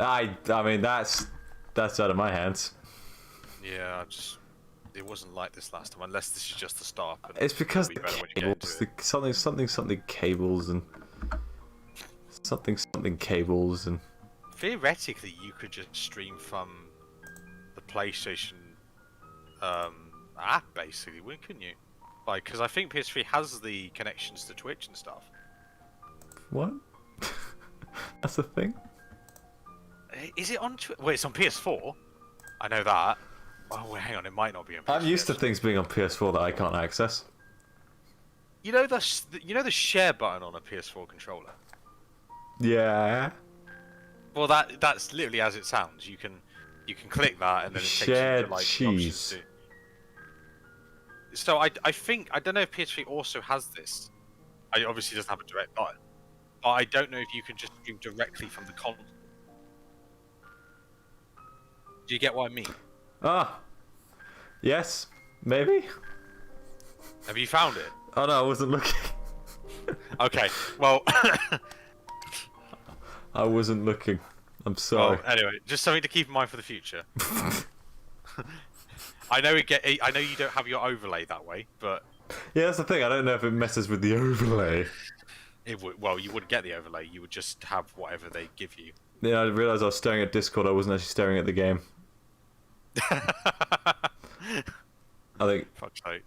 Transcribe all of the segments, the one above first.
I mean, that's out of my hands. Yeah, it wasn't like this last time, unless this is just the start. It's because it'll the be better when you get cables, into it. something cables and something cables and. Theoretically, you could just stream from the PlayStation app, basically, couldn't you? Like, because I think PS3 has the connections to Twitch and stuff. What? That's the thing. Is it on Twitch? Wait, it's on PS4. I know that. Oh, wait, hang on, it might not be on PS4. I'm used to things being on PS4 that I can't access. You know the share button on a PS4 controller. Yeah. Well, that's literally as it sounds. You can click that and then it takes you Shared to like cheese. So I think I don't know if PS3 also has this. It obviously doesn't have a direct button, but I don't know if you can just stream directly from the console. Do you get what I mean? Ah. Yes. Maybe. Have you found it? Oh no, I wasn't looking. Okay. Well. I wasn't looking. I'm sorry. Well, anyway, just something to keep in mind for the future. I know you don't have your overlay that way, but Yeah, that's the thing. I don't know if it messes with the overlay. it would. Well, you wouldn't get the overlay. You would just have whatever they give you. Yeah, I realised I was staring at Discord. I wasn't actually staring at the game. I think. Fuck's sake.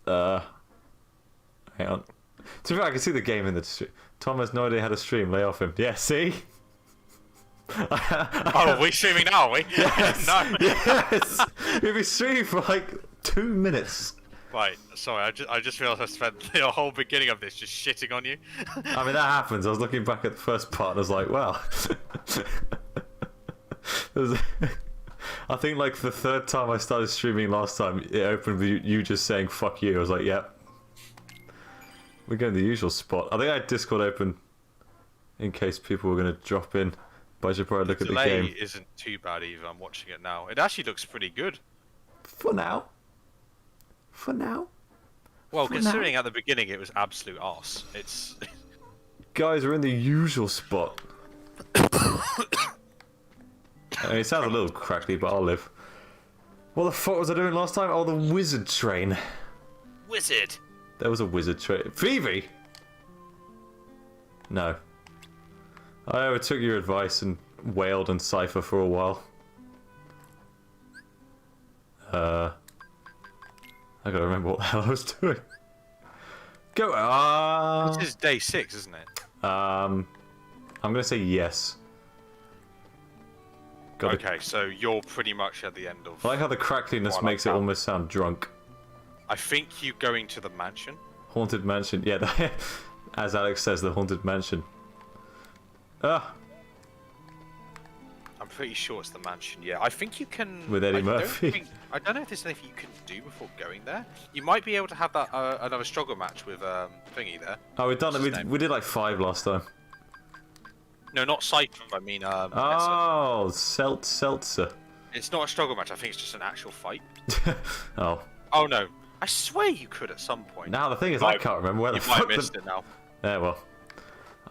Hang on. To be fair, I can see the game in the stream. Tom has no idea how to stream. Lay off him. Yeah, see? Oh, are we streaming now, are we? Yes. No. Yes. We've been streaming for like 2 minutes. Right, sorry, I just realised I spent the whole beginning of this just shitting on you. I mean, that happens. I was looking back at the first part and I was like, well. I think like the third time I started streaming last time, it opened with you just saying fuck you. I was like, yep. We're going to the usual spot. I think I had Discord open in case people were going to drop in. But I should probably look at the delay game. isn't too bad either. I'm watching it now. It actually looks pretty good. For now. For now. Well, For considering now. at the beginning it was absolute arse. It's Guys, we're in the usual spot. I mean, it sounds a little crackly, but I'll live. What the fuck was I doing last time? Oh, the wizard train. wizard. There was a wizard train. Phoebe! No. I overtook your advice and wailed and Cypher for a while. I gotta remember what the hell I was doing. Go. This is day 6, isn't it? I'm gonna say yes. Got Okay, so you're pretty much at the end of. I like how the crackliness Well, makes it like that. almost sound drunk. I think you going to the mansion. Haunted mansion. Yeah, as Alex says, the haunted mansion. Ah, I'm pretty sure it's the mansion. Yeah, I think you can. With Eddie Murphy. I don't know if there's anything you can do before going there. You might be able to have that another struggle match with Thingy there. oh, we've done it. What's his name? We did like 5 last time. No, not Cypher. I mean, Oh, Seltzer. it's not a struggle match. I think it's just an actual fight. Oh. Oh no, I swear you could at some point. Now the thing is, I Might- can't remember where the You might fuck have missed it now. Yeah, well,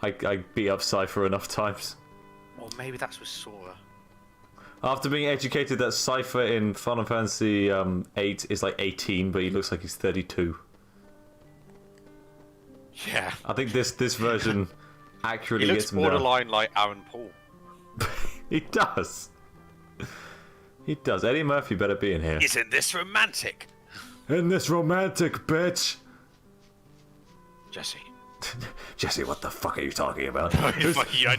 I beat up Cypher enough times. Or maybe that's with Sora. After being educated that Cypher in Final Fantasy 8 is like 18, but he looks like he's 32. Yeah. I think this version He accurately looks gets him down. borderline like Aaron Paul. He does. He does. Eddie Murphy better be in here. Isn't this romantic? In this romantic bitch. Jesse. Jesse, what the fuck are you talking about? Fuck you, I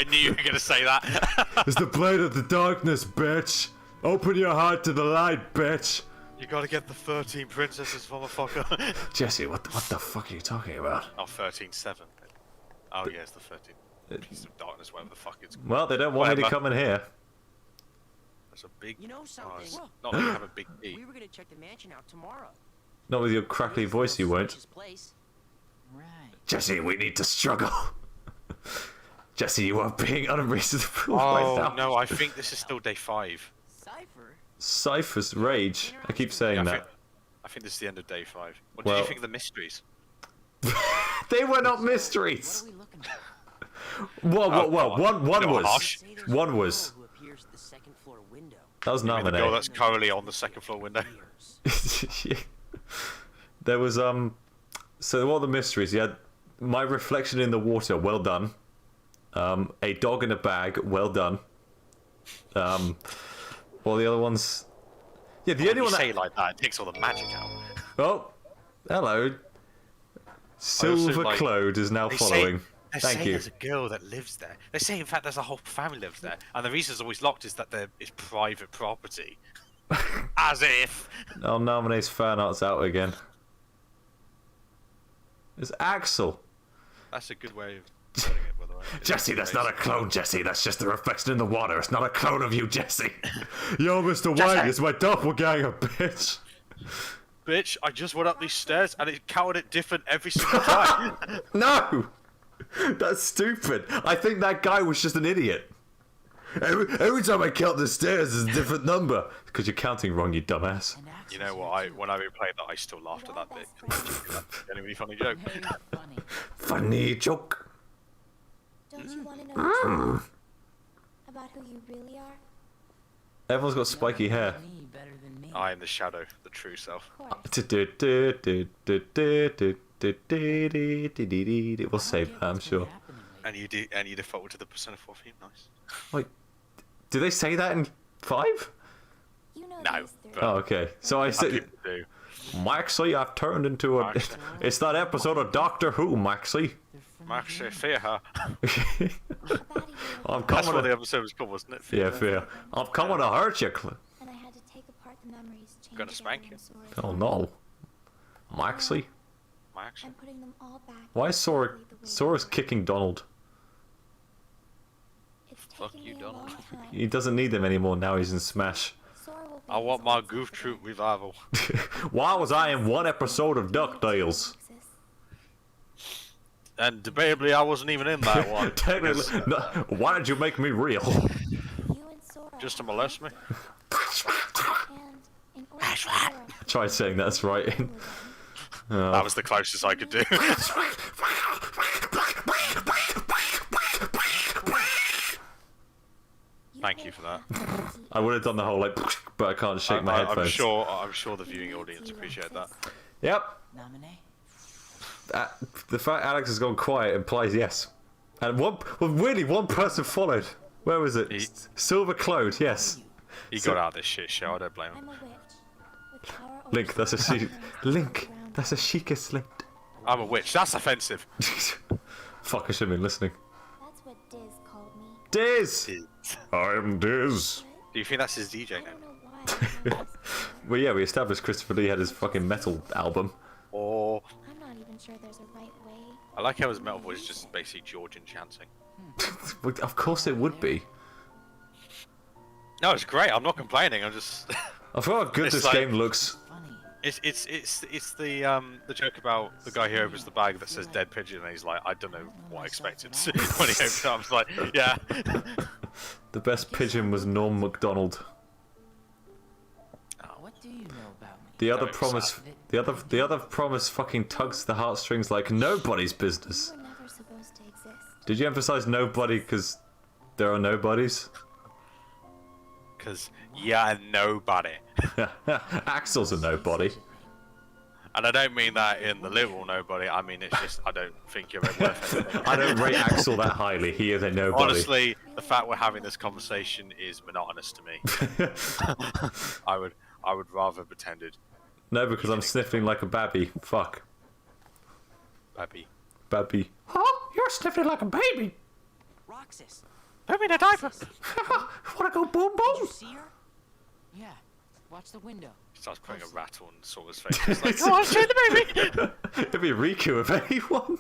knew you were gonna say that. It's the blade of the darkness, bitch. Open your heart to the light, bitch. You gotta get the 13 princesses, motherfucker. Jesse, what the fuck are you talking about? Oh, 13-7. Oh, yeah, it's the 13. Piece of darkness, whatever the fuck it's called. Well, they don't want me to Whatever. come in here. That's a big. You know Oh, something? it's not that you have a big D. We were gonna check the mansion out tomorrow. Not with your crackly voice, you won't. His place. Right. Jesse, we need to struggle. Jesse, you are being unreasonable Oh, right now. no, I think this is still day 5. Cypher. Cypher's rage. I keep saying Yeah, that. I think this is the end of day 5. What did Well- you think of the mysteries? They were not What mysteries. are we looking for? Whoa. God. One You know, was. harsh. Say there's One a was. girl who appears at the second floor window. That was I mean, the girl Naminé. that's currently on the second floor window. There was so what are the mysteries? You had my reflection in the water, well done. A dog in a bag, well done. All the other ones. Yeah, the When only you one say that. it like that, it takes all the magic out. Oh, hello. Silver like, Claude is now They following. They Thank say you. there's a girl that lives there. They say, in fact, there's a whole family lives there, and the reason it's always locked is that it's private property. As if. Oh, Naminé's fan art's out again. It's Axel. That's a good way of putting it, by the way. Jesse, that's not a clone, Jesse. That's just a reflection in the water. It's not a clone of you, Jesse. Yo, Mr. White, it's my doppelganger, bitch. Bitch, I just went up these stairs and it counted it different every single time. No! That's stupid. I think that guy was just an idiot. Every time I count the stairs, it's a different number. Because you're counting wrong, you dumbass. And Axel's You know here what? too. When I replayed that, I still laughed at that bit. Genuinely funny joke. Hey, funny. Funny joke. Don't you want to know the truth about who you really are? Everyone's got spiky hair. Me better than me. I am the shadow, the true self. Of course. We'll save that, I'm sure. And you defaulted to the Persona 4 theme. Nice. Wait, do they say that in 5? You know No, these three. but- Oh, okay. So I Some said, people do. Maxie, I've turned into a. Maxie. It's that episode of Doctor Who, Maxie. Maxie, fear her. How bad are you? I'm That's coming. what the To, episode was called, wasn't it? yeah, fair. I'm coming to hurt you. And I had to take apart the memories. chained Gonna spank together you. in Sora's Oh mind. no, Maxie. Maxie. I'm putting them all back. Why is Sora? exactly the way Sora's they were. kicking Donald. It's Fuck taken you, me a long Donald. time. He doesn't need them anymore now. He's in Smash. Sora will be I want his my own Goof self Troop again. revival. Why was I in one episode of DuckTales? Exists. And debatably, I wasn't even in that one. Technically, because- no, why did you make me real? You and Sora Just to molest me. and in order for Sora Try saying that's right. to live That was the closest I could do. Thank you for that. I would have done the whole like, but I can't shake my I'm headphones. sure the viewing audience appreciate that. Yep. Nominee? The fact Alex has gone quiet implies yes. And really, one person followed. Where was it? He- Silver Claude, yes. He So- got out of this shit show. I don't blame I'm him. a witch. With power over Link, that's a certain chic. things Link, around that's a chicest Link. I'm a witch. That's offensive. Fuck, I should have been listening. That's what Diz called me. Diz! Do I'm Diz. you think that's his DJ I name? don't know why. I'm not this Well, yeah, we established Christopher Lee had his fucking metal album. Or I'm not even sure there's a right way. I like how his metal voice is just basically Georgian chanting. Of course it would be. No, it's great. I'm not complaining. I'm just. I forgot how good It's this like- game looks. Funny. It's the joke about the guy who opens the bag that says dead pigeon and he's like, I don't know what I expected when he opened it up. I was like, yeah. The best pigeon was Norm MacDonald. What do you know about me? The other No, promise, the other promise fucking tugs the heartstrings like nobody's business. You were never supposed to exist. Did you emphasize nobody because there are nobodies? Because yeah, nobody. Axel's a nobody. And I don't mean that in the literal nobody. I mean it's just I don't think you're worth anything. I don't rate Axel that highly. He is a nobody. Honestly, the fact we're having this conversation is monotonous to me. I would rather pretended No, because I'm sniffling like a babby. Fuck. Babby. Babby. Oh, you're sniffling like a baby. Roxas, Put me in a diaper. Wanna go boom did you boom? see her? Yeah. Watch the window. He starts putting a rat on Sora's face. It's like, come on, shoot the baby. It'd be Riku if anyone.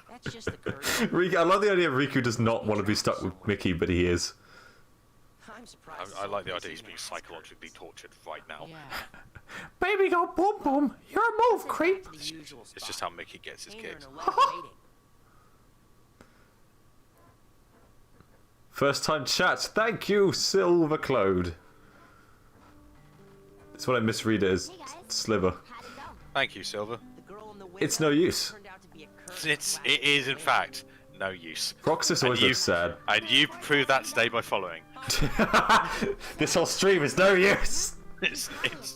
That's just the curse. Riku, I love the idea Riku does not want to be stuck with Mickey, but he is. I'm surprised. I like the idea he's being psychologically tortured right now. Yeah. Baby, go boom boom. You're a move, creep. The usual It's spot. just how Mickey gets his Ain't there kicks. in a letter waiting. First time chat. Thank you, Silver Claude. That's what I misread it as Sliver. How'd it go? Thank you, Silver. The girl in the It's no use. turned out to be a curse. It is in fact no use. Roxas always you- looks sad. And you proved that today by following. This whole stream is no use. It's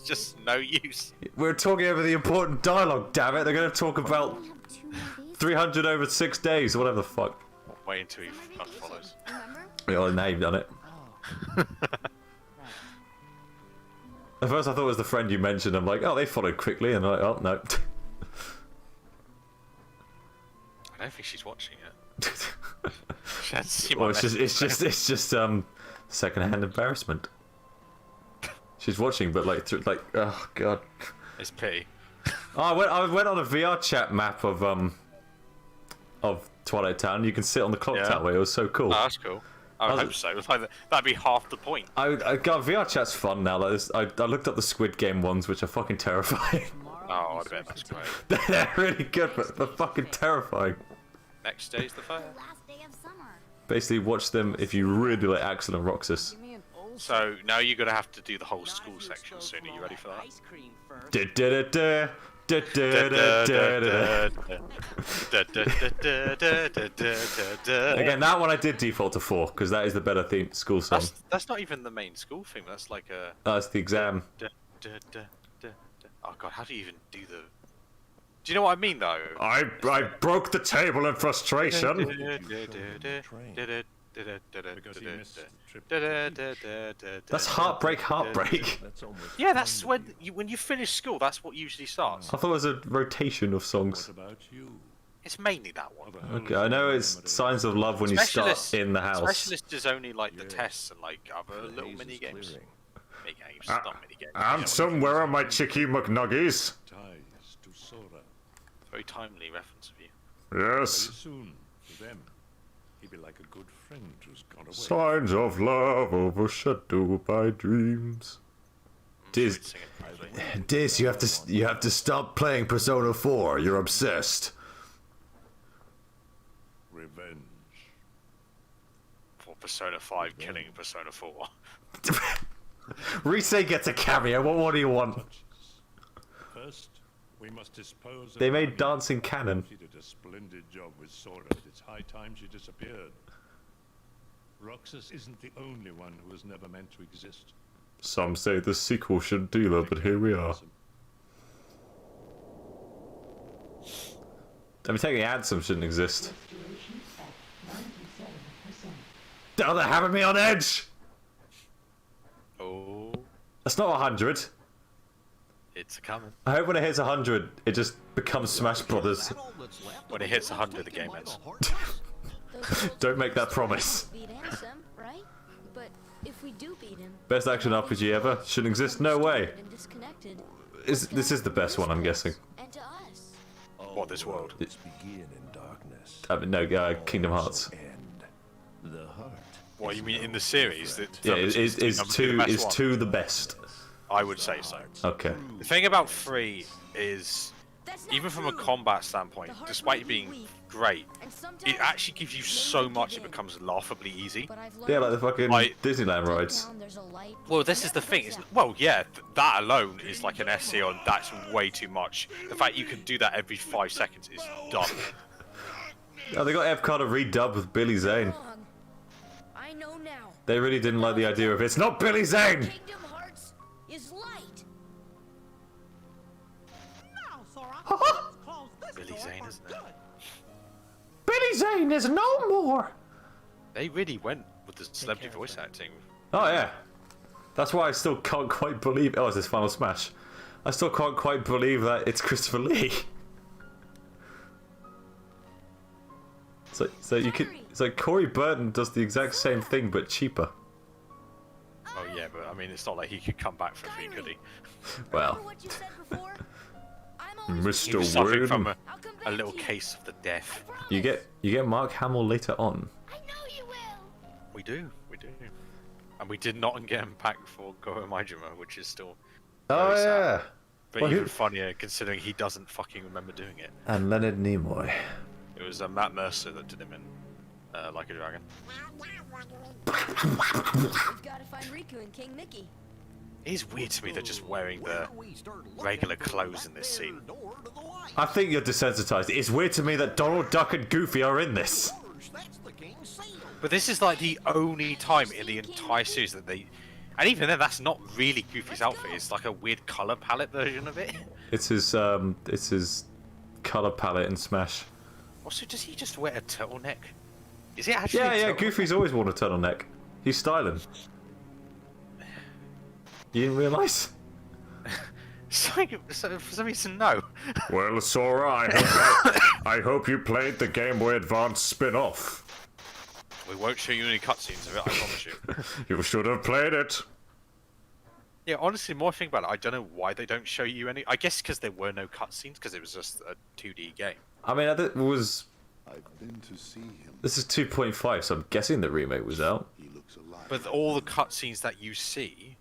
just no use. We're talking over the important dialogue, damn it. They're going to talk about We have 2 more of these. 300 over 6 days, or whatever the fuck. Wait until he unfollows. Remember? Yeah, now you've done it. At first I thought it was the friend you mentioned. I'm like, oh, they followed quickly, and I'm like, oh, no. I don't think she's watching it. She hasn't seen my Well, it's message. just secondhand embarrassment. She's watching, but like, oh god. It's pity. Oh, I went on a VR chat map of Twilight Town. You can sit on the clock Yeah. tower. It was so cool. Oh, that's cool. I would hope so. It's like that'd be half the point. I got VR chat's fun now. Like this, I looked up the Squid Game ones, which are fucking terrifying. Oh, I bet that's great. They're really good, but they're fucking terrifying. Next day's the fair. Last day of summer. Basically, watch them if you really like Axel and Roxas. Give me an old So now you're gonna have to do the whole school section soon. Are you ready for that? ice cream first. Da-da-da-da, da-da-da-da-da-da. Again, that one I did default to 4 because that is the better theme school song. That's not even the main school theme. That's like a. That's the exam. Oh god, how do you even do the? Do you know what I mean though? I broke the table in frustration. That's heartbreak. Yeah, that's when you finish school. That's what usually starts. I thought it was a rotation of songs. About you. It's mainly that one. Okay, I know it's Signs of Love when you start Specialist in the house. Specialist is only like the tests and like other little mini games. Mini games, not mini games. I'm somewhere on my Chicky McNuggies. Ties to Sora. Very timely reference of you. Very Yes. soon, to them, he'd be like a good friend who's gone away. Signs of love overshadowed by dreams. Diz, Sing it properly. Diz, you have to stop playing Persona 4. You're obsessed. Revenge. For Persona 5 killing Persona 4. Rise gets a cameo. What more do you want? First, we must dispose of They made Nami. dancing canon. She did a splendid job with Sora. It's high time she disappeared. Roxas isn't the only one who was never meant to exist. Some say the sequel should do that, but here we are. I mean, technically, Ansem shouldn't exist. Oh, they're having me on edge! Oh, That's not 100. it's a coming. I hope when it hits 100, it just becomes Smash Brothers. When it hits 100, the game ends. Don't make that promise. Beat Ansem, right? But if we do beat him, Best action RPG ever? Shouldn't exist? No way. and disconnected, This is the best one, I'm guessing. and to us. What, this world? Begin in darkness. No, Kingdom Hearts. End the heart. What you mean in the series? That Yeah, is number two the best is one? 2 the best? I would say so. Okay. The thing about 3 is, That's not even from a true. combat standpoint, The heart despite may it be being weak, great, and sometimes it actually gives you may so give much it in. becomes laughably easy. But I've Yeah, like learned the fucking Like- Disneyland deep rides. down there's a light Well, this is the that thing. never It's, goes out. well, yeah, that alone is like an SC on. That's way too much. The fact you can do that every 5 seconds is dumb. Oh, they got Epcot redubbed with Billy Zane. Wrong. I know now. They really didn't like the idea of it's not Billy Zane! Kingdom Hearts is light. Billy Zane, isn't it? Billy Zane is no more! They really went with the celebrity voice acting. Oh, yeah. That's why I still can't quite believe. Oh, it's this Final Smash. I still can't quite believe that it's Christopher Lee. So you could. It's like Corey Burton does the exact same thing but cheaper. Oh yeah, but I mean, it's not like he could come back for free, could he? Well, Remember what you said before? I'm always He Mr. was suffering Word. from I'll come a back little to you. case of the deaf. I You promise. get Mark Hamill later on. I know you will. We do. And we did not get him back for Goro Majima, which is still Oh Very sad. yeah. but Well, even who- funnier considering he doesn't fucking remember doing it. And Leonard Nimoy. It was Matt Mercer that did him in Like a Dragon. We've got to find Riku and King Mickey. It is weird to me they're just wearing the regular clothes in this scene. I think you're desensitized. It's weird to me that Donald Duck and Goofy are in this. That's the game's seal. But this is like the only time in the entire series that they, and even then, that's not really Goofy's outfit. It's like a weird color palette version of it. It's his color palette in Smash. Also, does he just wear a turtleneck? Is it actually? Yeah, a yeah. turtleneck? Goofy's always worn a turtleneck. He's styling. You didn't realise? So, for some reason, no. Well, Sora, I hope you played the Game Boy Advance spin-off. We won't show you any cutscenes of it, I promise you. You should have played it. Yeah, honestly, more think about it, I don't know why they don't show you any. I guess because there were no cutscenes, because it was just a 2D game. I mean, it was. I've been to see him. This is 2.5, so I'm guessing the remake was out. He looks alive. But all the cutscenes that you see,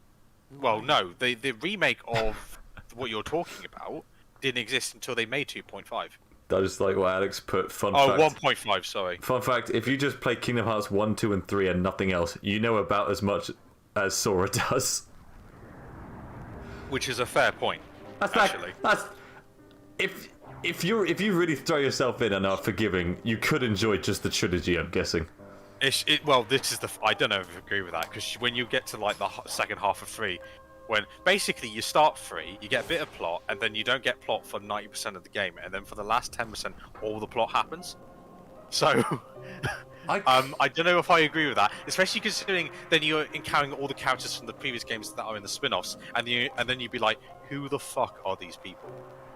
well, no, the remake of what you're talking about didn't exist until they made 2.5. That is like what Alex put. Fun Oh, fact. 1.5, sorry. Fun fact: if you just play Kingdom Hearts 1, 2, and 3 and nothing else, you know about as much as Sora does. Which is a fair point, actually. That's if you really throw yourself in and are forgiving, you could enjoy just the trilogy. I'm guessing. Well, this is I don't know if I agree with that, because when you get to like the second half of 3, when basically you start 3, you get a bit of plot, and then you don't get plot for 90% of the game, and then for the last 10%, all the plot happens. So, I don't know if I agree with that, especially considering then you're encountering all the characters from the previous games that are in the spin-offs, and then you'd be like, who the fuck are these people?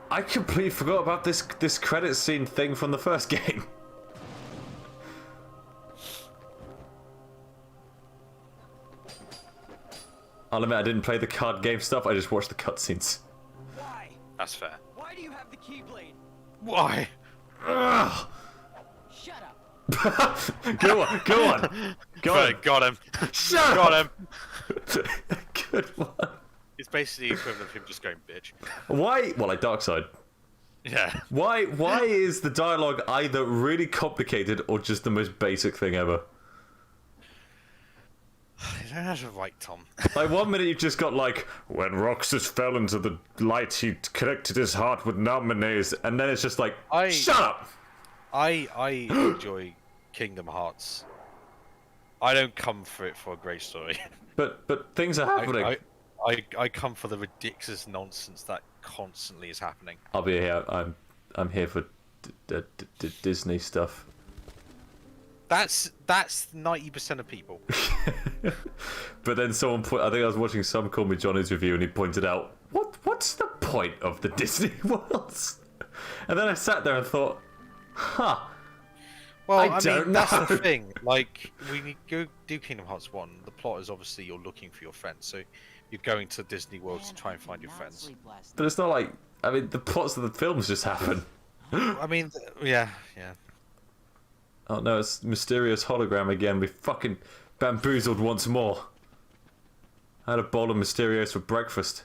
I completely forgot about this credit scene thing from the first game. I'll admit I didn't play the card game stuff. I just watched the cutscenes. Why? That's fair. Why do you have the Keyblade? Why? Ugh. Shut up. Go on, go on, go on. Got him. Shut Got up. him. Good one. It's basically the equivalent of him just going, bitch. Why? Well, like Darkseid. Yeah. Why is the dialogue either really complicated or just the most basic thing ever? You don't have to write, Tom. Like, 1 minute you've just got like, when Roxas fell into the light, he connected his heart with Nalmanese, and then it's just like, shut up! I enjoy Kingdom Hearts. I don't come for it for a great story. But things are happening. I come for the ridiculous nonsense that constantly is happening. I'll be here. I'm here for Disney stuff. That's 90% of people. But then someone I think I was watching some Call Me Johnny's review, and he pointed out, what's the point of the Disney worlds? And then I sat there and thought, huh. Well, I don't mean, that's know. the thing. Like, when you go do Kingdom Hearts 1, the plot is obviously you're looking for your friends. So you're going to Disney World to try and find your friends. But it's not like, I mean, the plots of the films just happen. I mean, yeah. Oh no, it's mysterious hologram again. We fucking bamboozled once more. I had a bowl of Mysterios for breakfast.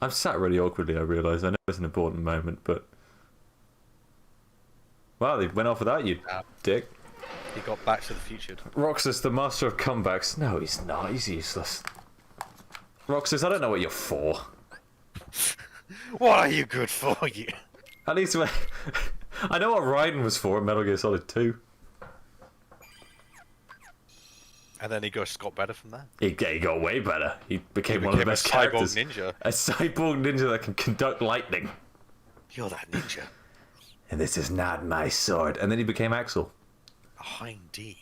I'm sat really awkwardly, I realise. I know it's an important moment, but... Wow, they went off without you, dick. He got Back to the Future. Roxas, the master of comebacks. No, he's not. He's useless. Roxas, I don't know what you're for. What are you good for, you? At least I know what Raiden was for in Metal Gear Solid 2. And then he got better from that. He got way better. He became one of the best a cyborg characters. ninja. A cyborg ninja that can conduct lightning. You're that ninja. And this is not my sword. And then he became Axel. A Hind D.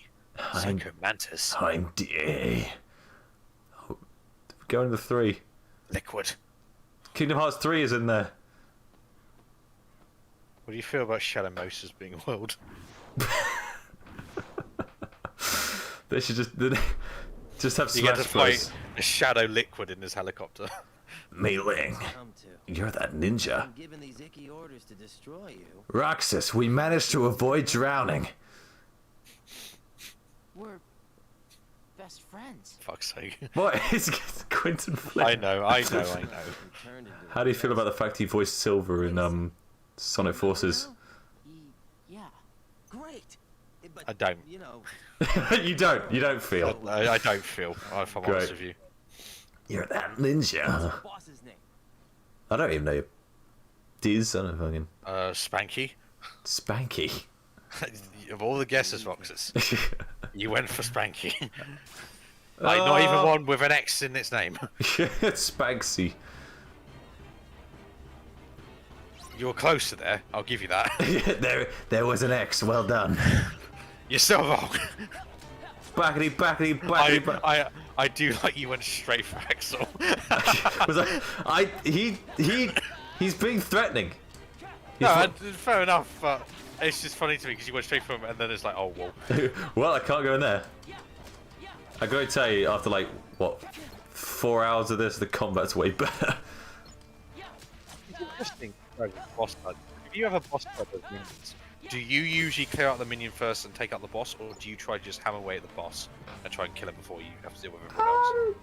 Psycho Mantis. Hind D. Oh, going to 3. Liquid. Kingdom Hearts 3 is in there. What do you feel about Shadow Moses being a world? They should just have You get Smash to Bros. fight a Shadow Liquid in his helicopter. Mei Ling, Come to. you're that ninja. I'm giving these icky orders to destroy you. Roxas, we managed to avoid drowning. We're best friends. Fuck's sake. What is Quentin Flynn? I know. Turned into How do you feel about the fact he voiced Silver in Sonic Forces? Yeah. great. But, I don't. You know, You don't feel. I don't feel, if I'm Great. honest with you. You're that ninja. boss's name. I don't even know. Diz, I don't fucking. Spanky. Spanky. Of all the guesses, Roxas, you went for Spanky. Like, not even one with an X in its name. Spanksy. You were closer there, I'll give you that. there was an X. Well done. You're still wrong. Backity, backity, backity. I do like you went straight for Axel. Was he's being threatening. No, fair enough, but it's just funny to me because you went straight for him and then it's like, oh, whoa. Well, I can't go in there. I gotta tell you, after like, what, 4 hours of this, the combat's way better. Interesting. Boss fight. If you have a boss fight with minions, do you usually clear out the minion first and take out the boss, or do you try to just hammer away at the boss and try and kill him before you have to deal with everyone else?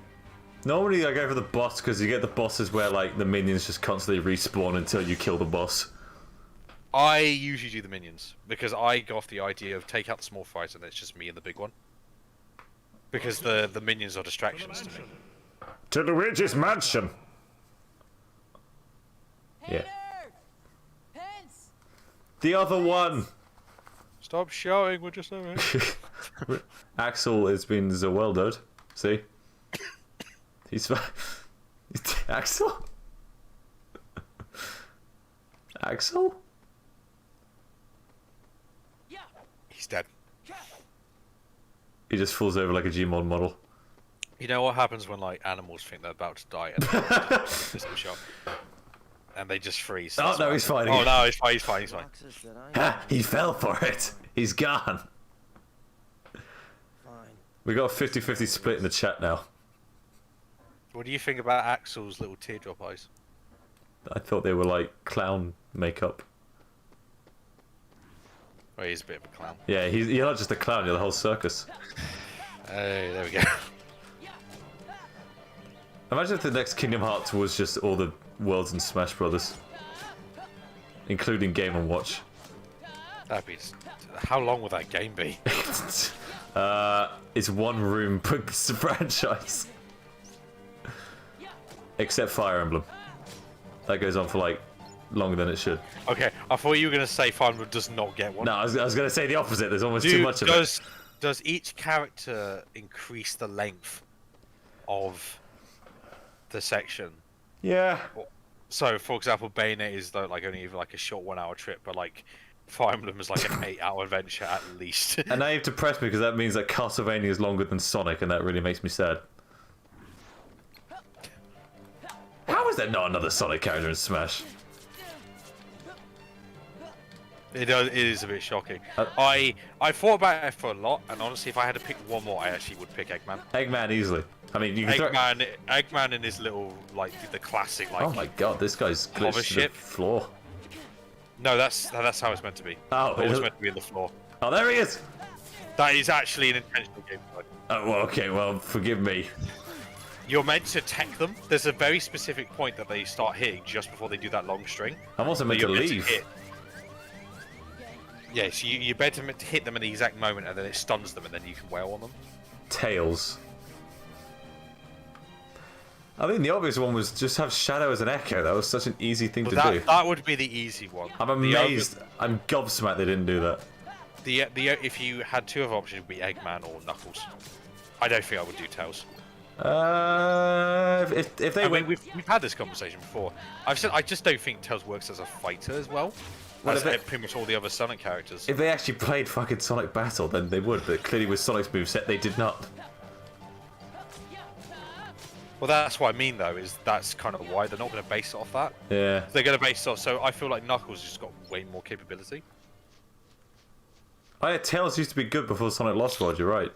Normally I go for the boss because you get the bosses where like the minions just constantly respawn until you kill the boss. I usually do the minions because I go off the idea of take out the small fights and it's just me and the big one. Because the minions are distractions to me. To the witch's mansion. Yeah. The other one. Stop shouting, we're just over here. Axel has been Zaweldoed. See? He's Axel? Axel? He's dead. He just falls over like a Gmod model. You know what happens when like animals think they're about to die and system shock, and they just freeze. Oh no, he's fighting. Oh no, he's fine. He's fine. He's fine. Roxas that I Ha! He fell for it. He's gone. Fine. We got a 50-50 split in the chat now. What do you think about Axel's little teardrop eyes? I thought they were like clown makeup. Oh, he's a bit of a clown. Yeah, you're not just a clown, you're the whole circus. Hey, there we go. Imagine if the next Kingdom Hearts was just all the worlds in Smash Brothers. Including Game & Watch. That'd be. How long would that game be? It's one room per franchise. Except Fire Emblem. That goes on for like longer than it should. Okay, I thought you were gonna say Fire Emblem does not get one. No, I was going to say the opposite. There's almost too much of it. Does each character increase the length of the section? Yeah. So, for example, Bayonetta is like only even like a short 1 hour trip, but like Fire Emblem is like an 8-hour adventure at least. And now you've depressed me because that means that Castlevania is longer than Sonic, and that really makes me sad. How is there not another Sonic character in Smash? It is a bit shocking. I thought about it for a lot, and honestly, if I had to pick one more, I actually would pick Eggman. Eggman easily. I mean, you can Eggman in his little like the classic like. Oh my god, this guy's glitched to the floor. No, that's how it's meant to be. Oh, it's meant to be in the floor. Oh, there he is. That is actually an intentional gameplay. Oh, well, okay, well, forgive me. You're meant to tech them. There's a very specific point that they start hitting just before they do that long string. I'm also meant to leave. Yeah, so you're meant to hit them at the exact moment, and then it stuns them, and then you can wail on them. Tails. I think the obvious one was just have Shadow as an Echo. That was such an easy thing to do. That would be the easy one. I'm amazed. I'm gobsmacked they didn't do that. If you had two other options, it would be Eggman or Knuckles. I don't think I would do Tails. If they went... we've had this conversation before. I've said I just don't think Tails works as a fighter as well. Well, as pretty much all the other Sonic characters. If they actually played fucking Sonic Battle, then they would. But clearly, with Sonic's moveset, they did not. Well, that's what I mean, though. Is that's kind of why they're not going to base it off that. Yeah. They're going to base it off. So I feel like Knuckles has just got way more capability. Oh yeah, Tails used to be good before Sonic Lost World. You're right.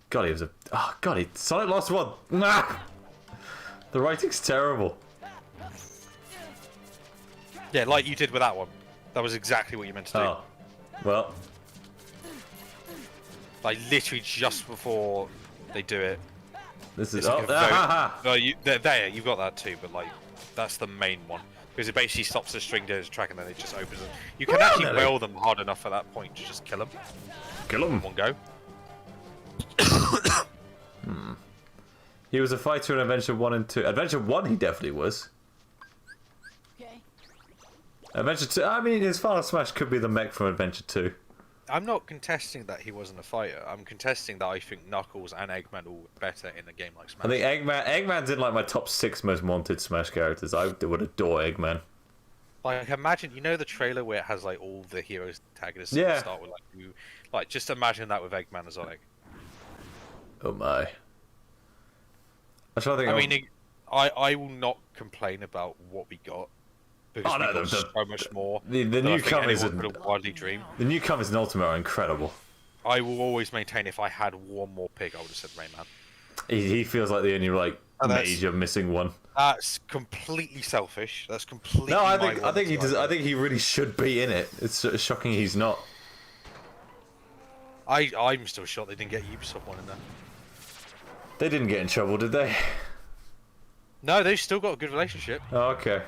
God, he was a... Oh, God, Sonic Lost World... Nah! The writing's terrible. Yeah, like you did with that one. That was exactly what you meant to do. Oh. Well. Like, literally just before they do it. This is... Like oh, there, you've got that too, but, like, that's the main one. Because it basically stops the string down the track and then it just opens it. You can actually wail them hard enough at that point to just kill them. Kill them. In one go. He was a fighter in Adventure 1 and 2. Adventure 1 he definitely was. Okay. Adventure 2. I mean, his Final Smash could be the mech from Adventure 2. I'm not contesting that he wasn't a fighter. I'm contesting that I think Knuckles and Eggman are better in a game like Smash. I think Eggman's in like my top 6 most wanted Smash characters. I would adore Eggman. Like, imagine, you know the trailer where it has like all the heroes antagonists Yeah. start with like you, like just imagine that with Eggman as Sonic. Oh my. I'm trying to think. I mean, I will not complain about what we got because Oh, no, we got the- so much more. the than I think newcomers anyone and- could have widely dreamed. the newcomers in Ultimate are incredible. I will always maintain if I had one more pick, I would have said Rayman. He feels like the only like Oh, that's- major missing one. That's completely selfish. That's completely. No, I my think one he does. desire. I think he really should be in it. It's sort of shocking he's not. I'm still shocked they didn't get Ubisoft one in there. They didn't get in trouble, did they? No, they've still got a good relationship. Oh, okay.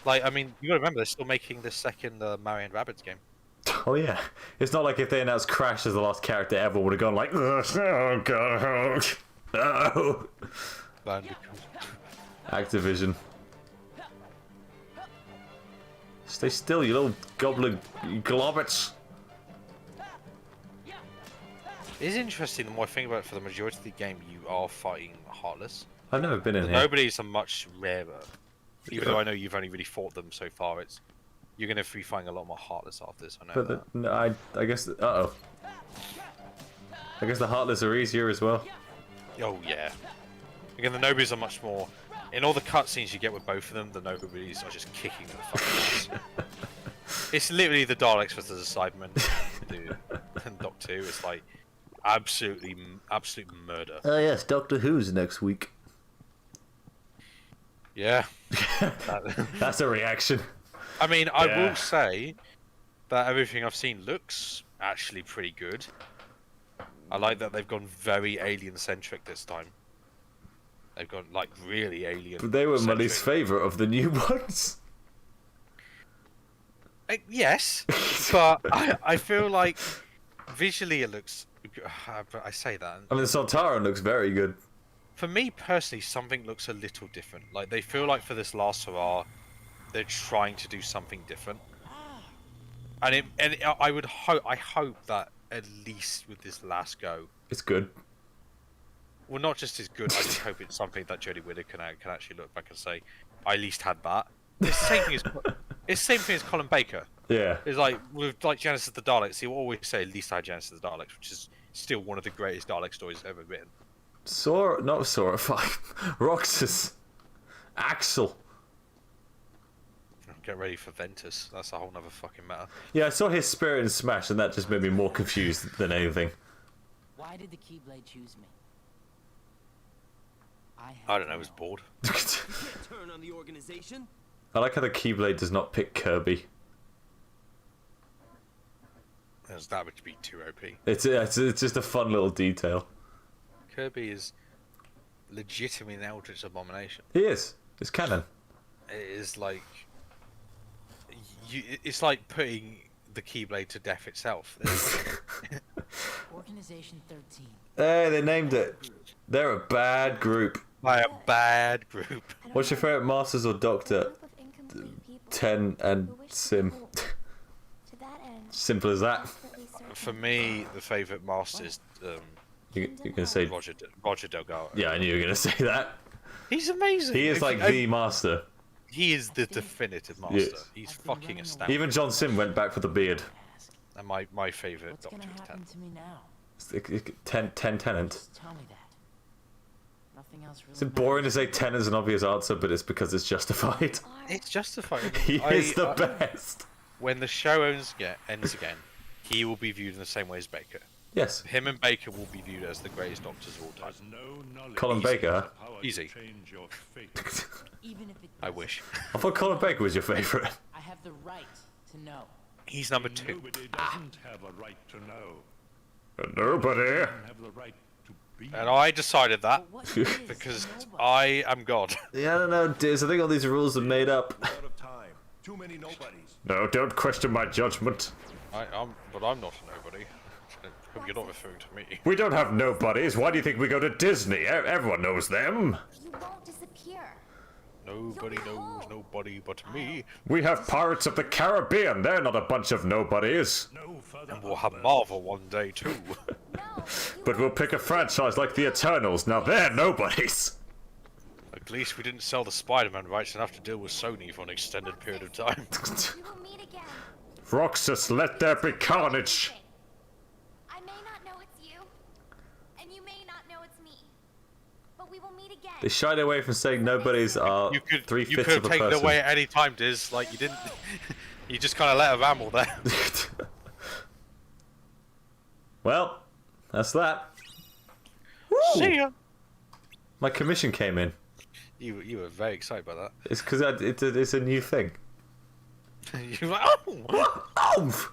Like, I mean, you gotta remember they're still making the second Mario and Rabbids game. Oh yeah. It's not like if they announced Crash as the last character ever, would have gone like, oh god, no. Bandicoot. Activision. Stay still, you little goblin globbits. It's interesting the more I think about it, for the majority of the game, you are fighting Heartless. I've never been in The here. Nobodies are much rarer. Even though I know you've only really fought them so far, you're gonna be fighting a lot more Heartless after this. I know But that. no, I guess. I guess the Heartless are easier as well. Oh yeah. Again, the Nobodies are much more. In all the cutscenes you get with both of them, the Nobodies are just kicking the fucking ass. It's literally the Daleks versus the Cybermen. Dude, and Doc 2, it's like absolute murder. Oh yes, Doctor Who's next week. Yeah. That's a reaction. I mean, I Yeah. will say that everything I've seen looks actually pretty good. I like that they've gone very alien-centric this time. They've gone, like, really alien. But they were my least favourite of the new ones. Yes, but I feel like visually it looks. But I say that. I mean, the Sontaran looks very good. For me personally, something looks a little different. Like, they feel like for this last hurrah, they're trying to do something different. And I hope that at least with this last go, It's good. well, not just as good. I just hope it's something that Jodie Whittaker can actually look back and say, I at least had that. It's the same thing as it's the same thing as Colin Baker. Yeah. It's like with like Genesis of the Daleks, he will always say at least I had Genesis of the Daleks, which is still one of the greatest Dalek stories ever written. Not Sora, fuck. Roxas. Axel. Get ready for Ventus. That's a whole nother fucking matter. Yeah, I saw his spirit in Smash, and that just made me more confused than anything. Why did the Keyblade choose me? I don't know, I was bored. Turn on the organization. I like how the Keyblade does not pick Kirby. That would be too OP. It's just a fun little detail. Kirby is legitimately an Eldritch abomination. He is. It's canon. It is like it's like putting the Keyblade to death itself. Organization 13. Hey, they named it. They're a bad group. By a bad group. I don't What's your know. favourite Masters or A Doctor? group of incomplete people 10 and who wish to Sim. hope. To that end, Simple as that. desperately searching For me, the favourite master is You're gonna say. Roger Delgado. Yeah, I knew you were gonna say that. He's amazing. He is If like you- the master. He is the definitive master. Yes. He's I've been fucking running astounding. Even John Sim went back for the beard. Ask. And my favourite What's Doctor gonna is 10. happen to me now? 10 Tenant. Just tell me that. Nothing else really. Is it boring to say 10 as an obvious answer, but it's because it's justified? It's justified. He is the best. When the show ends again, he will be viewed in the same way as Baker. Yes. Him and Baker will be viewed as the greatest doctors of all time. There's no knowledge Colin Baker, huh? of the power to Easy. change your fate. Even if it I doesn't, wish. I thought Colin Baker was your favourite. I have the right to know. He's number 2. Nobody doesn't have a right to know. Nobody. They have the right to be. And I decided that But what is because nobody? I am God. Yeah, I don't know, Diz. I think all these rules are made up. Out of time. Too many nobodies. No, don't question my judgment. But I'm not a nobody. You're not referring to me. We don't have nobodies. Why do you think we go to Disney? Everyone knows them. You won't disappear. Nobody knows nobody but me. We have Pirates of the Caribbean. They're not a bunch of nobodies. No further And we'll have outbursts. Marvel one day too. No, you But we'll pick a franchise like the Eternals. Now they're nobodies. At least we didn't sell the Spider-Man rights and have to deal with Sony for an extended period of time. we will meet again. Roxas, let there be carnage. I may not know it's you, and you may not know it's me, but we will meet again. They shied away from saying nobodies are You could 3/5 have of a taken it person. away at any time, Diz. Like you didn't. You just kind of let her ramble there. Well, that's that. See ya. My commission came in. You were very excited about It's because it's a new thing. that. You were like, oh. Oomph!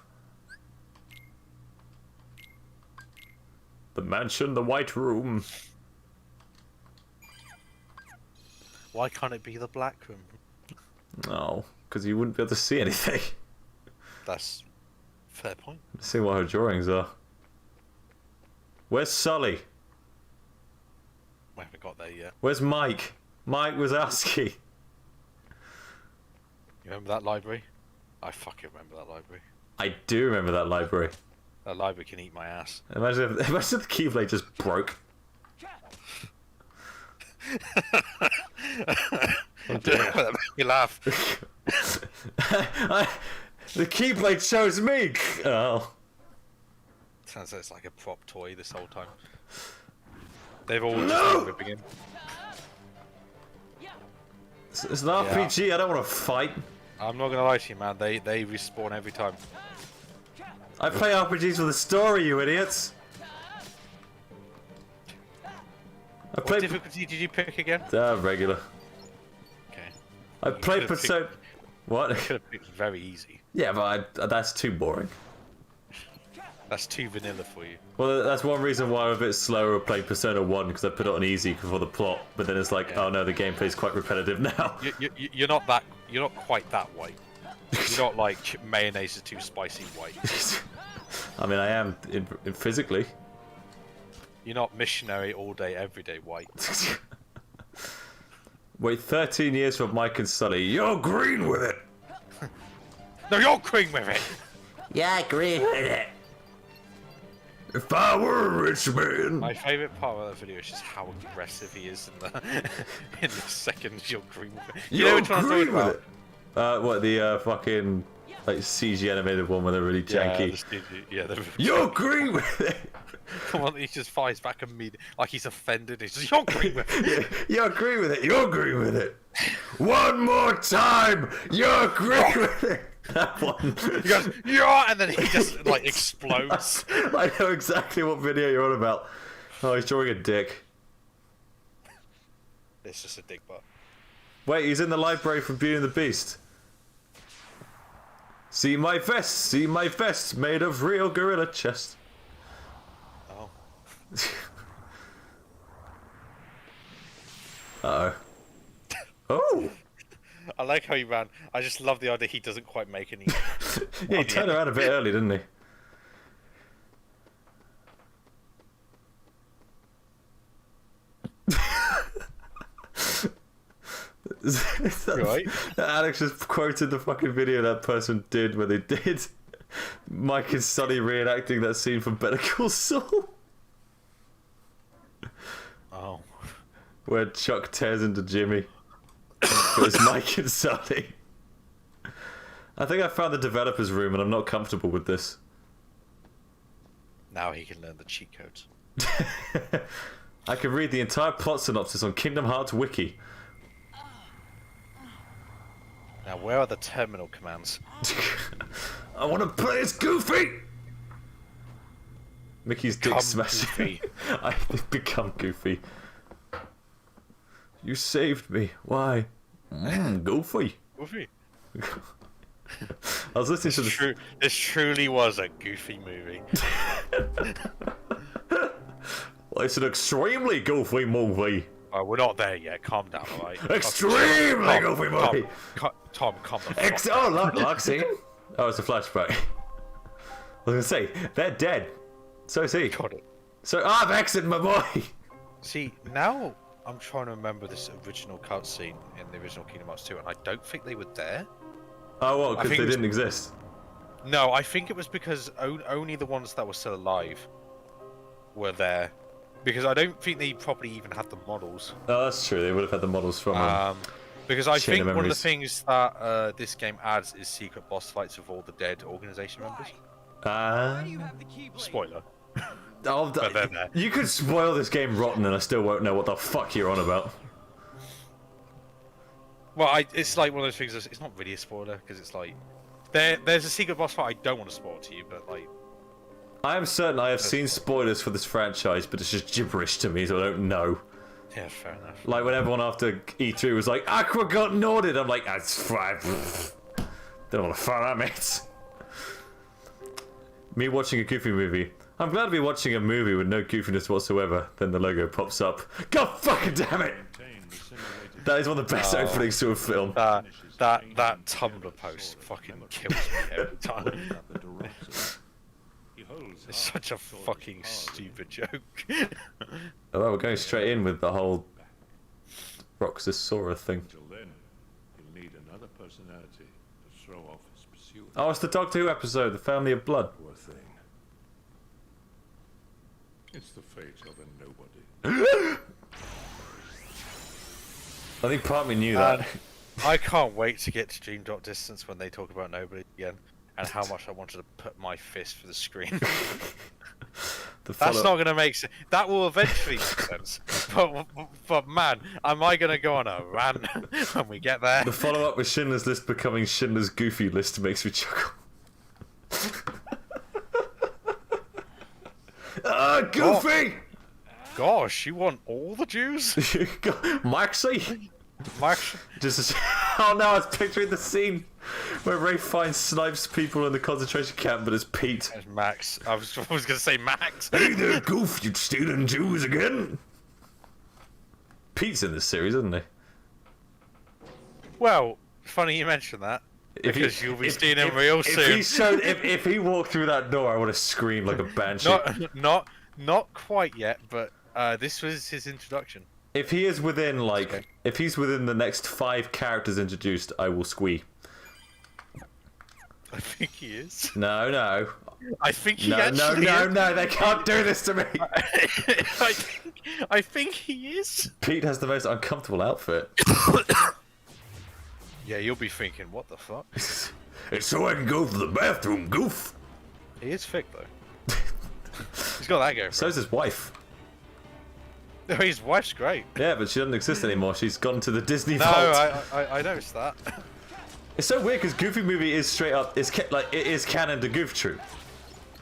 The mansion, the white room. Why can't it be the black room? Oh, because you wouldn't be able to see anything. That's fair point. Let's see what her drawings are. Where's Sully? We haven't got there yet. Where's Mike? Mike Wazowski. You remember that library? I fucking remember that library. I do remember that library. That library can eat my ass. Imagine if the Keyblade just broke. That made me laugh. The Keyblade chose me! Oh. Sounds like it's like a prop toy this whole time. They've all just been ripping him. It's an RPG, I don't want to fight. I'm not gonna lie to you, man. They respawn every time. I play RPGs with a story, you idiots! I What played difficulty did you pick again? regular. Okay. I played could've Persona. What? Could have picked very easy. Yeah, but that's too boring. That's too vanilla for you. Well, that's one reason why I'm a bit slower at playing Persona 1, because I put it on easy for the plot, but then it's like, Yeah. oh no, the gameplay's quite repetitive now. You're not that. You're not quite that white. You're not like mayonnaise is too spicy white. I mean, I am in physically. You're not missionary all day, every day white. Wait 13 years for Mike and Sully. You're green with it! No, you're green with it. Yeah, green with it! If I were a rich man! My favourite part of that video is just how aggressive he is in the second you're green with it. You know You're which one I'm green talking with about? it! What, the fucking like CG animated one where they're really janky? Yeah, the You're green with it! Come on, he just fires back at me like he's offended. He's just, you're green with it. You're green with it! You're green with it! One more time! You're green with it! That one. He goes, yeah, and then he just like explodes. I know exactly what video you're on about. Oh, he's drawing a dick. It's just a dick butt. Wait, he's in the library from Beauty and the Beast. See my vest made of real gorilla chest. Oh. Uh-oh. Oh! I like how he ran. I just love the idea he doesn't quite make any. Yeah, he turned around a bit early, didn't he? Right. Alex just quoted the fucking video that person did where they did Mike and Sully reenacting that scene from Better Call Saul. Oh. Where Chuck tears into Jimmy. It was Mike and Sully. I think I found the developer's room and I'm not comfortable with this. Now he can learn the cheat codes. I can read the entire plot synopsis on Kingdom Hearts Wiki. Now, where are the terminal commands? I want to play as Goofy! Mickey's dick Become smashing. Goofy. I've become Goofy. You saved me. Why? Goofy. Goofy. I was listening to the... This truly was a goofy movie. Well, it's an extremely goofy movie. We're not there yet. Calm down, alright? Extremely goofy movie. Tom, calm the fuck Oh, look, see? Oh, it's a flashback. I was gonna say, they're dead. So is he. Got it. So, I've exited my boy. See, now I'm trying to remember this original cutscene in the original Kingdom Hearts 2, and I don't think they were there. Oh, what? I Because think they it was- didn't exist. No, I think it was because only the ones that were still alive were there. Because I don't think they probably even had the models. Oh, that's true. They would have had the models from. Because I Chain of think one of the Memories. things that this game adds is secret boss fights with all the dead organization members. Why do you have the Keyblade? Spoiler. Oh, But they're there. you could spoil this game rotten, and I still won't know what the fuck you're on about. Well, it's like one of those things. It's not really a spoiler because it's like there's a secret boss fight I don't want to spoil to you, but like I am certain I have seen spoilers for this franchise, but it's just gibberish to me, so I don't know. yeah, fair enough. Like when everyone after E3 was like, Aqua got Norded, I'm like, that's fine. Don't want to find that, mate. Me watching a Goofy movie. I'm glad to be watching a movie with no goofiness whatsoever. Then the logo pops up. God fucking damn it! Maintain the simulated That is one of the best openings to a film. That Tumblr post fucking kills me every time. The Roxas. He holds It's hard such a sword fucking hard stupid joke. Oh, well, we're going straight in with the whole Roxasora thing. Until then, he'll need another personality to throw off his pursuit. Oh, it's the Doctor Who episode, The Family of Blood. Poor thing. It's the fate of a nobody. I think part of me knew that. I can't wait to get to Dream Drop Distance when they talk about nobody again, and how much I wanted to put my fist for the screen. The That's follow- not going to make sense. That will eventually make sense. But man, am I going to go on a rant when we get there? The follow-up with Schindler's List becoming Schindler's Goofy List makes me chuckle. Goofy! Gosh, you want all the Jews? Maxie! Max? Just oh no, I was picturing the scene where Ray finds Snipes people in the concentration camp, but it's Pete. There's Max. I was going to say Max. Hey there, Goof, you stealing Jews again? Pete's in this series, isn't he? Well, funny you mention that. If Because he- you'll be if- seeing him if- real if soon. He showed, if he walked through that door, I would have screamed like a banshee. Not quite yet, but this was his introduction. If he is within, like, Okay. if he's within the next 5 characters introduced, I will squee. I think he is. No. I think he No, actually is. no, they can't do this to me! I think he is. Pete has the most uncomfortable outfit. Yeah, you'll be thinking, what the fuck? It's so I can go to the bathroom, Goof! He is thick though. He's got that going. For So's his wife. him. His wife's great. Yeah, but she doesn't exist anymore. She's gone to the Disney No, vault. I noticed that. It's so weird because Goofy movie is straight up, it is canon to Goof Troop.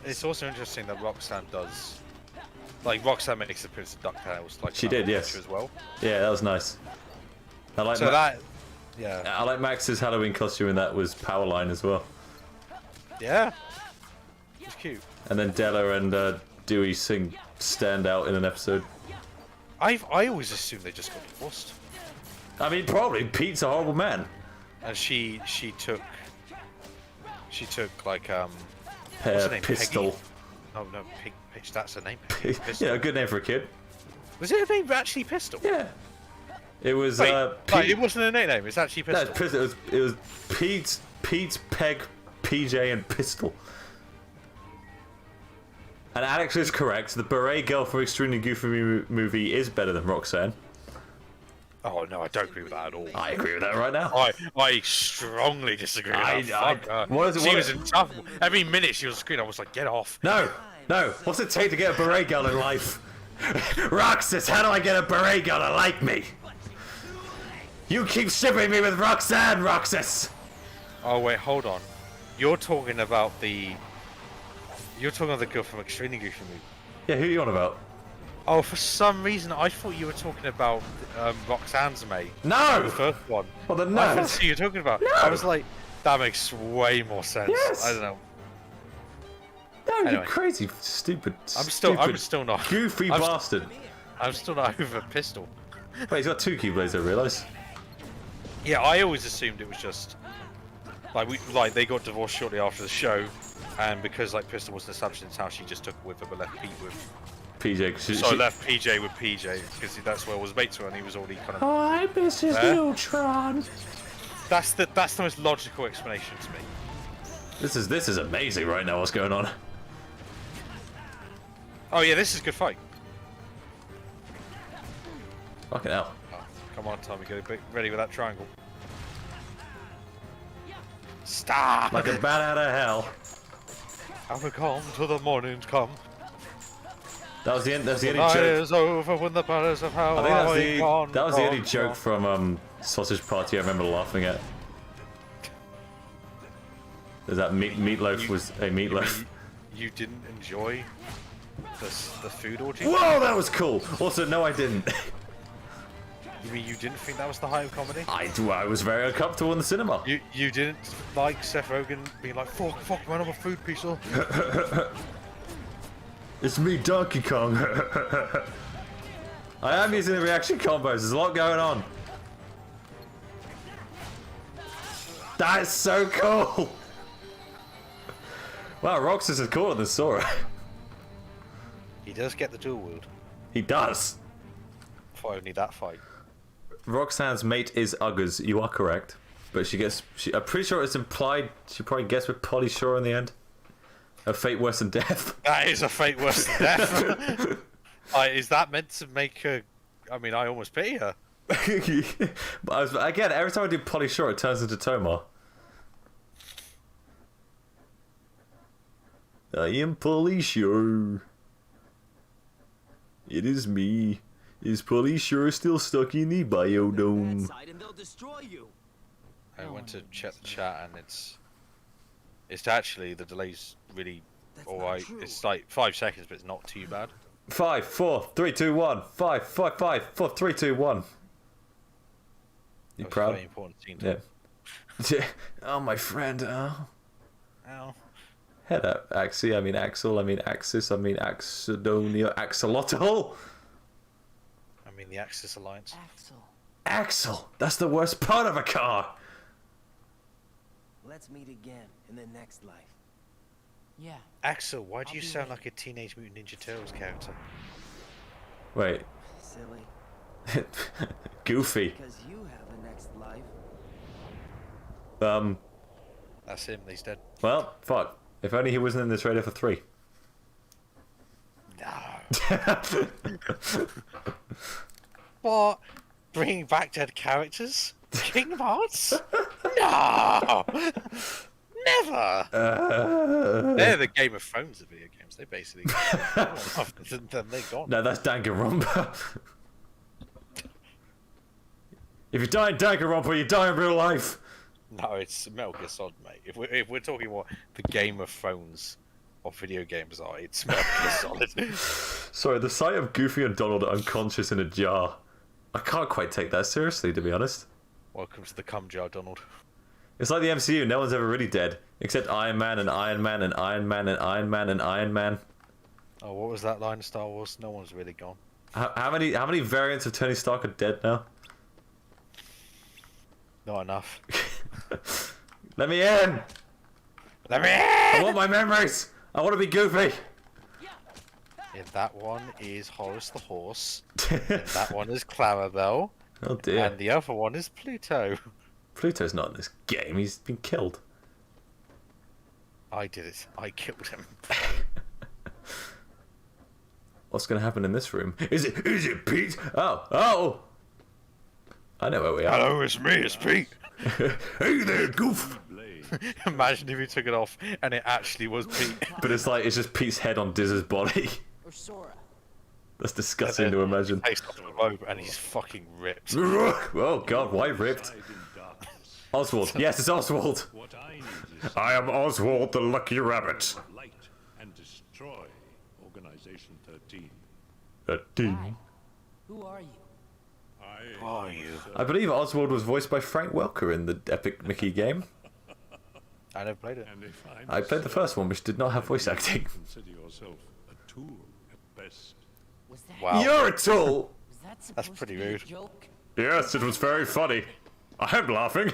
It's also interesting that Roxanne does. Like Roxanne makes the Prince of DuckTales. Like She another did, yes. picture as well. Yeah, that was nice. I like So yeah, I like Max's Halloween costume, and that was Powerline as well. yeah, it's cute. And then Della and Dewey sing "Stand Out" in an episode. I always assumed they just got divorced, I mean, probably Pete's a horrible man. and she took like what's her name? Pistol. Peggy? No, Pitch. That's her name. Peggy Pistol. Yeah, good name for a kid. Was it her name actually Pistol? Yeah. It was Wait, like, Pete. it wasn't her nickname. It's actually No, Pistol. it's Pistol. It was Pete, Peg, PJ, and Pistol. And Alex is correct. The beret girl from Extremely Goofy movie is better than Roxanne. Oh no, I don't agree with that at all. I agree with that right now. I strongly disagree with that. Fuck her. what is it- She what was is- in trouble. Every minute she was on screen, I was like, get off. No. What's it take to get a beret girl in life? Roxas, how do I get a beret girl to like me? You keep shipping me with Roxanne, Roxas. Oh wait, hold on. You're talking about the girl from Extremely Goofy movie. Yeah, who are you on about? Oh, for some reason I thought you were talking about Roxanne's mate. No. The first one. Well, the I nerd. thought who you were talking about. I was like, that makes way more sense. Yes. I don't know. No, you Anyway. crazy, stupid, I'm still not. goofy I'm st- bastard. I'm still not over Pistol. Wait, he's got 2 Keyblades, I realise. Yeah, I always assumed it was just like they got divorced shortly after the show, and because like Pistol wasn't established in town, she just took it with her but left Pete with PJ. So I left PJ with PJ because that's where his mates were, and he was already kind of. Oh, I miss his There. Neutron. That's the most logical explanation to me. This is amazing right now. What's going on? Oh yeah, this is a good fight. Fucking hell. Oh, come on, Tommy, get a bit ready with that triangle. Stop! Like a bat out of hell. Have we come to the morning's come? That was the end. That was the only Night joke. is over when the batters of hell I think are that was the only gone. joke from Sausage Party I remember laughing at. Is that meatloaf was a meatloaf? You didn't enjoy the food orgy? Whoa, that was cool. Also, no, I didn't. You mean you didn't think that was the height of comedy? I was very uncomfortable in the cinema. You didn't like Seth Rogen being like, fuck man, I'm a food pizza. It's me, Donkey Kong. I am using the reaction combos. There's a lot going on. That is so cool. Wow, Roxas is cooler than Sora. He does get the dual wield. He does. For only that fight. Roxanne's mate is Uggers. You are correct. But I'm pretty sure it's implied she probably gets with Polly Shore in the end. A fate worse than death. That is a fate worse than death. Is that meant to make her... I mean, I almost pity her. But again, every time I do Polly Shore, it turns into Tomar. I am Polly Shore. It is me. Is Polly Shore still stuck in the biodome? I went to check the chat and it's actually, the delay's really alright. It's like 5 seconds, but it's not too bad. 5, 4, 3, 2, 1. 5, 5, 5, 4, 3, 2, 1. You That was a proud? very important scene to Yeah. Oh, my friend. Oh. Ow. Head up, Axie. I mean Axel. I mean Axis. I mean Axedonia. Axolotl. I mean, the Axis Alliance. Axel. Axel. That's the worst part of a car. Let's meet again in the next life. Yeah. Axel, why do I'll you be sound ready. like a Teenage Mutant Ninja Turtles character? Wait. Silly. Goofy. Because you have a next life. That's him, he's dead. Well, fuck. If only he wasn't in the trailer for 3. No. What? Bringing back dead characters? Kingdom Hearts? No! Never! They're the Game of Thrones of video games. They basically then they're gone. No, that's Danganronpa. If you die in Danganronpa, you die in real life. No, it's Metal Gear Solid, mate. If we're talking what the Game of Thrones of video games are, it's Metal Gear Solid. Sorry, the sight of Goofy and Donald unconscious in a jar. I can't quite take that seriously, to be honest. Welcome to the cum jar, Donald. It's like the MCU, no one's ever really dead. Except Iron Man and Iron Man and Iron Man and Iron Man and Iron Man. Oh, what was that line in Star Wars? No one's really gone. How many variants of Tony Stark are dead now? Not enough. Let me in! Let me I in! want my memories! I want to be Goofy! And that one is Horace the Horse. And that one is Clarabelle. Oh dear. And the other one is Pluto. Pluto's not in this game, he's been killed. I did it. I killed him. What's gonna happen in this room? Is it Pete? Oh! I know where we are. Hello, it's me, it's Pete. Hey there, Goof! Imagine if you took it off and it actually was Pete. But it's just Pete's head on Diz's body. Or Sora. That's disgusting to imagine. Takes off the robe and he's fucking ripped. Oh god, why ripped? Hide in darkness. Oswald. Yes, it's Oswald. What I need is I am Oswald the Lucky Rabbit. light and destroy Organization 13. Hi. Who are you? I Are you? I believe Oswald was voiced by Frank Welker in the Epic Mickey game. I never played it. and if I played the first one, which did not have voice acting. consider yourself a tool at best. Was that Wow. You're a tool! was that supposed pretty to be rude. a joke? Yes, it was very funny. I am laughing.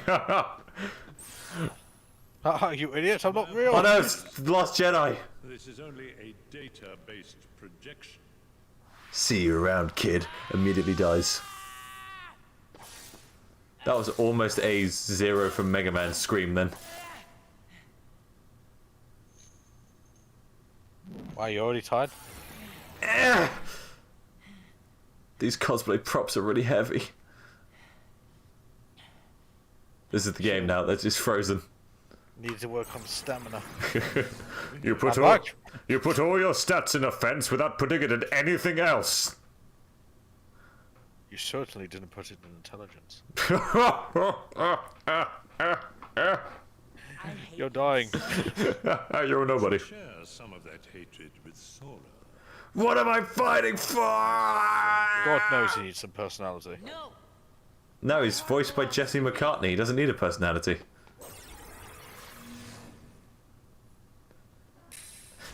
Oh, you idiots, I'm not real. Oh no, it's The Last Jedi. This is only a data-based projection. See you around, kid. Immediately dies. That was almost a Zero from Mega Man scream then. Wow, you already tired? These cosplay props are really heavy. This is the game now, that's just frozen. Need to work on stamina. You put I'm all back. you put all your stats in a fence without putting it in anything else. You certainly didn't put it in intelligence. You're dying. You're nobody. Share some of that hatred with Sora. What am I fighting for? God knows he needs some personality. No. No, he's voiced by Jesse McCartney. He doesn't need a personality.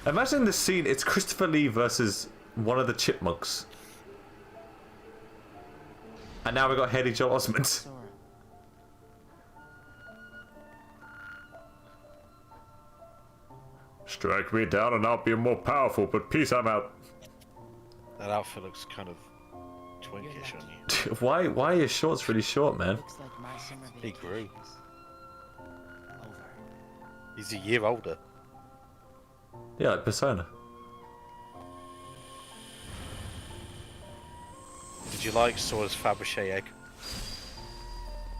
Imagine this scene, it's Christopher Lee versus one of the chipmunks. And now we've got Haley Joel Osment. Sora. Strike me down and I'll be more powerful, but peace, I'm out. That outfit looks kind of twinkish on you. Why are your shorts really short, man? Looks like my summer He vacation grew. is over. He's a year older. Yeah, like Persona. Did you like Sora's Fabergé egg?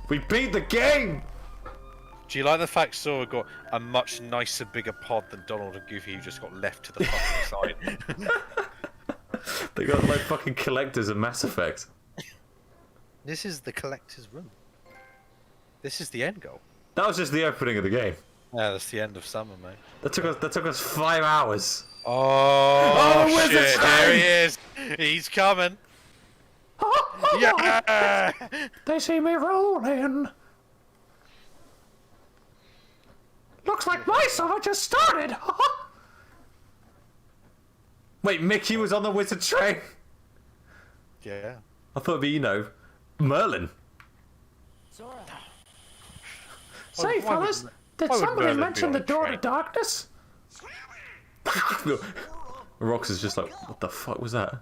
We beat the game! Do you like the fact Sora got a much nicer, bigger pod than Donald and Goofy, who just got left to the fucking side? They got like fucking collectors of Mass Effect. This is the collector's room. This is the end goal. That was just the opening of the game. Yeah, that's the end of summer, mate. That took us 5 hours. Oh, where's the shit! train? There he is. He's coming. Yeah. They see me rolling. Looks like my summer just started. Wait, Mickey was on the wizard train? Yeah. I thought it'd be, Merlin. Sora. Say, why would- fellas, did why would somebody Merlin be mention on the a door to train? darkness? Rox is just like, what the fuck was that?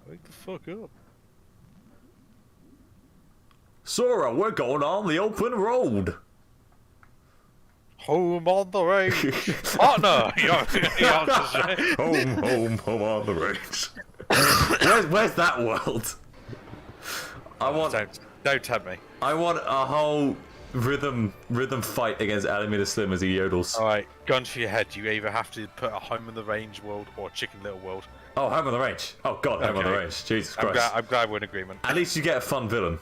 Wake the fuck up. Sora, we're going on the open road. Home on the range. Partner! Home on the range. Where's that world? I want Don't tempt me. I want a whole rhythm fight against Alameda Slim as he yodels. Alright, gun to your head. You either have to put a Home on the Range world or a Chicken Little world. Oh, Home on the Range. Oh god, Home on the Okay. Range. Jesus I'm Christ. glad we're in agreement. At least you get a fun villain.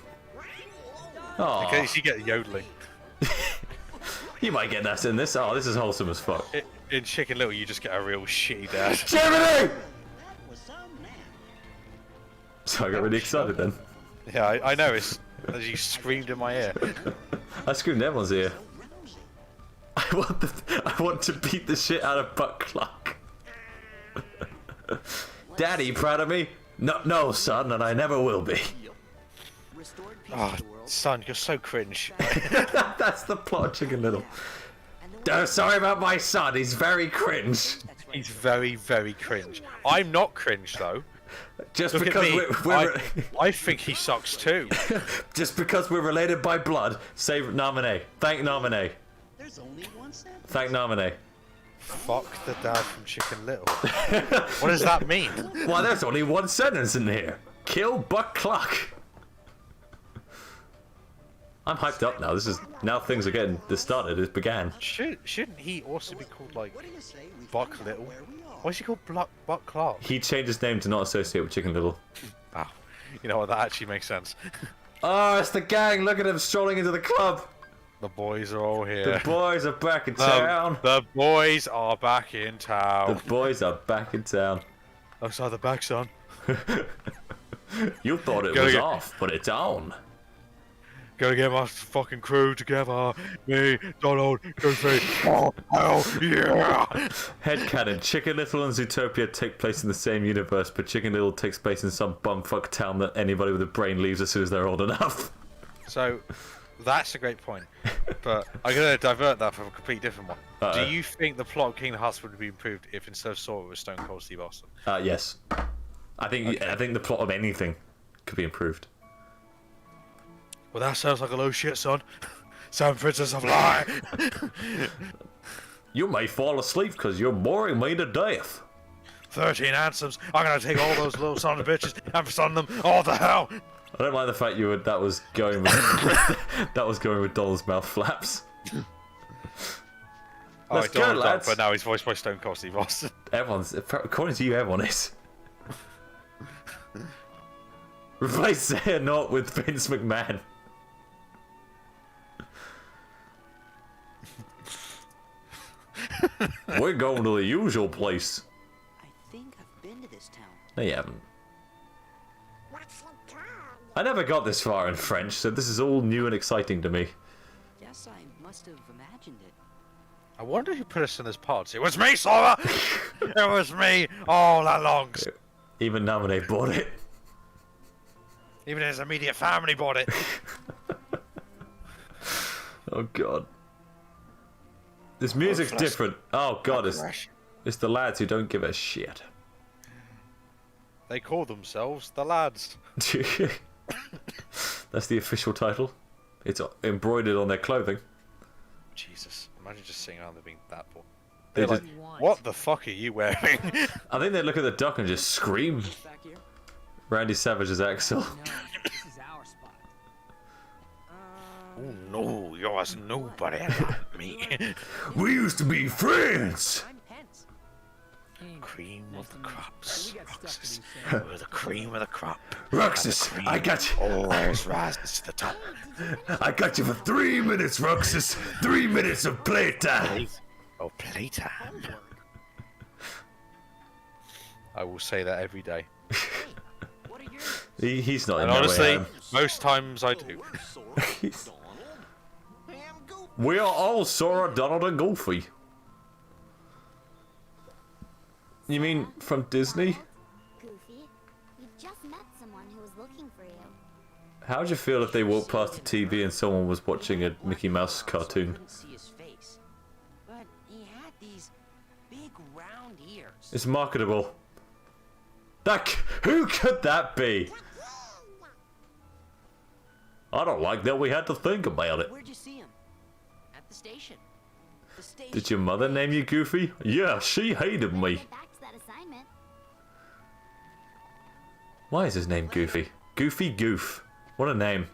Oh, In case you get yodeling. you might get that in this. Oh, this is wholesome as fuck. In Chicken Little, you just get a real shitty dad. Jiminy! So I got really excited then. Yeah, I know. It's as you screamed in my ear. I screamed in everyone's ear. I want to beat the shit out of Buck Clock. Daddy, proud of me? No, son, and I never will be. Restored peace Oh, to the world. son, you're so cringe. That's the plot of Chicken Little. Oh, sorry about my son, he's very cringe. He's very, very cringe. I'm not cringe though. Just Look at because me. we're I think he sucks too. just because we're related by blood, say nominee. Thank nominee. There's only one sentence. Thank nominee. Fuck the dad from Chicken Little. What does that mean? Well, there's only one sentence in here. Kill Buck Clock. I'm hyped up now. Now things are getting started. It began. Shouldn't he also be called like Buck Little? Why is he called Buck Clark? He changed his name to not associate with Chicken Little. Oh, you know what? That actually makes sense. Oh, it's the gang. Look at them strolling into the club. The boys are all The here. boys are back in town. The boys are back in The town. boys are back in town. Looks like the back, son. You thought it Go was get- off, but it's on. Gotta get my fucking crew together. Me, Donald, Goofy. Oh, hell yeah! Headcanon. Chicken Little and Zootopia take place in the same universe, but Chicken Little takes place in some bumfuck town that anybody with a brain leaves as soon as they're old enough. So, that's a great point. But I'm gonna divert that from a completely different one. Uh-oh. Do you think the plot of Kingdom Hearts would be improved if instead of Sora it was Stone Cold Steve Austin? Yes. I think the plot of anything could be improved. Well, that sounds like a low shit, son. Seven Princess of Lie. You may fall asleep because you're boring me to death. 13 anthems. I'm gonna take all those little son of bitches and son them all to hell. I don't like the fact that was going with that was going with Donald's mouth flaps. Let's go, Donald Duck, lads. but now he's voiced by Stone Cold Steve Austin. Everyone's, according to you, everyone is. Replace Xehanort with Vince McMahon. We're going to the usual place. I think I've been to this town. No, you haven't. I never got this far in French, so this is all new and exciting to me. Guess I must have imagined it. I wonder who put us in this pod. It was me, Sora! It was me all along. Even Naminé bought it. Even his immediate family bought it. Oh god. This music's different. Oh god, it's the lads who don't give a shit. They call themselves the lads. That's the official title. It's embroidered on their clothing. Jesus, imagine just sitting around there being that bored. They They're just- like, what the fuck are you wearing? I think they look at the duck and just scream. Back here? Randy Savage's Axel. No, this is our spot. Oh no, you're as nobody like me. We used to be friends. I'm Pence. Cream of the crops, We got stuff to Roxas. do, so- We're the cream of the crop. Roxas, I got you. Always rises to the top. I got you for 3 minutes, Roxas. 3 minutes of playtime. Oh, playtime. I will say that every day. What are your He's not in And that honestly, way. most times I do. We are all Sora, Donald, and Goofy. You mean from Disney? Goofy, you just met someone who was looking for you. How'd you feel if they walked past the TV and someone was watching a Mickey Mouse cartoon? couldn't see his face, but he had these big round ears. It's marketable. Who could that be? I don't like that we had to think about it. Where'd you see him? At the station. The station. Did your mother name you Goofy? Yeah, she hated me. Get back to that assignment. Why is his name Goofy? Goofy Goof. What a name.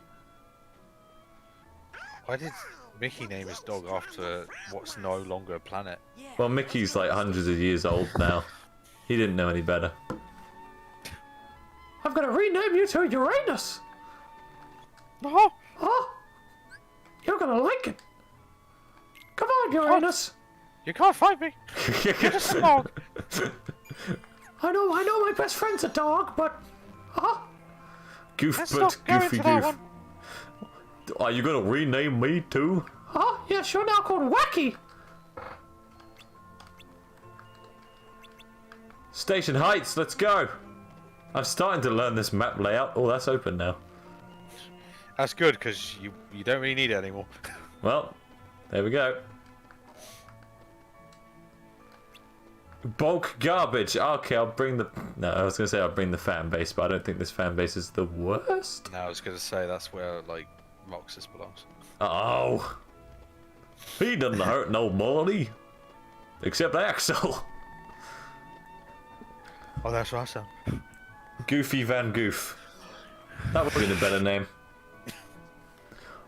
Why did Mickey name his dog after what's no longer a planet? Yeah. Well, Mickey's like hundreds of years old now. He didn't know any better. I'm gonna rename you to Uranus. No. Oh, you're gonna like it. Come on, Uranus. You can't find me. You're just a dog. I know my best friend's a dog, but Goof, Let's but not go Goofy into that Goof. one. Are you gonna rename me too? Oh, yes, you're now called Wacky. Station Heights, let's go. I'm starting to learn this map layout. Oh, that's open now. That's good because you don't really need it anymore. Well, there we go. Bulk garbage. Okay, I'll bring the... No, I was going to say I'll bring the fan base, but I don't think this fan base is the worst. No, I was gonna say that's where like Roxas belongs. Oh. He doesn't hurt nobody. Except Axel. Oh, that's awesome. Goofy Van Goof. That would have been a better name.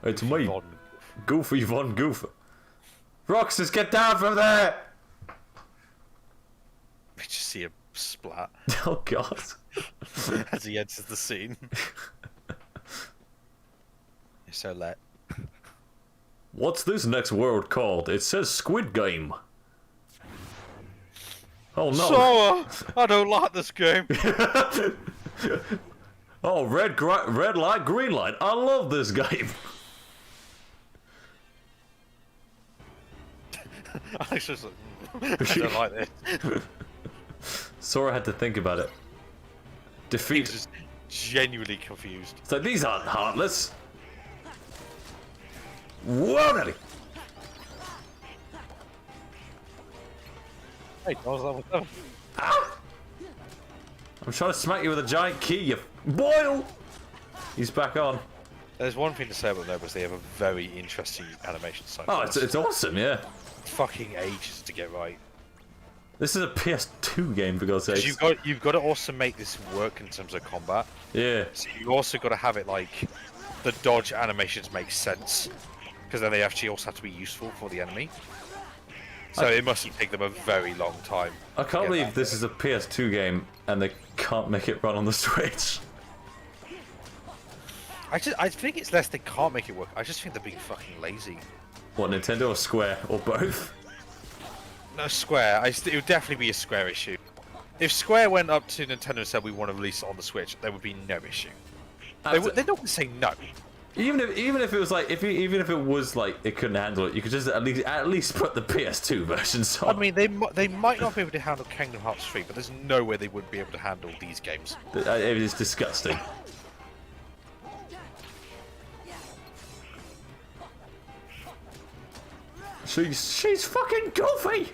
It's me, Von. Goofy Von Goof. Roxas, get down from there! We just see a splat Oh god. as he enters the scene. You're so let. What's this next world called? It says Squid Game. Oh no. Sora, I don't like this game. Oh, red light, green light. I love this game. I just like, I don't like this. Sora had to think about it. He's Defeat. just genuinely confused. It's like, these aren't heartless. Whoa, daddy. Hey, I was like, Ow. I'm trying to smack you with a giant key, you boil! He's back on. There's one thing to say about Lobos, they have a very interesting animation cycle. Oh, it's awesome, yeah. Fucking ages to get right. This is a PS2 game, for God's sake. You've got to also make this work in terms of combat. Yeah. So you also got to have it like the dodge animations make sense, because then they actually also have to be useful for the enemy. So it must take them a very long time. I can't believe this is a PS2 game and they can't make it run on the Switch. I think it's less they can't make it work. I just think they're being fucking lazy. What, Nintendo or Square? Or both? No, Square. It would definitely be a Square issue. If Square went up to Nintendo and said we want to release it on the Switch, there would be no issue. They're not going to say no. Even if it was like even if it was like it couldn't handle it, you could just at least put the PS2 versions on. I mean, they might not be able to handle Kingdom Hearts 3, but there's no way they wouldn't be able to handle these games. It is disgusting. She's fucking goofy.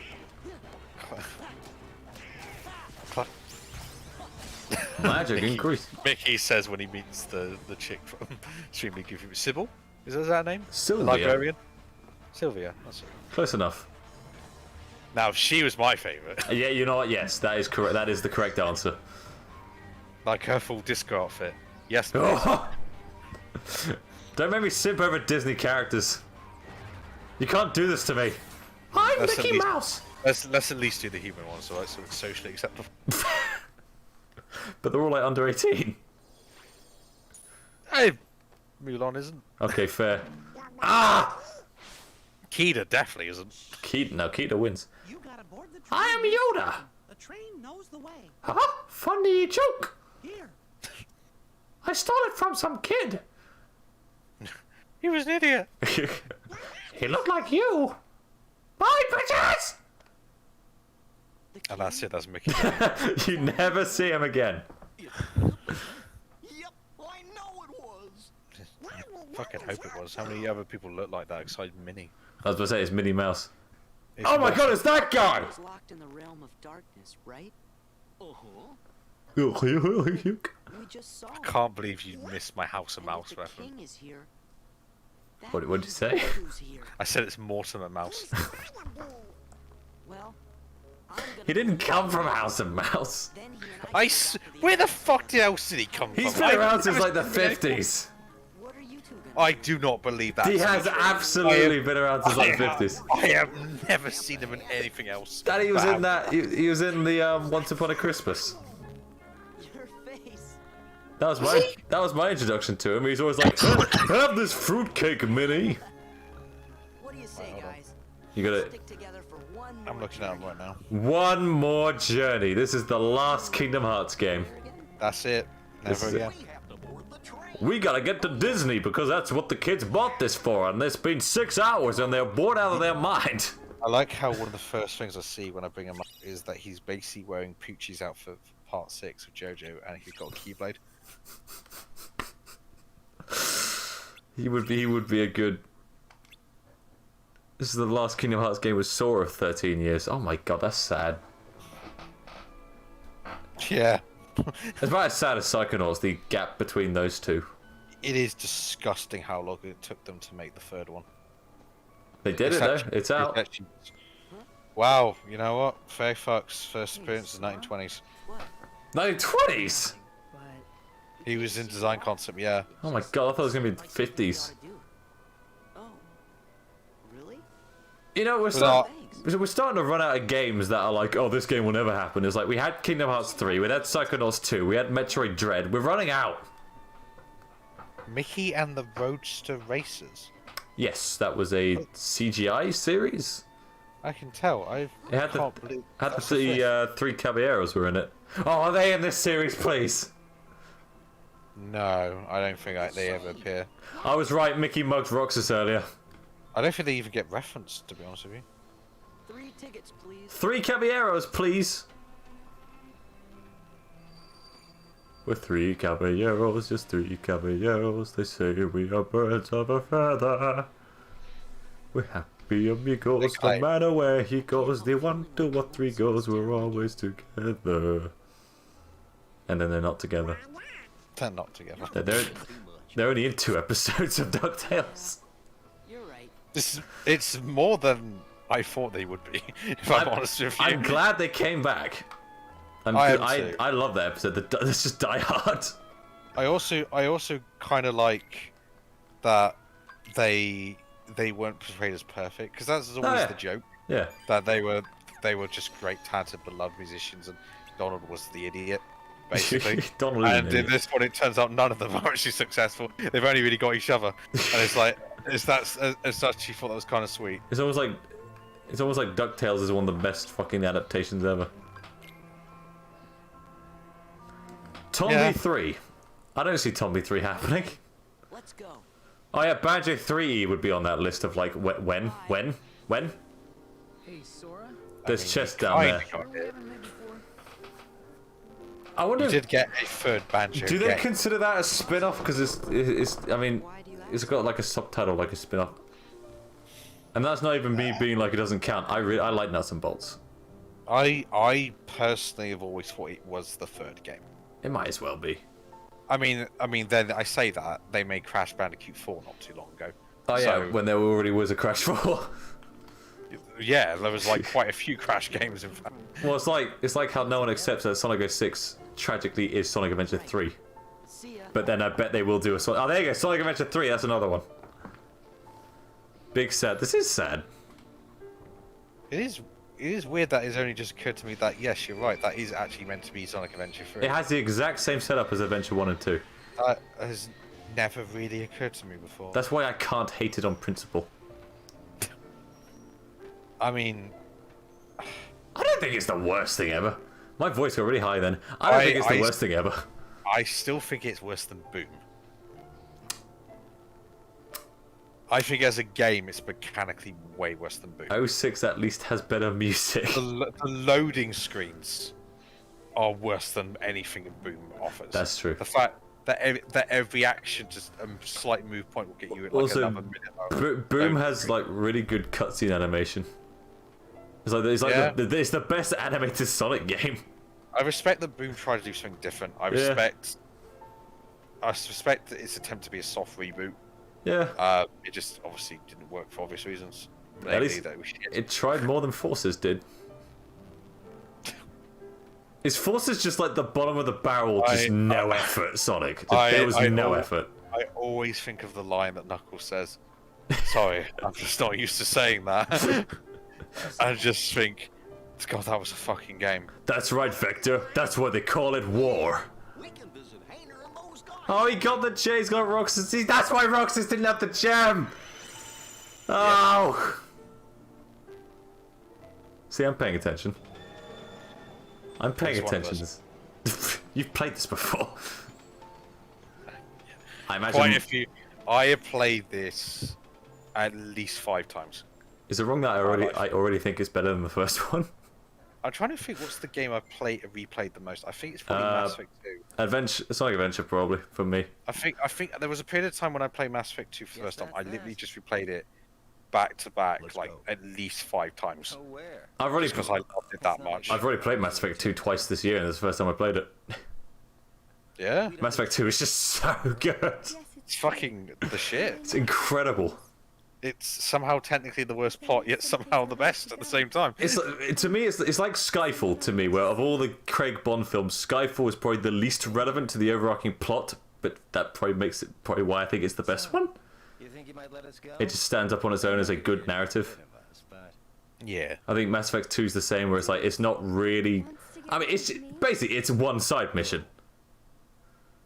Magic increase. Mickey says when he meets the chick from Extremely Goofy, Sybil. Is that her name? Sylvia. The librarian. Sylvia. That's it. Close enough. Now she was my favourite. Yeah, you know what? Yes, that is correct. That is the correct answer. Like her full disco outfit. Yes. Please. Oh. Don't make me simp over Disney characters. You can't do this to me. I'm Let's Mickey Mouse. Let's at least do the human ones, alright? So it's socially acceptable. But they're all like under 18. Hey, Mulan isn't. Okay, fair. Ah! Kida definitely isn't. Keita wins. You got aboard the train. I am Yoda. The train knows the way. Huh? Funny joke. Here. I stole it from some kid. He was an idiot. He looked like you. Bye, bitches! And that's it. That's Mickey. You never see him again. Yep, I know it was. Fucking hope it was. How many other people look like that excited Minnie? I was about to say it's Minnie Mouse. It's Oh my not- god, it's that guy! It's locked in the realm of darkness, right? What We just saw. Can't believe you missed my House of Mouse The reference. king is here. That What did you means say? Grogu's here. I said it's Mortimer Mouse. Well, I'm gonna He didn't go come from now. House of Mouse. Then he and I Where the fuck else did he come He's from? been around I've since never like the seen anything. 50s. What are you two gonna I do not believe that. He has absolutely been around since like the 50s. I have never seen him in anything else. Daddy was Wow. in that. He was in the Once Upon a Christmas. Your face. That was my introduction to him. He's always like, "Have this fruitcake, Minnie." What do you say, guys? You gotta Stick together for one I'm more looking at him journey. right now. one more journey. This is the last Kingdom Hearts game. That's it. This Never is it. again. We gotta get to Disney because that's what the kids bought this for, and it's been 6 hours and they're bored out of their mind. I like how one of the first things I see when I bring him up is that he's basically wearing Poochie's outfit for part 6 of JoJo, and he's got a Keyblade. He would be a good. This is the last Kingdom Hearts game with Sora of 13 years. Oh my god, that's sad. Yeah. It's about as sad as Psychonauts, the gap between those two. It is disgusting how long it took them to make the third one. They did it though, it's out. actually- Wow, you know what? Faye Fox first appearance is 1920s. 1920s? But He was in design concept, yeah. Oh my god, I thought it was gonna be like something we 50s. oughta do. Oh, really? You know, Without- we're starting to run out of games that are like, oh, this game will never happen. It's like, we had Kingdom Hearts 3, we had Psychonauts 2, we had Metroid Dread. We're running out. Mickey and the Roadster Racers. Yes, that was a CGI series. I can tell. I It had can't believe. Had that's the fifth. three Caballeros were in it. Oh, are they in this series, please? No, I don't think they ever appear. I was right, Mickey mugged Roxas earlier. I don't think they even get referenced, to be honest with you. 3 tickets, please. 3 Caballeros, please. We're 3 Caballeros, just 3 Caballeros. They say we are birds of a feather. We're happy amigos, no claim. matter where he goes. The 1, 2, or 3 goes, we're always together. and then they're not together. They're not together. They're only in 2 episodes of DuckTales. You're right. It's more than I thought they would be. If I'm honest with you. I'm glad they came back. I love that episode. Let's just Die Hard. I also kind of like that they weren't portrayed as perfect, because that's always the joke. Yeah. That they were just great, talented, beloved musicians, and Donald was the idiot, basically. Donald and in this one, it turns out none of them are actually successful. They've only really got each other, and it's like it's actually thought that was kind of sweet. It's almost like DuckTales is one of the best fucking adaptations ever. Tommy 3. I don't see Tommy 3 happening. Let's go. Oh yeah, Banjo 3 would be on that list of like when. Hey, Sora? There's chest down there. I wonder. You did get a third Banjo. Do they consider that a spin-off? Because it's I mean, it's got like a subtitle, like a spin-off. And that's not even me being like it doesn't count. I like Nuts and Bolts. I personally have always thought it was the third game. It might as well be. I mean, then I say that they made Crash Bandicoot 4 not too long ago. Oh yeah, So- when there already was a Crash 4. Yeah, there was like quite a few Crash games in fact. Well, it's like how no one accepts that Sonic 06 tragically is Sonic Adventure 3. See ya. But then I bet they will do a Sonic. Oh, there you go, Sonic Adventure 3. That's another one. Big sad. This is sad. It is weird that it's only just occurred to me that yes, you're right. That is actually meant to be Sonic Adventure 3. It has the exact same setup as Adventure 1 and 2. That has never really occurred to me before. That's why I can't hate it on principle. I mean, I don't think it's the worst thing ever. My voice got really high then. I don't think it's the worst thing ever. I still think it's worse than Boom. I think as a game, it's mechanically way worse than Boom. 06 at least has better music. The loading screens are worse than anything Boom offers. That's true. The fact that every action, just a slight move point, will get you at like Also, another minute. Boom has like really good cutscene animation. It's like Yeah. it's the best animated Sonic game. I respect that Boom tried to do something different. I respect its attempt to be a soft reboot. Yeah. It just obviously didn't work for obvious reasons. At Mainly least that we should get it tried more than Forces did. Is Forces just like the bottom of the barrel, just no effort, Sonic? There was no effort. I always think of the line that Knuckles says. Sorry, I'm just not used to saying that. I just think, God, that was a fucking game. That's right, Vector. That's why they call it war. We can visit Hayner and those guys. Oh, he got the gem. He's got Roxas. That's why Roxas didn't have the gem. Oh. See, I'm paying attention. I'm paying It's one of attention. You've played this before. I imagine. Quite a few. I have played this at least 5 times. Is it wrong that I already think it's better than the first one? I'm trying to think what's the game I've replayed the most. I think it's probably Mass Effect 2. Sonic Adventure probably for me. I think there was a period of time when I played Mass Effect 2 for the first time. I literally just replayed it back to back like at least 5 times. Oh, where? I've already Because I loved it that much. I've already played Mass Effect 2 twice this year, and it's the first time I played it. Yeah, Mass Effect 2 is just so good. it's fucking the shit. It's incredible. It's somehow technically the worst plot, yet somehow the best at the same time. It's to me, it's like Skyfall to me, where of all the Craig Bond films, Skyfall is probably the least relevant to the overarching plot, but that probably makes it probably why I think it's the best one. You think you might let us go? It just stands up on its own as a good narrative. Yeah. I think Mass Effect 2 is the same, where it's like it's not really. I mean, it's basically it's one side mission.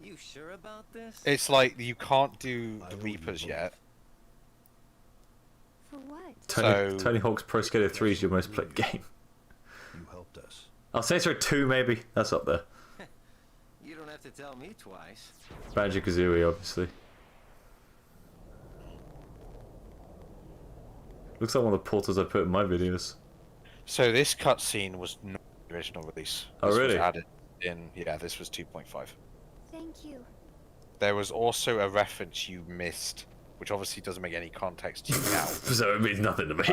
You sure about this? It's like you can't do the Reapers yet. For what? Tony Hawk's Pro Skater 3 is your most played game. You helped us. I'll say so 2 maybe. That's up there. You don't have to tell me twice. Banjo-Kazooie, obviously. Looks like one of the portals I put in my videos. So this cutscene was not the original release. Oh, This really? Was added in. Yeah, this was 2.5. Thank you. There was also a reference you missed, which obviously doesn't make any context to you now. So it means nothing to me.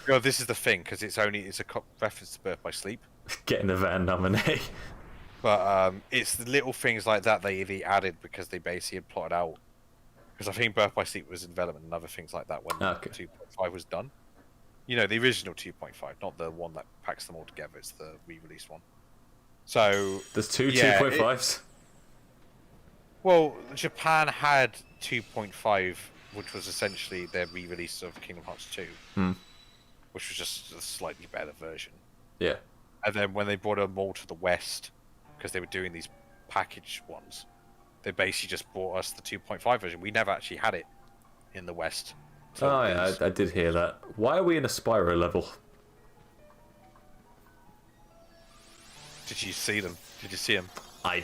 No, this is the thing, because it's a reference to Birth by Sleep. Get in the van, nominee. But it's the little things like that they added because they basically had plotted out. Because I think Birth by Sleep was in development and other things like that when Okay. 2.5 was done. You know, the original 2.5, not the one that packs them all together. It's the re-released one. So There's two yeah, 2.5s. well, Japan had 2.5, which was essentially their re-release of Kingdom Hearts 2, which was just a slightly better version. Yeah. And then when they brought them all to the West, because they were doing these packaged ones, they basically just brought us the 2.5 version. We never actually had it in the West. So Oh it yeah, was- I did hear that. Why are we in a Spyro level? Did you see them? Did you see them? I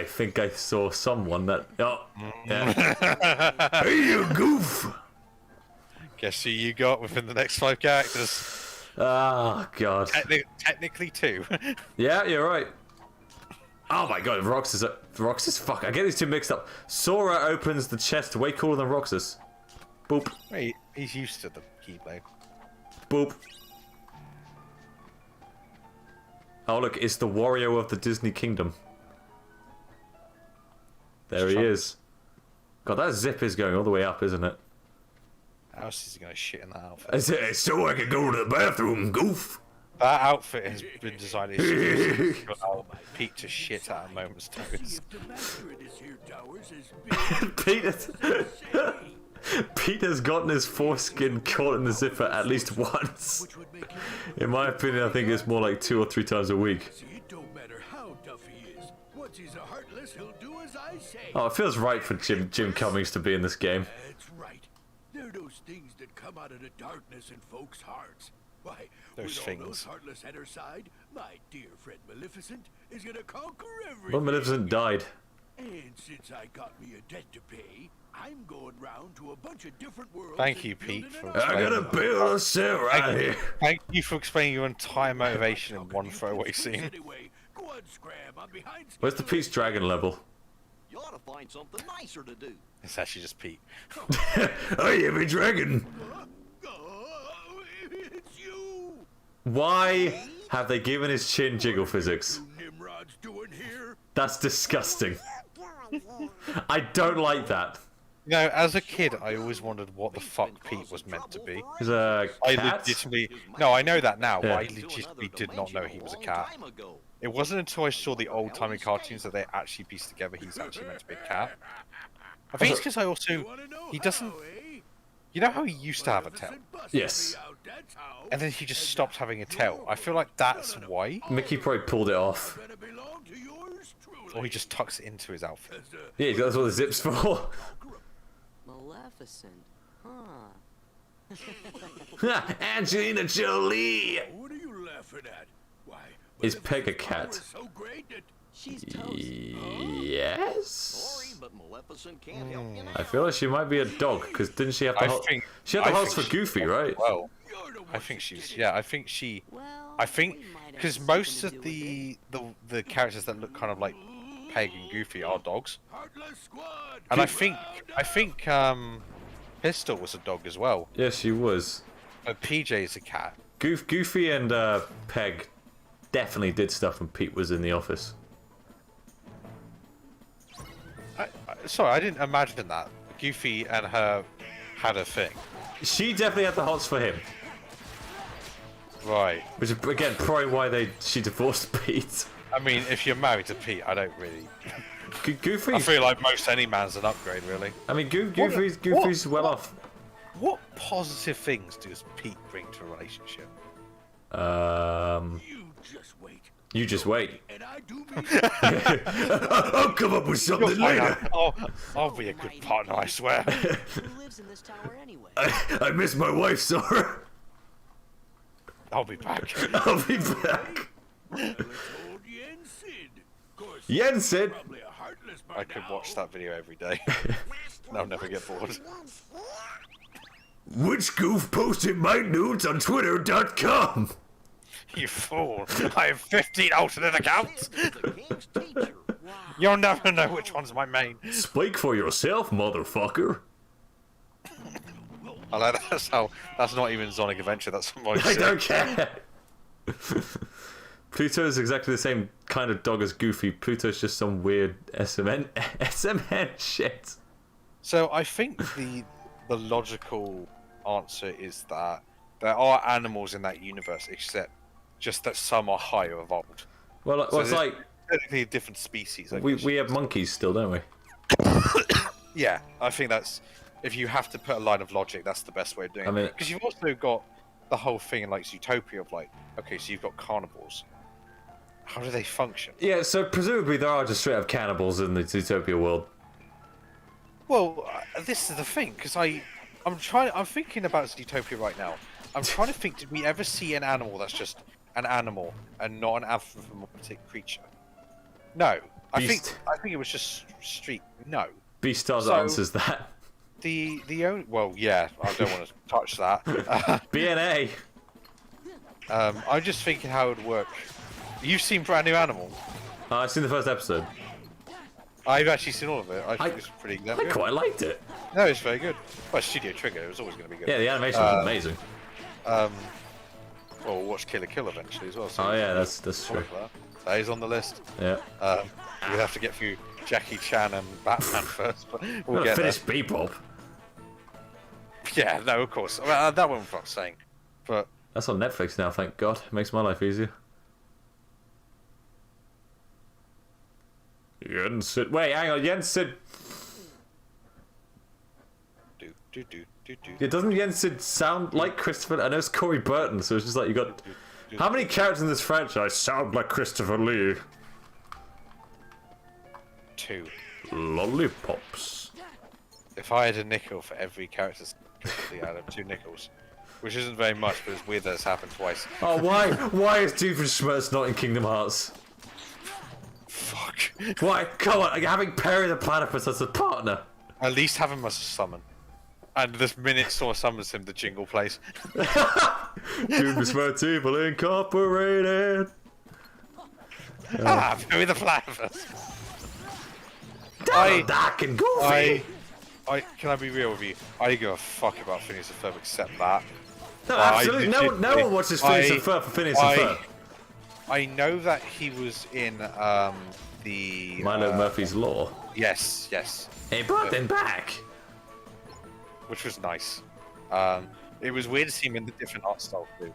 think I saw someone that. Oh, yeah. Hey, you goof! Guess who you got within the next 5 characters? Ah, God. Technically 2. Yeah, you're right. Oh my God, Roxas. Roxas? Fuck, I get these two mixed up. Sora opens the chest way cooler than Roxas. Boop, Wait, he's used to the Keyblade. boop. Oh, look, it's the Wario of the Disney Kingdom. There he is. God, that zip is going all the way up, isn't it? How else is he going to shit in that outfit? It's so I can go to the bathroom, goof. That outfit has been designed to allow Pete to shit at a moment's notice. Peter's gotten his foreskin caught in the zipper at least once. In my opinion, I think it's more like 2 or 3 times a week. It don't matter how tough he is. Once he's a heartless, he'll do as I say. Oh, it feels right for Jim Cummings to be in this game. That's right. They're those things that come out of the darkness in folks' hearts. Why, Those with all things. those heartless at her side, my dear friend Maleficent is gonna conquer everything. But Maleficent died. And since I got me a debt to pay, I'm going round to a bunch of different worlds. Thank and you, Pete, building for an I army. gotta build a cell right here. Thank you for explaining your entire motivation in one throwaway scene. Anyway, go on, Scram. I'm behind. Where's the Pete's Dragon level? You ought to find something nicer to do. It's actually just Pete. I am a dragon. Oh, it's you. Why have they given his chin jiggle physics? Nimrod's doing here. That's disgusting. I don't like that. You know, as a kid, I always wondered what the fuck Pete was meant to be. He's a I cat. legitimately... No, I know that now, but Yeah. I legitimately did not know he was a cat. It wasn't until I saw the old-timey cartoons that they actually pieced together he's actually meant to be a cat. I think it's because I also... Wanna know He doesn't... how, eh? You know how he used to have a tail? Maleficent busted Yes. me out, that's how. And then he just stopped having a tail. I feel like that's why. Mickey probably pulled it off. Gonna belong to yours truly. Or he just tucks it into his outfit. Yeah, that's what the zip's for. Maleficent, huh? Angelina Jolie. What are you laughing at? Why? Is Peg a Maleficent's power cat? is so great that She's toast. Yes. Sorry, but Maleficent can't help you now. I feel like she might be a dog because didn't she have the I hot? think- She had the I hots think for she- Goofy, right? Well, you're the one I think who she's... did it. Yeah, I think she... Well, I think... we might have Because something most to of do with it. the characters that look kind of like Peg and Goofy are dogs. Heartless squad. And I think Pistol was a dog as well. Yes, she was. But PJ is a cat. Goofy and Peg definitely did stuff when Pete was in the office. Sorry, I didn't imagine that. Goofy and her had a thing. She definitely had the hots for him, Right. which is again probably why she divorced Pete. I mean, if you're married to Pete, I don't really... Goofy. I feel like most any man's an upgrade, really. I mean, Goofy's well off. What positive things does Pete bring to a relationship? You just wait. You just wait. And I do mean I'll come up with something later. I'll be a good partner, I swear. Who lives in this tower anyway? I miss my wife, Sora. I'll be back. I'll be back. old Yen Sid. Of course, Yen Sid. probably a heartless by I could now. watch that video every day. And I'll never get bored. Which goof posted my nudes on Twitter.com? You fool! I have 15 alternate accounts! The king's teacher. You'll never know which one's my main. Speak for yourself, motherfucker. I like that's not even Sonic Adventure, that's my I don't care. Pluto is exactly the same kind of dog as Goofy. Pluto's just some weird SMN shit. So I think the logical answer is that there are animals in that universe, except just that some are higher evolved. Well, So it's there's like technically a different species. I guess. we have monkeys still, don't we? Yeah, I think that's, if you have to put a line of logic, that's the best way of doing I mean- it. Because you've also got the whole thing in like Zootopia of like, okay, so you've got carnivores. How do they function? Yeah, so presumably there are just straight up cannibals in the Zootopia world. Well, this is the thing, because I'm thinking about Zootopia right now. I'm trying to think, did we ever see an animal that's just an animal and not an anthropomorphic creature? No. I think it was just street. No. Beastars So- answers that. The only, well, yeah, I don't want to touch that. BNA. I'm just thinking how it would work. You've seen Brand New Animal. I've seen the first episode. I've actually seen all of it. I think I- it's pretty I good. quite liked it. No, it's very good. Well, Studio Trigger, it was always going to be good. Yeah, the animation was amazing. Well, we'll watch Killer Kill eventually as well. So Oh yeah, that's true. That is on the list. Yeah. We'd have to get through Jackie Chan and Batman first, but we'll We'll get finish Bebop. there. Yeah, no, of course. Well, that one I'm not saying, but That's on Netflix now, thank God. It makes my life easier. Jensen. Wait, hang on, Jensen. Yeah, doesn't Jensen sound like Christopher? I know it's Corey Burton, so it's just like you got. How many characters in this franchise sound like Christopher Lee? 2. Lollipops. If I had a nickel for every character, I'd have 2 nickels. Which isn't very much, but it's weird that it's happened twice. Oh, why? Why is Doofenshmirtz not in Kingdom Hearts? Fuck. Why? Come on, like having Perry the Platypus as a partner. At least have him as a summon. And this minute Saw summons him, the jingle plays. Doofenshmirtz Evil Incorporated. Perry the Platypus. Donald Duck and Goofy. Can I be real with you? I don't give a fuck about Phineas and Ferb except that. No, absolutely. No one watches Phineas and Ferb for Phineas and Ferb. I know that he was in the Milo Murphy's Law. Yes, yes. He brought them back. Which was nice. It was weird to see him in the different art style too.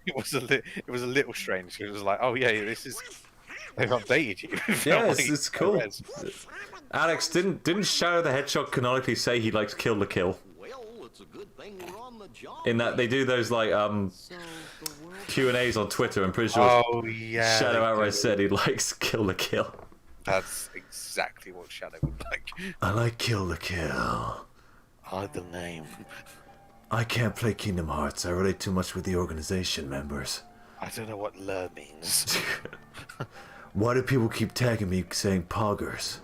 It was a little strange. It was like, oh yeah, this is, they've updated you. Yeah, Like, it's cool. Perez. Alex, didn't Shadow the Hedgehog canonically say he likes Kill the Kill? Well, it's a good thing we're on the job. In that they do those like So the world Q&As on Twitter. I'm pretty sure Oh yeah. Shadow they outright do. said he likes Kill the Kill. That's exactly what Shadow would like. I like Kill the Kill. Hide the name. I can't play Kingdom Hearts. I relate too much with the organization members. I don't know what lure means. Why do people keep tagging me saying poggers?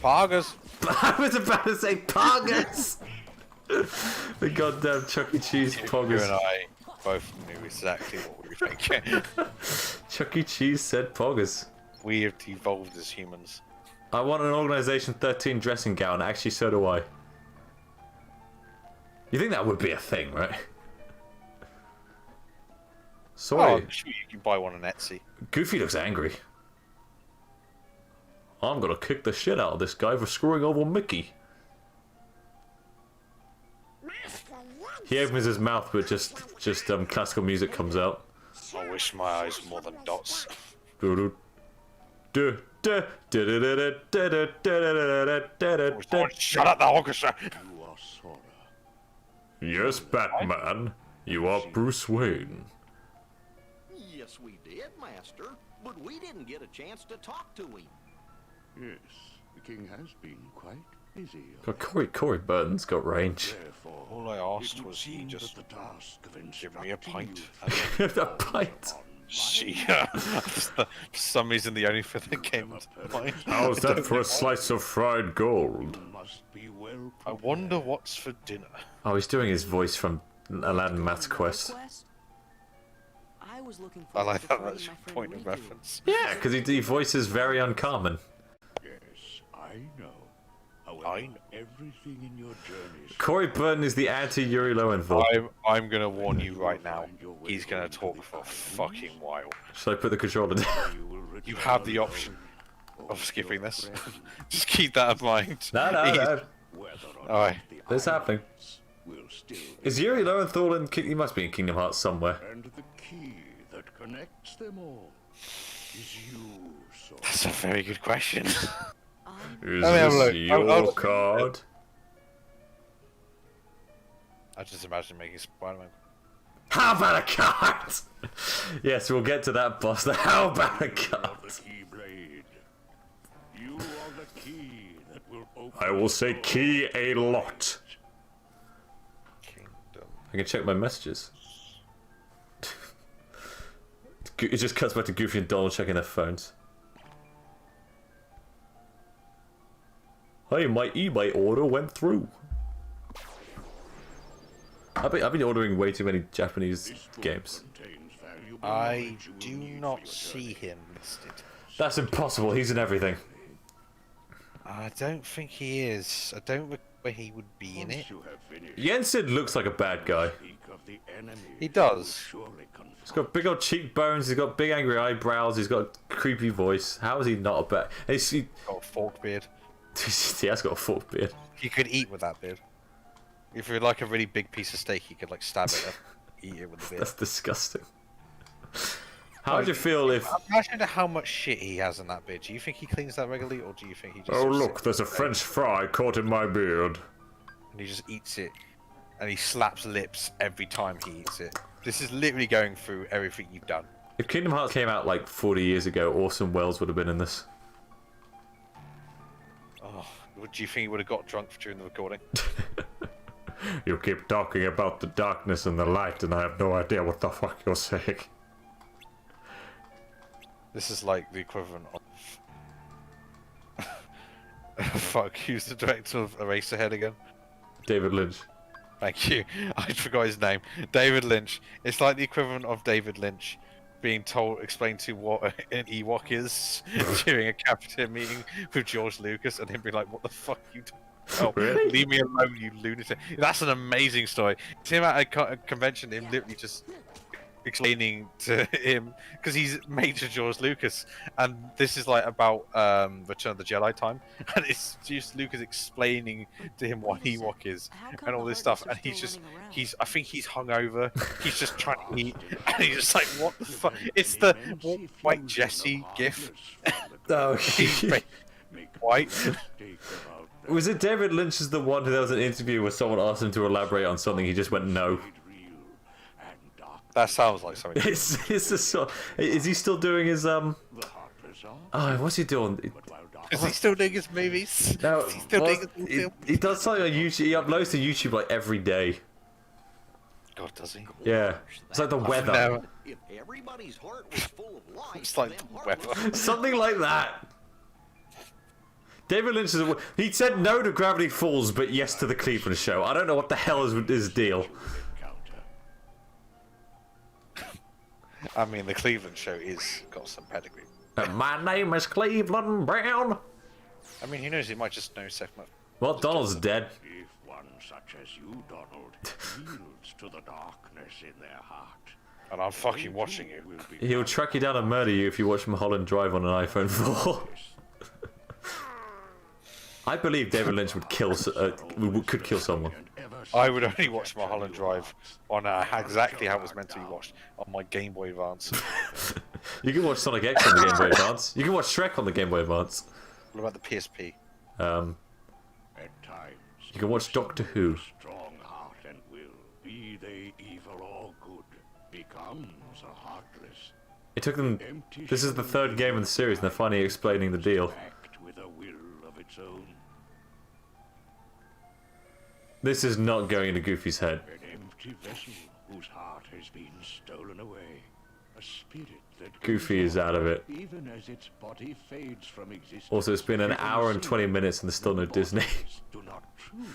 Poggers. I was about to say poggers! The goddamn Chuck E. Cheese You and poggers. I both knew exactly what we were thinking. Chuck E. Cheese said poggers. We have evolved as humans. I want an Organization 13 dressing gown. Actually, so do I. You think that would be a thing, right? Oh, Sorry. I'm sure you can buy one on Etsy. Goofy looks angry. I'm gonna kick the shit out of this guy for screwing over Mickey. He opens his mouth, but just classical music comes out. I wish my eyes were more than dots. Do do do do do do do do do do do. Shut up, the orchestra! You are Sora. Yes, Batman. You are Bruce Wayne. Yes, we did, Master. But we didn't get a chance to talk to him. Yes, the king has been quite busy. But Corey Burton's got range. Therefore, All I asked it would was he seem just that the task of give me a instructing pint. you And A pint. she, for some reason, the only thing that came to mind. How's that for a slice of fried gold? must be well I wonder what's for dinner. Oh, he's doing his voice from Aladdin Matt's Quest. I was looking I forward like to that. fighting That's your my friend point of Riku. reference. Yeah, because he voices very uncommon. Yes, I know. However, everything in your journey. Corey Burton is the anti-Yuri Lowenthal. I'm gonna warn you right now. He's gonna talk for a fucking while. Should I put the controller down? You have the option of skipping this. Just keep that in mind. No. Alright. This happening. Is Yuri Lowenthal in He must be in Kingdom Hearts somewhere. And the key that connects them all is you, Sora. That's a very good question. Is Let me have a look. your card? I just imagine making Spider-Man. How about a card? Yes, we'll get to that boss. How about a card? The Keyblade. You are the key that will open. I will say key a lot. Kingdom. I can check my messages. It just cuts back to Goofy and Donald checking their phones. Hey, my eBay order went through. I've been ordering way too many Japanese games. I do not see him listed. That's impossible. He's in everything. I don't think he is. I don't know where he would be in it. Jensen looks like a bad guy. He does. He's got big old cheekbones. He's got big angry eyebrows. He's got a creepy voice. How is he not a bad? He Got a forked beard. he has got a forked beard. He could eat with that beard. If you like a really big piece of steak, he could like stab it up, eat it with the beard. That's disgusting. How would you feel if? Imagine how much shit he has in that beard. Do you think he cleans that regularly, or do you think he just? Oh look, there's a French fry caught in my beard. And he just eats it, and he slaps lips every time he eats it. This is literally going through everything you've done. If Kingdom Hearts came out like 40 years ago, Orson Welles would have been in this. Oh, do you think he would have got drunk during the recording? You keep talking about the darkness and the light, and I have no idea what the fuck you're saying. This is like the equivalent of. Fuck, who's the director of Eraserhead again? David Lynch. Thank you. I forgot his name. David Lynch. It's like the equivalent of David Lynch being explained to what an Ewok is during a cafeteria meeting with George Lucas, and him being like, "What the fuck you doing? Oh, Really? leave me alone, you lunatic." That's an amazing story. It's him at a convention, him literally just explaining to him, because he's Major George Lucas, and this is like about Return of the Jedi time, and it's just Lucas explaining to him what Ewok is and all this stuff, and I think he's hungover, he's just trying to eat, and he's just like, what the fuck? It's the White Jesse gif. Oh, He's white. was it David Lynch is the one who there was an interview where someone asked him to elaborate on something, he just went no. That sounds like something. It's the sort. Is he still doing his Oh, what's he doing? Is he still doing his movies? No, Is he still doing his he, film? he does something on YouTube. He uploads to YouTube like every day. God, does he? Yeah, it's like the weather, No, If everybody's heart was full of light, it's like them the hearts weather. something like that. David Lynch is. He said no to Gravity Falls, but yes to the Cleveland Show. I don't know what the hell is with his deal. I mean, the Cleveland Show is got some pedigree. My name is Cleveland Brown. I mean, who knows? He might just know Seth. Well, Donald's dead. If one such as you, Donald, yields to the darkness in their heart, And I'm fucking watching you. will be He'll track you down and murder you if you watch Mulholland Drive on an iPhone 4. I believe David Lynch would could kill someone. I would only watch Mulholland Drive on exactly how it was meant to be watched on my Game Boy Advance. You can watch Sonic X on the Game Boy Advance. You can watch Shrek on the Game Boy Advance. What about the PSP? at times. You can watch Doctor Who. Strong heart and will, be they evil or good, becomes a heartless. It took them. This is the third game in the series, and they're finally explaining the deal. Act with a will of its own. This is not going into Goofy's head. An empty vessel whose heart has been stolen away. A spirit that Goofy is out of it. even as its body fades from existence. Also, it's been an hour and 20 minutes, and there's still no Disney. Do not truly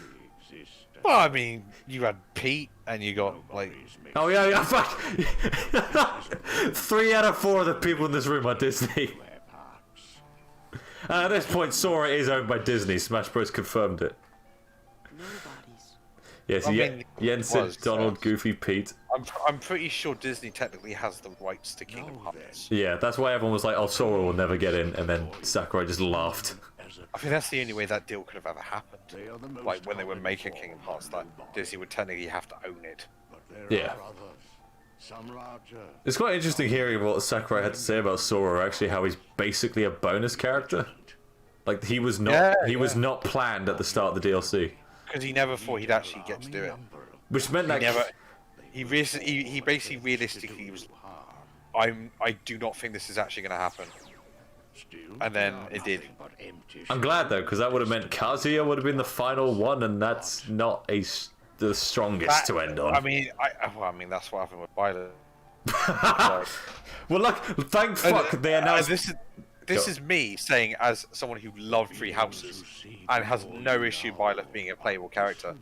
exist. Well, I mean, you had Pete, and you got like. Oh yeah, fuck! 3 out of 4 of the people in this room are Disney. At this point, Sora is owned by Disney. Smash Bros. Confirmed it. Nobody's. Yes, I mean, Jensen, was, Donald, Goofy, Pete. I'm pretty sure Disney technically has the rights to Kingdom Hearts. Yeah, that's why everyone was like, "Oh, Sora will never get in," and then Sakurai just laughed. I think that's the only way that deal could have ever happened. Like when they were making Kingdom Hearts, that Disney would technically have to own it. Yeah. It's quite interesting hearing what Sakurai had to say about Sora. Actually, how he's basically a bonus character. Like he was not, was not planned at the start of the DLC. Because he never thought he'd actually get to do it. Which meant that He basically realistically was. I do not think this is actually going to happen. And then it did. I'm glad though, because that would have meant Kazuya would have been the final one, and that's not the strongest to end on. I mean, I mean that's what happened with Violet. Well, look, thank fuck they announced. This is me saying, as someone who loved Three Houses and has no issue Violet being a playable character,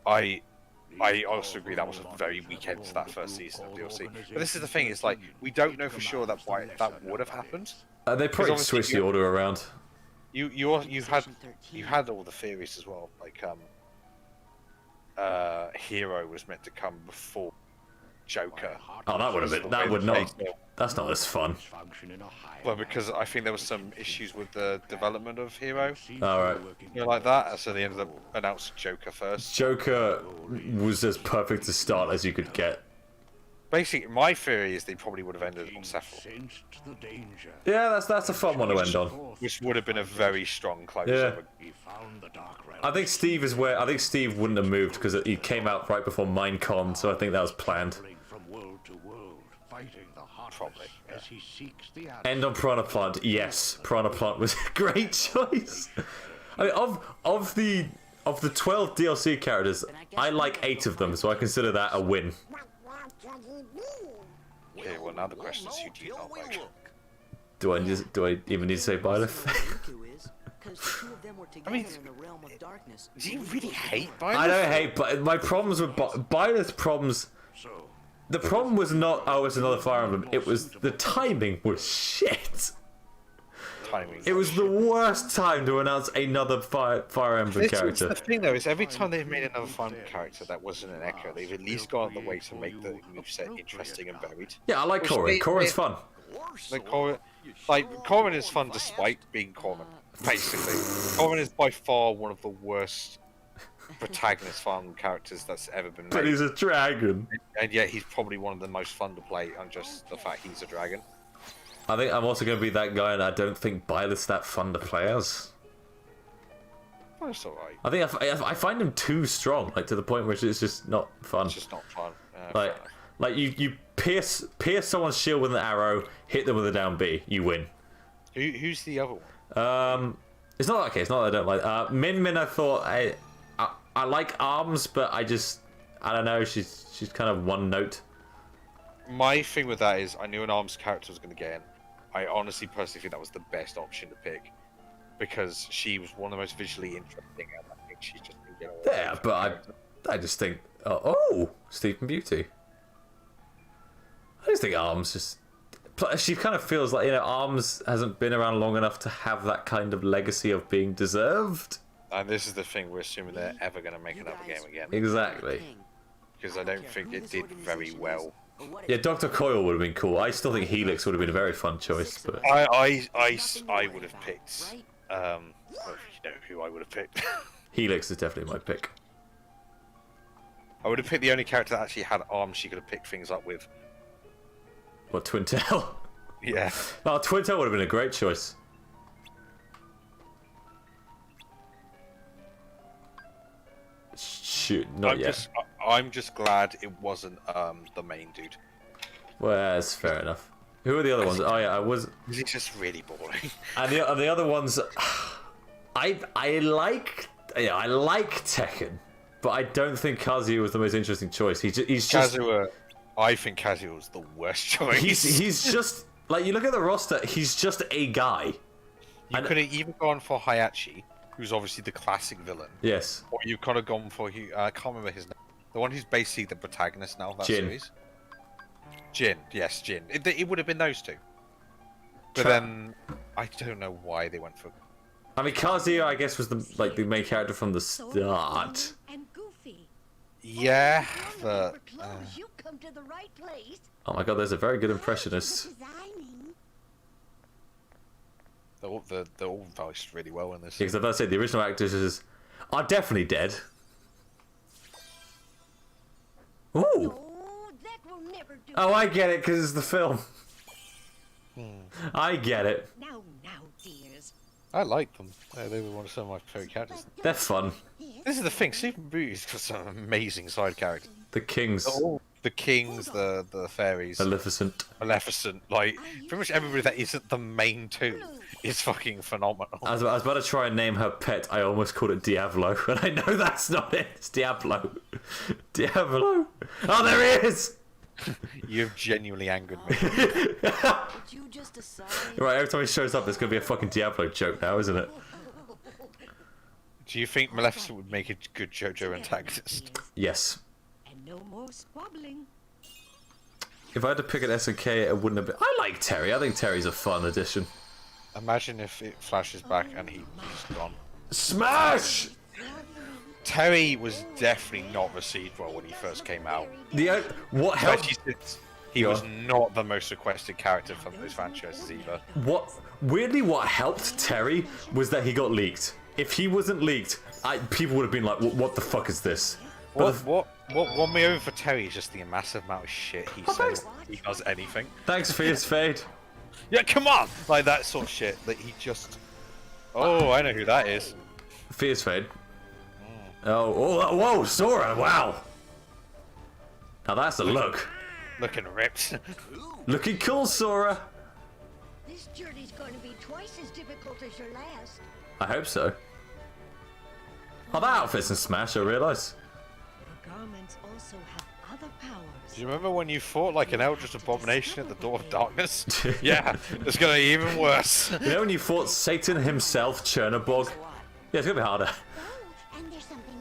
I also agree that was a very weak end to that first season of DLC. But this is the thing: is like we don't know for sure that would have happened. They probably switched the order around. You had all the theories as well, like Hero was meant to come before Joker. Oh, that would have been. That would not. That's not as fun. Well, because I think there was some issues with the development of Hero. All right. You know, like that, so they ended up announcing Joker first. Joker was as perfect a start as you could get. Basically, my theory is they probably would have ended on Sephiroth. Yeah, that's a fun one to end on. Which would have been a very strong close. Yeah. I think Steve is where. I think Steve wouldn't have moved because he came out right before Minecon, so I think that was planned. Probably. Yeah. End on Piranha Plant. Yes, Piranha Plant was a great choice. I mean, of the 12 DLC characters, I like 8 of them, so I consider that a win. Okay, well now the question is who do you not like? Do I even need to say Byleth? I mean, do you really hate Byleth? I don't hate, but my problems with Byleth's problems. The problem was not, oh, it's another Fire Emblem. It was the timing was shit. It was the worst time to announce another Fire Emblem character. The thing though is every time they've made another Fire Emblem character that wasn't an Echo, they've at least gone the way to make the moveset interesting and varied. Yeah, I like Corrin. Corrin's fun. Corrin is fun despite being Corrin. Basically, Corrin is by far one of the worst protagonist Fire Emblem characters that's ever been made. But he's a dragon. And yet he's probably one of the most fun to play on just the fact he's a dragon. I think I'm also going to be that guy, and I don't think Byleth's that fun to play as. Well, that's alright. I think I find him too strong, like to the point where it's just not fun. It's just not fun. Like you pierce someone's shield with an arrow, hit them with a down B, you win. Who's the other one? It's not okay. It's not that I don't like. Min. I thought I like Arms, but I don't know. She's kind of one note. My thing with that is I knew an Arms character was going to get in. I honestly personally think that was the best option to pick because she was one of the most visually interesting, and I think she's just been getting all. Yeah, but I just think Sleeping Beauty. I just think Arms she kind of feels like, Arms hasn't been around long enough to have that kind of legacy of being deserved. And this is the thing, we're assuming they're ever going to make another game again. Exactly. Because I don't think it did very well. Yeah, Dr. Coyle would have been cool. I still think Helix would have been a very fun choice. But I would have picked. Well, you know who I would have picked. Helix is definitely my pick. I would have picked the only character that actually had arms she could have picked things up with. What, Twintail? Yeah. Oh, Twintail would have been a great choice. Shoot, not yet. I'm just glad it wasn't the main dude. Well, that's fair enough. Who are the other ones? Oh yeah, He's just really boring. And the other ones, I like Tekken, but I don't think Kazuya was the most interesting choice. He's just Kazuya. I think Kazuya was the worst choice. He's just like, you look at the roster. He's just a guy. You could have even gone for Hayachi, who's obviously the classic villain. Yes. Or you could have gone for I can't remember his name. The one who's basically the protagonist now of that Jin. series. Jin, yes, Jin. It would have been those two. But then I don't know why they went for. I mean, Kazuya, I guess, was the main character from the start. And Goofy. Yeah, If but you're clothes, you come to the right place. Oh my god, there's a very good impressionist. Designing. they're all voiced really well in this. Because as I said, the original actors are definitely dead. Ooh. No, that will never do. Oh, I get it, because it's the film. I get it. Now, dears. I like them. They were one of some of my favorite characters. They're fun. This is the thing. Super Beauty's got some amazing side characters. The kings. The kings, the fairies, Maleficent. like pretty much everybody that isn't the main two is fucking phenomenal. I was about to try and name her pet. I almost called it Diablo, and I know that's not it. It's Diablo. Diablo. Oh, there he is. You've genuinely angered me. Did you just decide? Right, every time he shows up, there's gonna be a fucking Diablo joke now, isn't it? Do you think Maleficent would make a good JoJo antagonist? Yes. And no more squabbling. If I had to pick an SNK, it wouldn't have been. I like Terry. I think Terry's a fun addition. Imagine if it flashes back and he's gone. Smash! Terry was definitely not received well when he first came out. What helped? He was not the most requested character from those franchises either. Weirdly, what helped Terry was that he got leaked. If he wasn't leaked, people would have been like, "What the fuck is this?" What won me over for Terry is just the massive amount of shit he says when he does anything. Thanks for his fade. Yeah, come on! Like that sort of shit that he just. Oh, I know who that is. Fierce fade. Oh, whoa, Sora! Wow. Now that's a look. Looking ripped. Looking cool, Sora. This journey's going to be twice as difficult as your last. I hope so. Oh, that outfit's in Smash, I realise. The garments also have other powers. Do you remember when you fought like an Eldritch Abomination at the Door of Darkness? Yeah, it's gonna be even worse. You know when you fought Satan himself, Chernobog? Yeah, it's gonna be harder.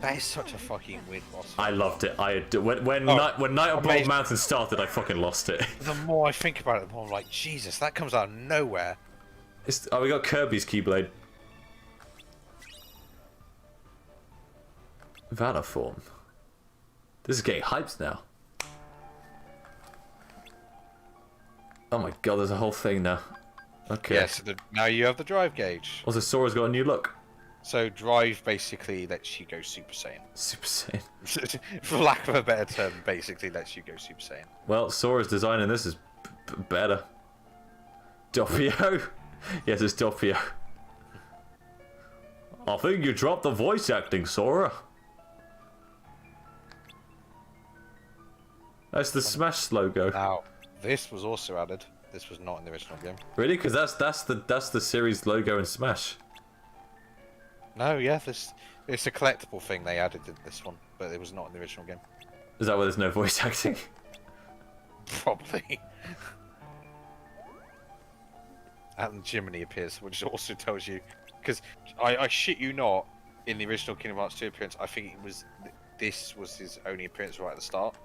That is such a fucking weird boss. I loved it. When Night of Blood Mountain started, I fucking lost it. The more I think about it, the more I'm like, Jesus, that comes out of nowhere. Oh, we got Kirby's Keyblade. Valor form. This is getting hyped now. Oh my god, there's a whole thing now. Okay. Yes, now you have the drive gauge. Also, Sora's got a new look. So drive basically lets you go Super Saiyan. Super Saiyan. For lack of a better term, basically lets you go Super Saiyan. Well, Sora's design in this is better. Doppio? Yes, it's Doppio. I think you dropped the voice acting, Sora. That's the Smash logo. Now, this was also added. This was not in the original game. Really? Because that's the series logo in Smash. No, yeah, it's a collectible thing they added in this one, but it was not in the original game. Is that why there's no voice acting? Probably. And Jiminy appears, which also tells you, because I shit you not, in the original Kingdom Hearts 2 appearance, I think this was his only appearance right at the start,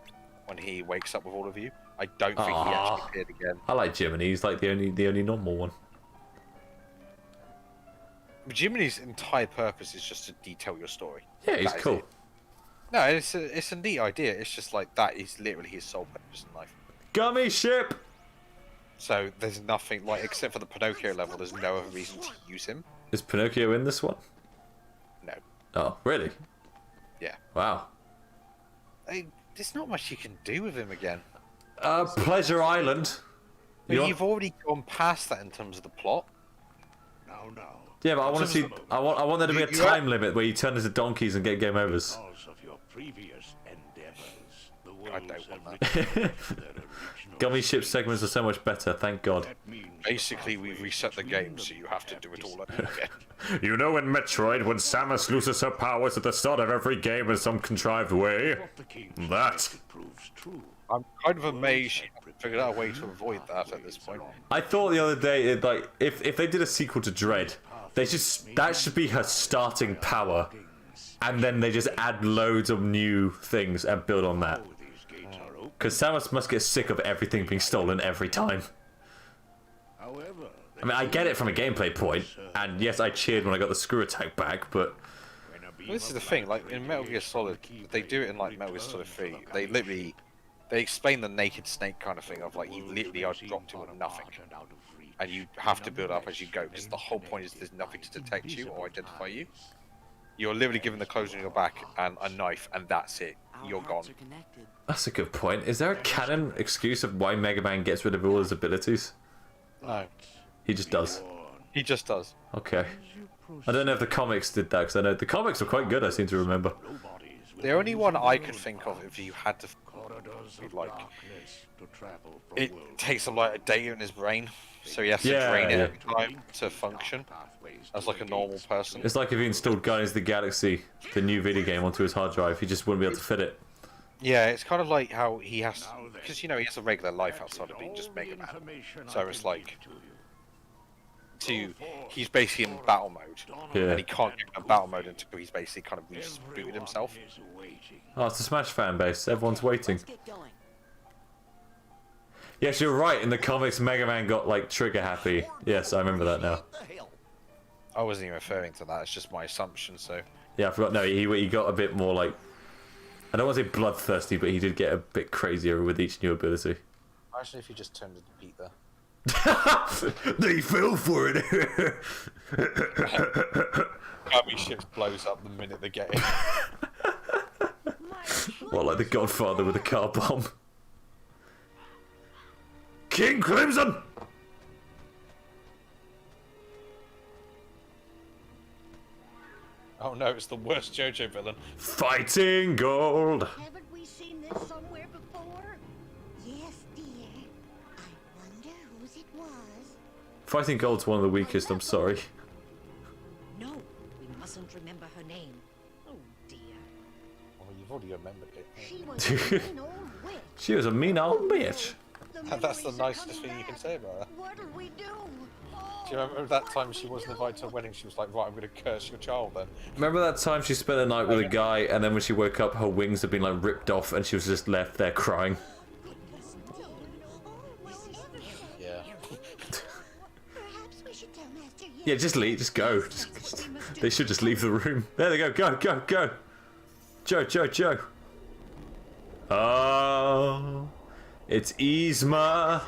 when he wakes up with all of you. I don't think he actually appeared again. I like Jiminy. He's like the only normal one. Jiminy's entire purpose is just to detail your story. Yeah, he's cool. It. No, it's a neat idea. It's just like that is literally his sole purpose in life. Gummy ship. So there's nothing like except for the Pinocchio level. There's no other reason to use him. Is Pinocchio in this one? No. Oh, really? Yeah. Wow. There's not much you can do with him again. Pleasure Island. You've already gone past that in terms of the plot. No. Yeah, but I want to see. I want there to be a time limit where you turn into donkeys and get game overs. Because of your previous endeavors, the I worlds don't want have that. returned to their original Gummy ship segments are so much better, thank God. That means Basically, we've reset the game, so you have to do it all over again. You know in Metroid, when Samus loses her powers at the start of every game in some contrived way? what the king That. says proves true. I'm kind of amazed she hasn't figured out a way to avoid that at this point. I thought the other day, if they did a sequel to Dread, that should be her starting power, and then they just add loads of new things and build on that. These gates are open. Because Samus must get sick of everything being stolen every time. However, I mean, I get it from a gameplay point, and yes, I cheered when I got the screw attack back, but Well, this is the thing, like in Metal Gear Solid, they do it in like Metal Gear Solid 3. They explain the naked snake kind of thing of like you literally are dropped to nothing, and you have to build up as you go because the whole point is there's nothing to detect you or identify you. You're literally given the clothes on your back and a knife, and that's it. You're gone. that's a good point. Is there a canon excuse of why Mega Man gets rid of all his abilities? No, He just does. he just does. Okay. I don't know if the comics did that, because I know the comics were quite good, I seem to remember. The only one I could think of if you had to, like, it takes a lot of data in his brain, so he has to drain it every time to function as like a normal person. It's like if he installed Guardians of the Galaxy, the new video game, onto his hard drive, he just wouldn't be able to fit it. Yeah, it's kind of like how he has, because you know he has a regular life outside of being just Mega Man. So it's like, he's basically in battle mode, and he can't get in battle mode until he's basically kind of rebooted himself. Oh, it's the Smash fan base. Everyone's waiting. Yes, you're right. In the comics, Mega Man got like trigger happy. Yes, I remember that now. I wasn't even referring to that. It's just my assumption. So yeah, I forgot. No, he got a bit more like, I don't want to say bloodthirsty, but he did get a bit crazier with each new ability. Imagine if you just turned into Pete there. They fell for it. Gummy ships blows up the minute they get in. What, like the Godfather with a car bomb? King Crimson! Oh no, it's the worst JoJo villain. Fighting Gold! Haven't we seen this somewhere before? Yes, dear. I wonder whose it was. Fighting Gold's one of the weakest, I'm sorry. No, we mustn't remember her name. Oh dear. Well, you've already remembered it. She was a mean old witch. She was a mean old bitch. That's the nicest thing you can say about her. What'll we do? Do you remember that time she wasn't invited to a wedding? She was like, right, I'm going to curse your child then. Remember that time she spent a night with a guy, and then when she woke up, her wings had been like ripped off, and she was just left there crying. Yeah. Perhaps we should tell Master Yi. Yeah, just leave, just go. They should just leave the room. There they go, go. Joe. Oh, it's Yzma.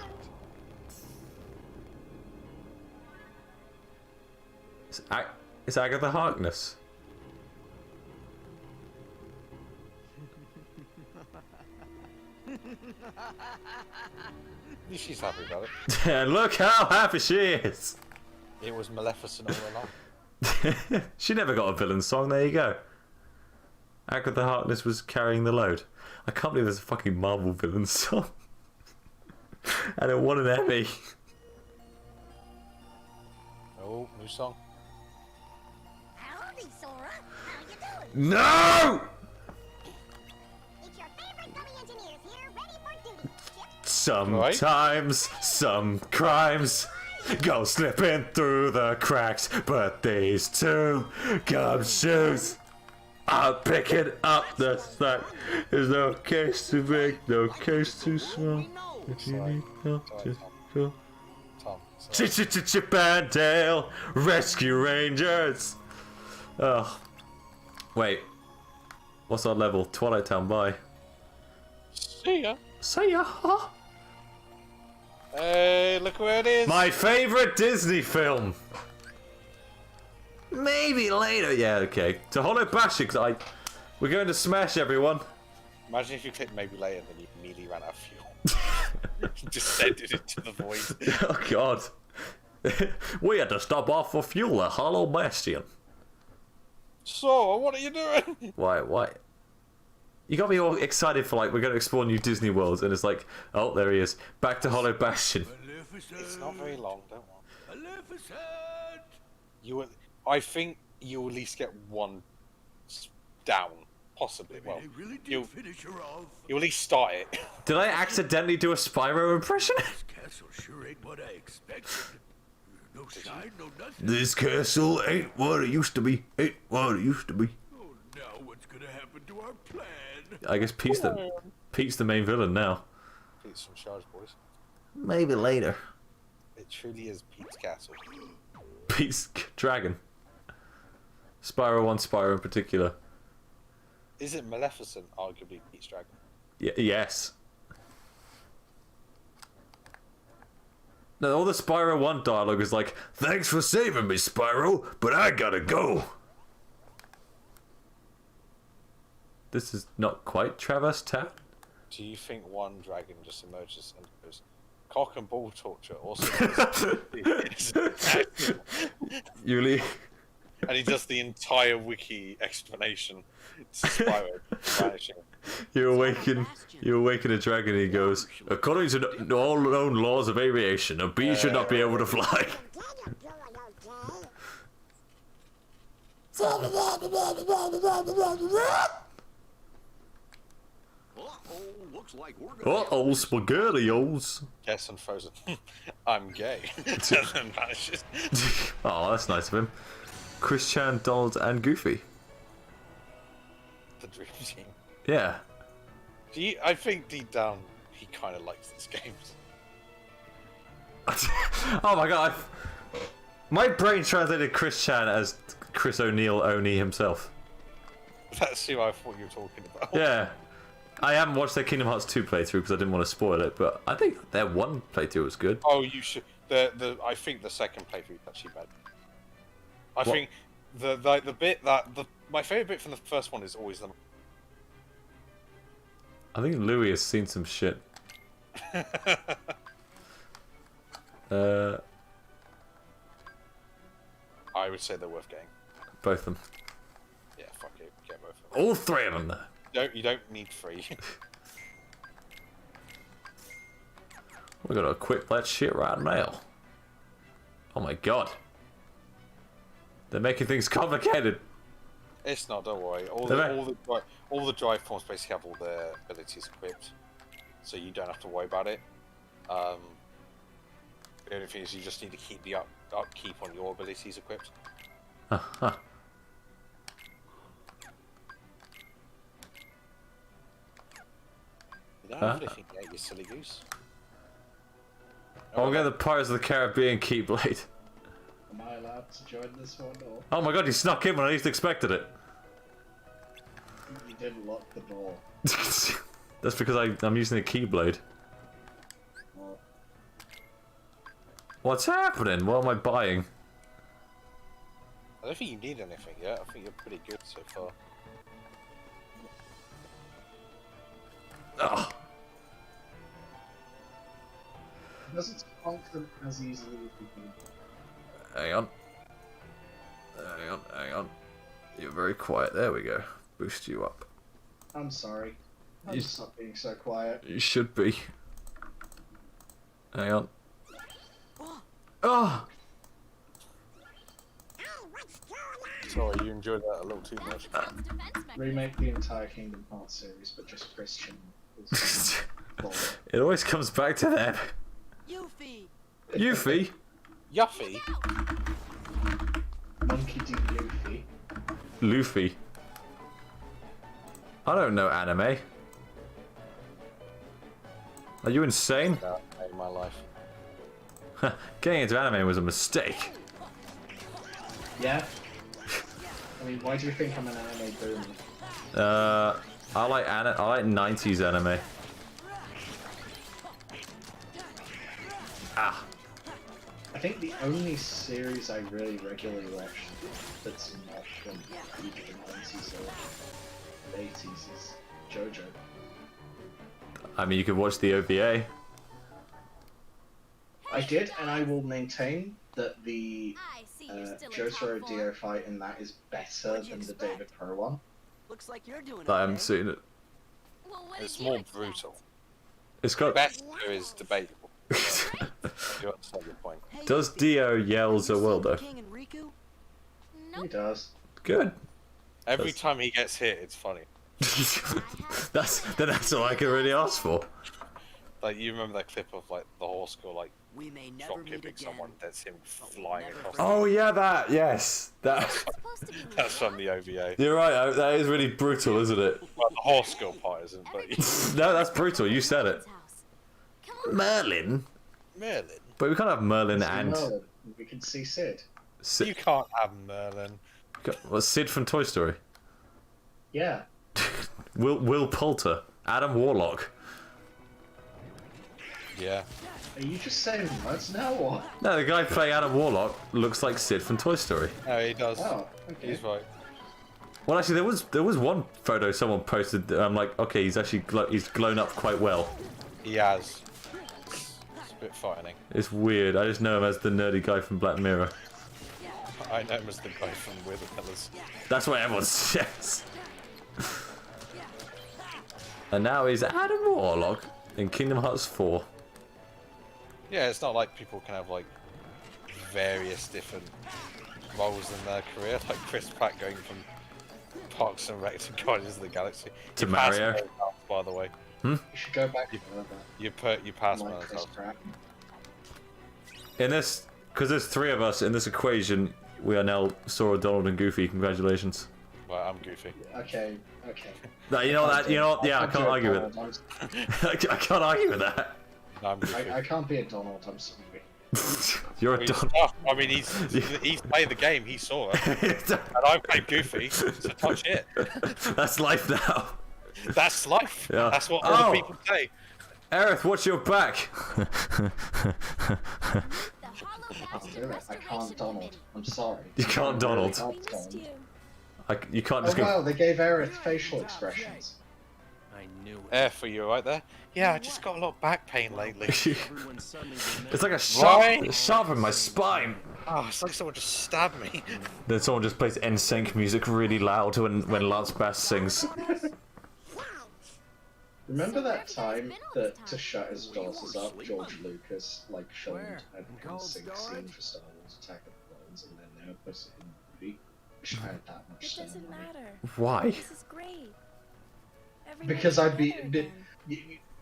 It's Agatha Harkness. She's happy about it. And look how happy she is. It was Maleficent all along. She never got a villain song, there you go. Agatha Harkness was carrying the load. I can't believe there's a fucking Marvel villain song. And it won an Emmy. Oh, new song. Howdy, Sora. How you doing? No! It's your favorite gummy engineers here, ready for duty. Chip? Sometimes some crimes go slipping through the cracks, but these two gumshoes are picking up the slack. There's no case too big, no case too small. If you need help, just go. Tom. Chip and Dale, Rescue Rangers. Oh, wait. What's our level? Twilight Town. Bye. See ya. See ya. Huh? Hey, look where it is. My favorite Disney film. Maybe later. Yeah, okay. To Hollow Bastion, because we're going to smash everyone. Imagine if you clicked maybe later and then you immediately ran out of fuel. Just sent it into the void. Oh God. We had to stop off for fuel at Hollow Bastion. So, what are you doing? Why? You got me all excited for like we're going to explore new Disney worlds, and it's like, oh, there he is, back to Hollow Bastion. It's not very long, don't worry. Maleficent! I think you'll at least get one down, possibly. Well, They really did you'll finish her off. at least start it. Did I accidentally do a Spyro impression? This castle sure ain't what I expected. No sign, no nothing. This castle ain't what it used to be. Ain't what it used to be. Oh, now what's gonna happen to our plan? I guess Pete's the main villain now. It's some charge, boys. Maybe later. It truly is Pete's castle. Pete's Dragon. Spyro 1, Spyro in particular. Isn't Maleficent arguably Pete's Dragon? Yes. No, all the Spyro 1 dialogue is like, "Thanks for saving me, Spyro, but I gotta go." This is not quite Traverse Town. Do you think one dragon just emerges and goes, "Cock and ball torture"? Also, Yuli, and he does the entire wiki explanation to Spyro vanishing. you awaken a dragon and he goes, "According to all known laws of aviation, a bee should not be able to fly." Looks like we're gonna Uh-oh, spaghettios. Yes, and Frozen. I'm gay. And then vanishes. Oh, that's nice of him. Chris Chan, Donald, and Goofy. The dream team. Yeah. I think deep down he kind of likes these games. Oh my god. My brain translated Chris Chan as Chris O'Neill Oni himself. That's who I thought you were talking about. Yeah. I haven't watched their Kingdom Hearts 2 playthrough because I didn't want to spoil it, but I think their one playthrough was good. Oh, you should. I think the second playthrough is actually bad. I think the bit that my favorite bit from the first one is always the. I think Louis has seen some shit. I would say they're worth getting. Both of them. Yeah, fuck it, get both of them. All three of them there. You don't need 3. We're gonna quit that shit right now. Oh my god. They're making things complicated. It's not. Don't worry. All the drive forms basically have all their abilities equipped, so you don't have to worry about it. The only thing is you just need to keep the upkeep on your abilities equipped. Uh-huh. You don't have anything yet, you silly goose. I'll get the Pirates of the Caribbean Keyblade. Am I allowed to join this one, or Oh my god, you snuck in when I least expected it. you didn't lock the door? That's because I'm using a Keyblade. Well, What's happening? What am I buying? I don't think you need anything yet. I think you're pretty good so far. Oh. it doesn't function as easily as we can. Hang on. Hang on. You're very quiet. There we go. Boost you up. I'm sorry. I'm just not being so quiet. You should be. Hang on. Oh! Sorry, you enjoyed that a little too much. Remake the entire Kingdom Hearts series, but just Christian. It always comes back to them. Yuffie! Yuffie? Yuffie? Monkey D. Luffy. Luffy. I don't know anime. Are you insane? That made my life. Getting into anime was a mistake. Yeah? I mean, why do you think I'm an anime boomer? I like 90s anime. Ah. I think the only series I really regularly watch that's not from either the 90s or 80s is JoJo. I mean, you could watch the OVA. I did, and I will maintain that the Jotaro Dio fight in that is better than the David Pro one. Looks like you're doing I haven't seen it. Well, what It's did you more expect? brutal. It's got. Better is debatable. You understand your point. Hey, Does Yuffie, Dio yell so well though? King and Riku? He Nope. does. Good. Every time he gets hit, it's funny. That's all I can really ask for. Like, you remember that clip of, like, the horse girl, like, We may never drop meet kicking again. someone, that's him flying never across. forget. Oh yeah, that yes, that. Supposed to be That's from the OVA. You're right. That is really brutal, isn't it? Well, the horse girl part isn't, but No, that's brutal. You said it. House. Come on. Merlin. Merlin. But we can't have Merlin See and Merlin. We can see Sid. Sid. You can't have Merlin. Well, Sid from Toy Story. Yeah. Will Poulter, Adam Warlock. Yeah. Are you just saying words now, or? No, the guy playing Adam Warlock looks like Sid from Toy Story. No, he does. Oh, okay. He's right. Well, actually, there was one photo someone posted. That I'm like, okay, he's actually he's glown up quite well. He has. It's a bit frightening. It's weird. I just know him as the nerdy guy from Black Mirror. I know him as the guy from We're the Pillars. That's what everyone says. And now he's Adam Warlock in Kingdom Hearts 4. Yeah, it's not like people can have like various different roles in their career, like Chris Pratt going from Parks and Rec to Guardians of the Galaxy. To You passed Mario. Mario Kart, by the way. You should go back to You passed like Mario Chris Kart. Pratt. In this, because there's three of us in this equation, we are now Sora, Donald, and Goofy. Congratulations. Well, I'm Goofy. Okay. No, you know that. You know what? Yeah, I can't argue with it. I can't argue with that. No, I'm Goofy. I can't be a Donald. I'm sorry. You're a He's Donald. tough. I mean, he's played the game. He saw it, and I played Goofy. So touch it. That's life now. That's life. Yeah. That's what other Oh. people say. Aerith, watch your back. The hollow I'll do it. I can't Donald. I'm sorry. You can't Donald. I can't Donald. You can't Oh just go. wow, they gave Aerith facial expressions. I knew it. Air for you right there. Yeah, I just got a lot of back pain lately. Everyone suddenly It's like a sharp, Right? sharp in my spine. Oh, it's like someone just stabbed me. Then someone just plays NSYNC music really loud when Lance Bass sings. Remember that time that to shut his daughters up, George Lucas like filmed an NSYNC scene for Star Wars Attack of the Clones, and then they were put it in the movie. Wish I had that much It Star doesn't money. matter. Why? This is great. Because I'd be.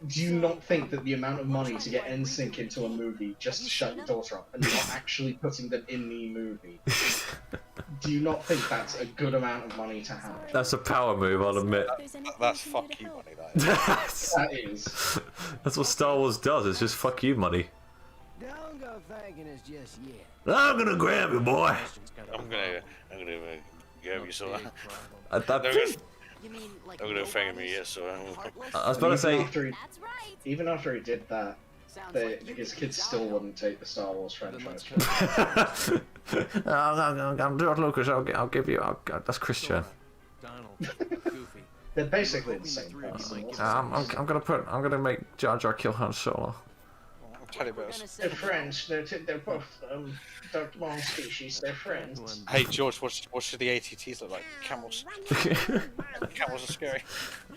Do you not think that the amount of money to get NSYNC into a movie just to shut your daughter up and not actually putting them in the movie? Do you not think that's a good amount of money to have? That's a power move, I'll admit. That's fuck you money, that is. That is. That's what Star Wars does. It's just fuck you money. Don't go thanking us just yet. I'm gonna grab you, boy. I'm gonna grab you, so I think- You mean like I'm gonna finger me, yes, so I was about to say. That's right. Even after he did that, his kids still wouldn't take the Star Wars franchise. I'm George Lucas. I'll give you. That's Christian. Donald, Goofy. They're basically the same person. I'm gonna make Jar Jar kill Han Solo. tell you about. They're friends. They're both Dark species. They're friends. Hey George, what should the ATTs look like? Camels. Camels are scary.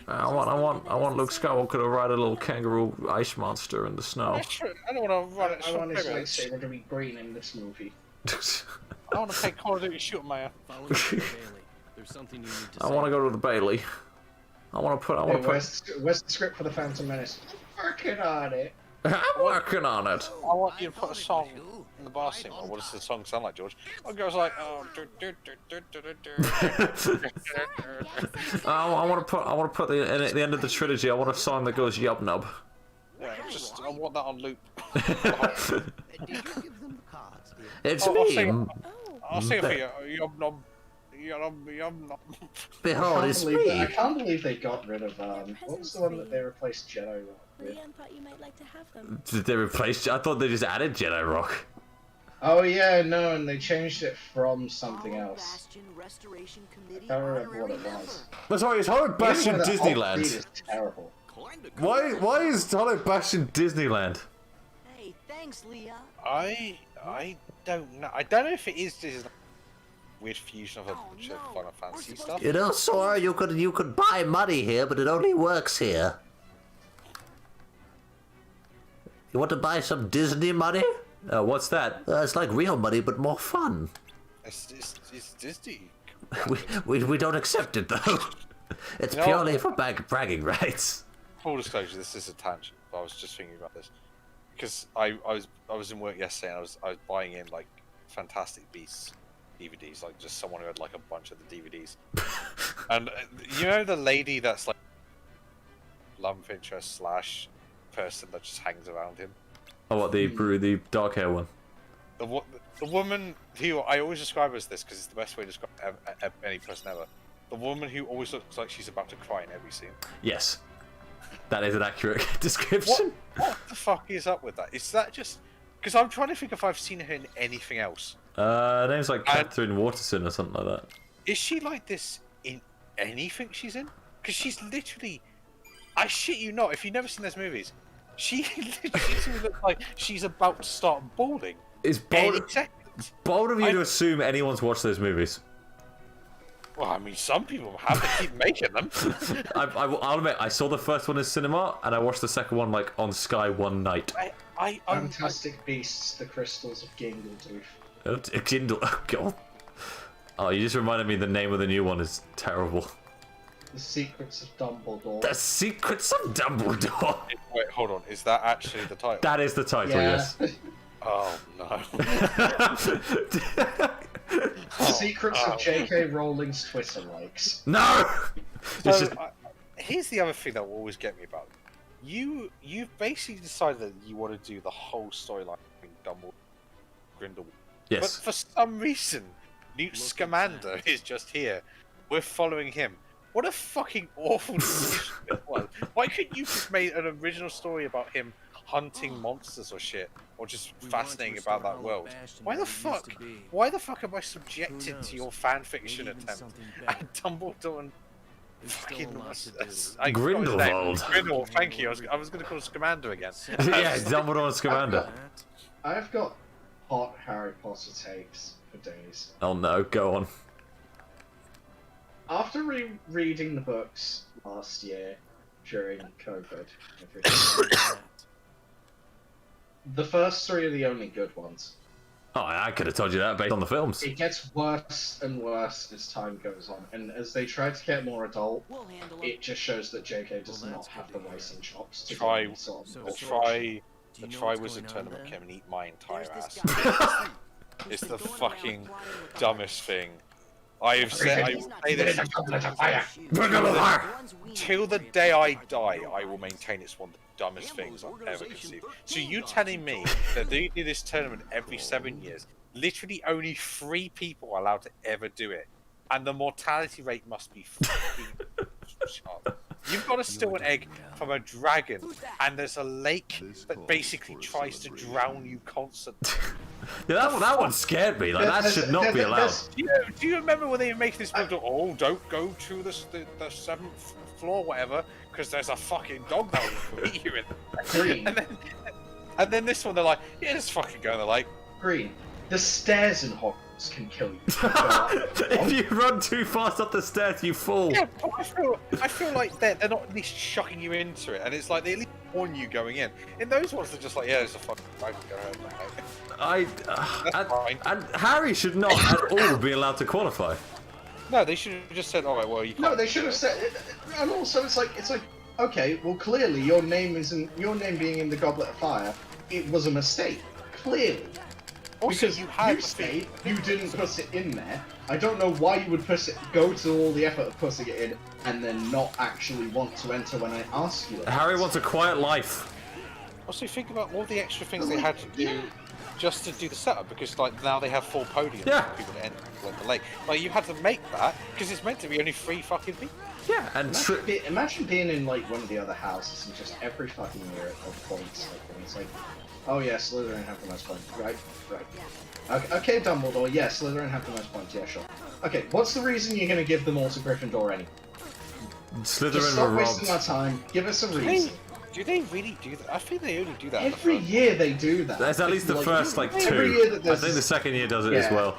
I want Luke Skywalker to ride a little kangaroo ice monster in the snow. I don't want to run it. I want his lightsaber to be green in this movie. I want to play Call of Duty Shoot Man. Follow me to the Bailey. There's something you need to I say. want to go to the Bailey. I want to put. Where's the script for the Phantom Menace? Working on it. I'm working on it. I want you to put a song in the bar scene. What does the song sound like, George? It goes like, oh, I want to put at the end of the trilogy. I want a song that goes Yub Nub. yeah, just I want that on loop. Did you give them the cards, dear? It's I'll me. sing- I'll sing it for you. Yum nom, yum nom. Behold, I it's I me. can't believe they got rid of what was the one that they replaced Jedi Rock with? Liam thought you might like to have them. Did they replace? I thought they just added Jedi Rock. Oh yeah, no, and they changed it from something else. Bastion Restoration Committee I don't remember what honorary it was. member. But sorry, is Hollow Bastion Even though the alt Disneyland? read is terrible. Why is Hollow Bastion Disneyland? Hey, thanks, Leah. I don't know. I don't know if it is just a weird fusion of a bunch of Final Fantasy stuff. You know, Sora, you could buy money here, but it only works here. You want to buy some Disney money? What's that? It's like real money, but more fun. It's Disney. We don't accept it though. It's You know- purely for bragging rights. Full disclosure, this is a tangent. But I was just thinking about this because I was in work yesterday and I was buying in like Fantastic Beasts DVDs, like just someone who had like a bunch of the DVDs. And you know the lady that's like love interest / person that just hangs around him. Oh, what, the dark hair one? The woman who I always describe as this because it's the best way to describe any person ever. The woman who always looks like she's about to cry in every scene. Yes. That is an accurate description. What the fuck is up with that? Is that just... Because I'm trying to think if I've seen her in anything else. Her name's like Catherine Waterston or something like that. Is she like this in anything she's in? Because she's literally... I shit you not, if you've never seen those movies, she literally looks like she's about to start balding. It's bold of you to assume anyone's watched those movies. Well, I mean, some people have to keep making them. I'll admit, I saw the first one in cinema, and I watched the second one like on Sky one night. Fantastic Beasts: The Crystals of Gingletooth. Oh god. Oh, you just reminded me the name of the new one is terrible. The Secrets of Dumbledore. The Secrets of Dumbledore. Wait, hold on. Is that actually the title? That is the title, yes. Oh no. Secrets of J.K. Rowling's Twitter likes. No! So, here's the other thing that will always get me about it. You've basically decided that you want to do the whole storyline between Dumbledore and Grindelwald. Yes. But for some reason, Newt Scamander is just here. We're following him. What a fucking awful decision it was. Why couldn't you just made an original story about him hunting monsters or shit? Or just fascinating about that world? Why the fuck am I subjected to your fanfiction attempt at Dumbledore and fucking Grindelwald. Grindelwald, thank you. I was going to call Scamander again. Yeah, Dumbledore and Scamander. I've got hot Harry Potter takes for days. Oh no, go on. After rereading the books last year during COVID, everything, the first three are the only good ones. Oh, I could have told you that based on the films. It gets worse and worse as time goes on, and as they try to get more adult, it just shows that JK does not have the writing chops to try do sort of the Triwizard Tournament can eat my entire ass. It's the fucking dumbest thing. I have said, I will say this till the day I die, I will maintain it's one of the dumbest things I've ever conceived. So you telling me that they do this tournament every 7 years, literally only 3 people are allowed to ever do it, and the mortality rate must be fucking sharp. You've got to steal an egg from a dragon, and there's a lake that basically tries to drown you constantly. Yeah, that one scared me. Like, that should not be allowed. Do you remember when they were making this movie? Oh, don't go to the 7th floor, whatever, because there's a fucking dog that will eat you in. And then this one, they're like, yeah, just fucking go. And they're like, Green. The stairs in Hogwarts can kill you. If you run too fast up the stairs, you fall. Yeah, but I feel like they're not at least shocking you into it, and it's like they at least warn you going in. In those ones, they're just like, yeah, it's a fucking drive, go ahead. And Harry should not at all be allowed to qualify. No, they should have just said, all right, well, you can't. No, they should have said, and also it's like, okay, well, clearly your name being in the Goblet of Fire, it was a mistake. Clearly. Also, because you stayed, you didn't put it in there. I don't know why you would go to all the effort of putting it in and then not actually want to enter when I ask you. Harry wants a quiet life. Also, think about all the extra things they had to do just to do the setup, because like now they have 4 podiums for people to enter the lake. Like you had to make that because it's meant to be only 3 fucking people. Yeah, and imagine being in like one of the other houses and just every fucking year of points, like, it's like, oh yeah, Slytherin have the most points, right? Okay, Dumbledore, yeah, Slytherin have the most points, yeah, sure. Okay, what's the reason you're gonna give them all to Gryffindor anyway? Slytherin just stop were wasting robbed. our time. Give us a reason. Do they really do that? I think they only do that. Every year they do that. There's at least the first like 2. I think the second year does it as well.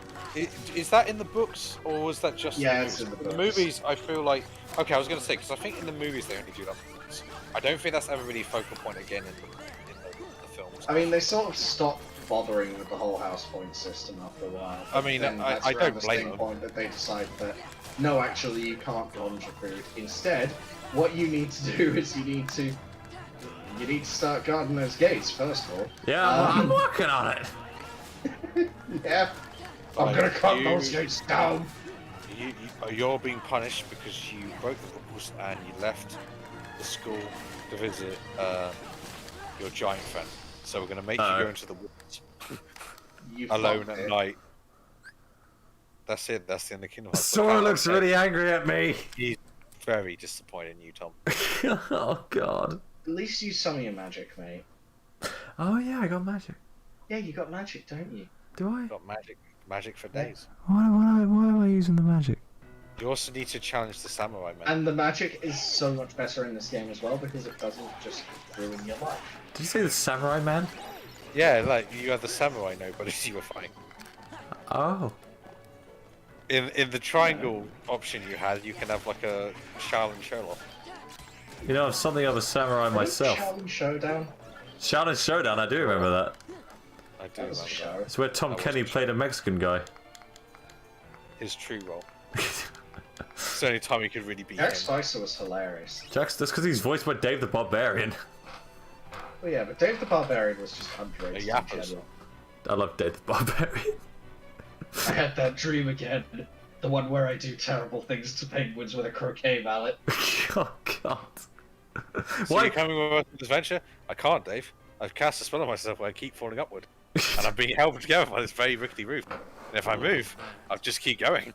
Is that in the books, or was that just it's in in the movies? I feel like, okay, I was going to say, because I think in the movies they only do that. I don't think that's ever really a focal point again in the films. I mean, they sort of stopped bothering with the whole house point system after a while. I mean, I don't blame them. Point that they decide that, no, actually, you can't conjure food. Instead, what you need to do is you need to start guarding those gates, first of all. Yeah, I'm working on it. Yeah. I'm gonna cut those gates down. You're being punished because you broke the rules and you left the school to visit your giant friend. So we're gonna make you go into the woods You alone fucked at it. night. That's it. That's the end of Kingdom Hearts. Sora looks really angry at me. He's very disappointed in you, Tom. Oh god. At least use some of your magic, mate. Oh yeah, I got magic. Yeah, you got magic, don't you? Do I? Got magic for days. Why am I using the magic? You also need to challenge the samurai man. And the magic is so much better in this game as well because it doesn't just ruin your life. Did you say the samurai man? Yeah, like you had the samurai nobodies you were fighting. Oh. In the triangle option you had, you can have like a Shaolin Sherlock. You know, I'm something of a samurai myself. Shaolin Showdown? Shaolin Showdown, I do remember that. I do That was a remember show. that. It's where Tom Kenny played a Mexican guy. His true role. It's the only time you could really beat Jack him. Spicer was hilarious. Jax, that's because he's voiced by Dave the Barbarian. Well, yeah, but Dave the Barbarian was just underrated in Yappers. general. I love Dave the Barbarian. I had that dream again. The one where I do terrible things to penguins with a croquet mallet. Oh god. So you're coming with us on this adventure? I can't, Dave. I've cast a spell on myself where I keep falling upward. And I'm being held together by this very rickety roof. And if I move, I'll just keep going.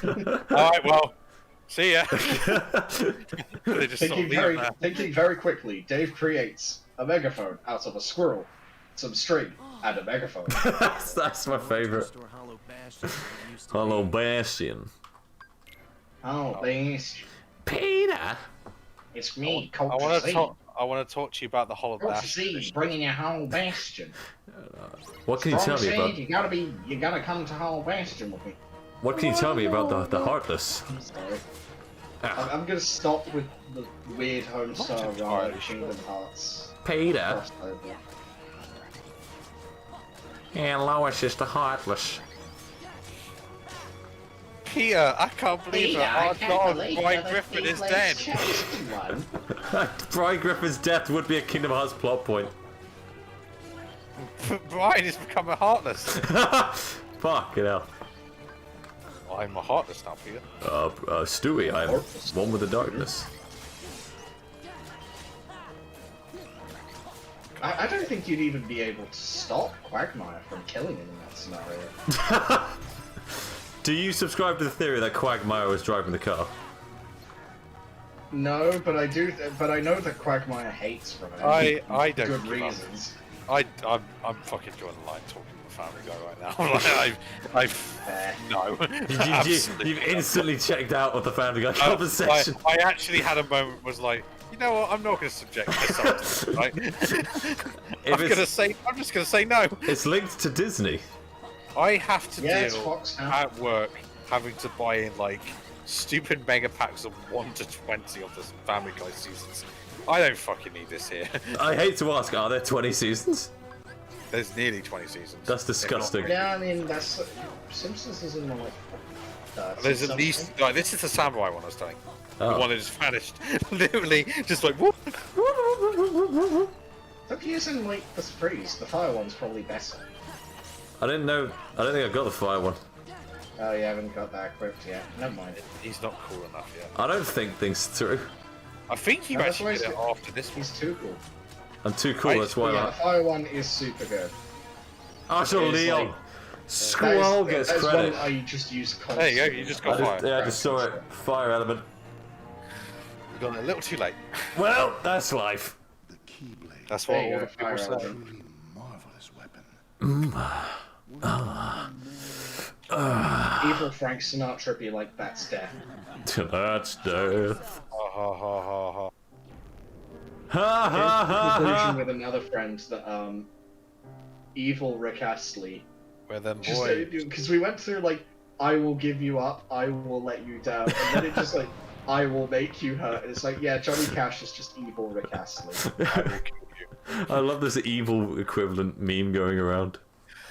Alright, well, see ya. They just sort of leave there. Thinking very quickly, Dave creates a megaphone out of a squirrel, some string, and a megaphone. That's my favorite. Hello, Bastion. Oh, thanks. Peter. It's me, I Culture want Z. to talk. I want to talk to you about the Hollow Culture Bastion. Z, bringing you Hollow Bastion. What can you tell me about? You gotta come to Hollow Bastion with me. What can you tell me about the Heartless? I'm sorry. I'm gonna stop with the weird Homestar Ride Kingdom Hearts. Peter. crossover. Hello, it's just the Heartless. Peter, I can't believe it. Our dog, Brian Griffin, is dead. Brian Griffin's death would be a Kingdom Hearts plot point. Brian has become a Heartless. Fuck it hell. I'm a Heartless now, Peter. Stewie, I'm one with the darkness. I don't think you'd even be able to stop Quagmire from killing him in that scenario. Do you subscribe to the theory that Quagmire was driving the car? No, but I do. But I know that Quagmire hates from it. I don't Good give up. reasons. I'm fucking drawing the line talking to the Family Guy right now. Like, no. You've instantly checked out of the Family Guy conversation. I actually had a moment was like, you know what? I'm not going to subject myself to this, right? I'm just going to say no. It's linked to Disney. I have to Yes, deal Fox now. at work having to buy in like stupid mega packs of 1 to 20 of the Family Guy seasons. I don't fucking need this here. I hate to ask, are there 20 seasons? There's nearly 20 seasons. That's disgusting. Yeah, I mean that's Simpsons is in like. There's at least like this is the samurai one I was telling. Oh. The one that just vanished. Literally, just like whoop. Look, using like the freeze. The fire one's probably better. I didn't know. I don't think I got the fire one. Oh, you haven't got that equipped yet. Never mind. He's not cool enough yet. I don't think things through. I think you No, that's actually why did it he's- after this one. He's too cool. I'm too cool. That's why Yeah, I'm. the fire one is super good. Archer It's Leon. like- Squall gets that is credit. one I just use There constantly. you go. You just got fire. I just saw it. Fire element. You got it a little too late. Well, that's life. The Keyblade. That's what There you all go, the people fire say. element. Truly marvelous weapon. Evil Frank Sinatra be like, that's death. That's death. Ha ha ha ha ha. Ha ha ha Conclusion ha. with another friend that evil Rick Astley. Where them Just boys. because we went through like, I will give you up, I will let you down, and then it just like, I will make you hurt. And it's like, yeah, Johnny Cash is just evil Rick Astley. I will kill you. I love this evil equivalent meme going around.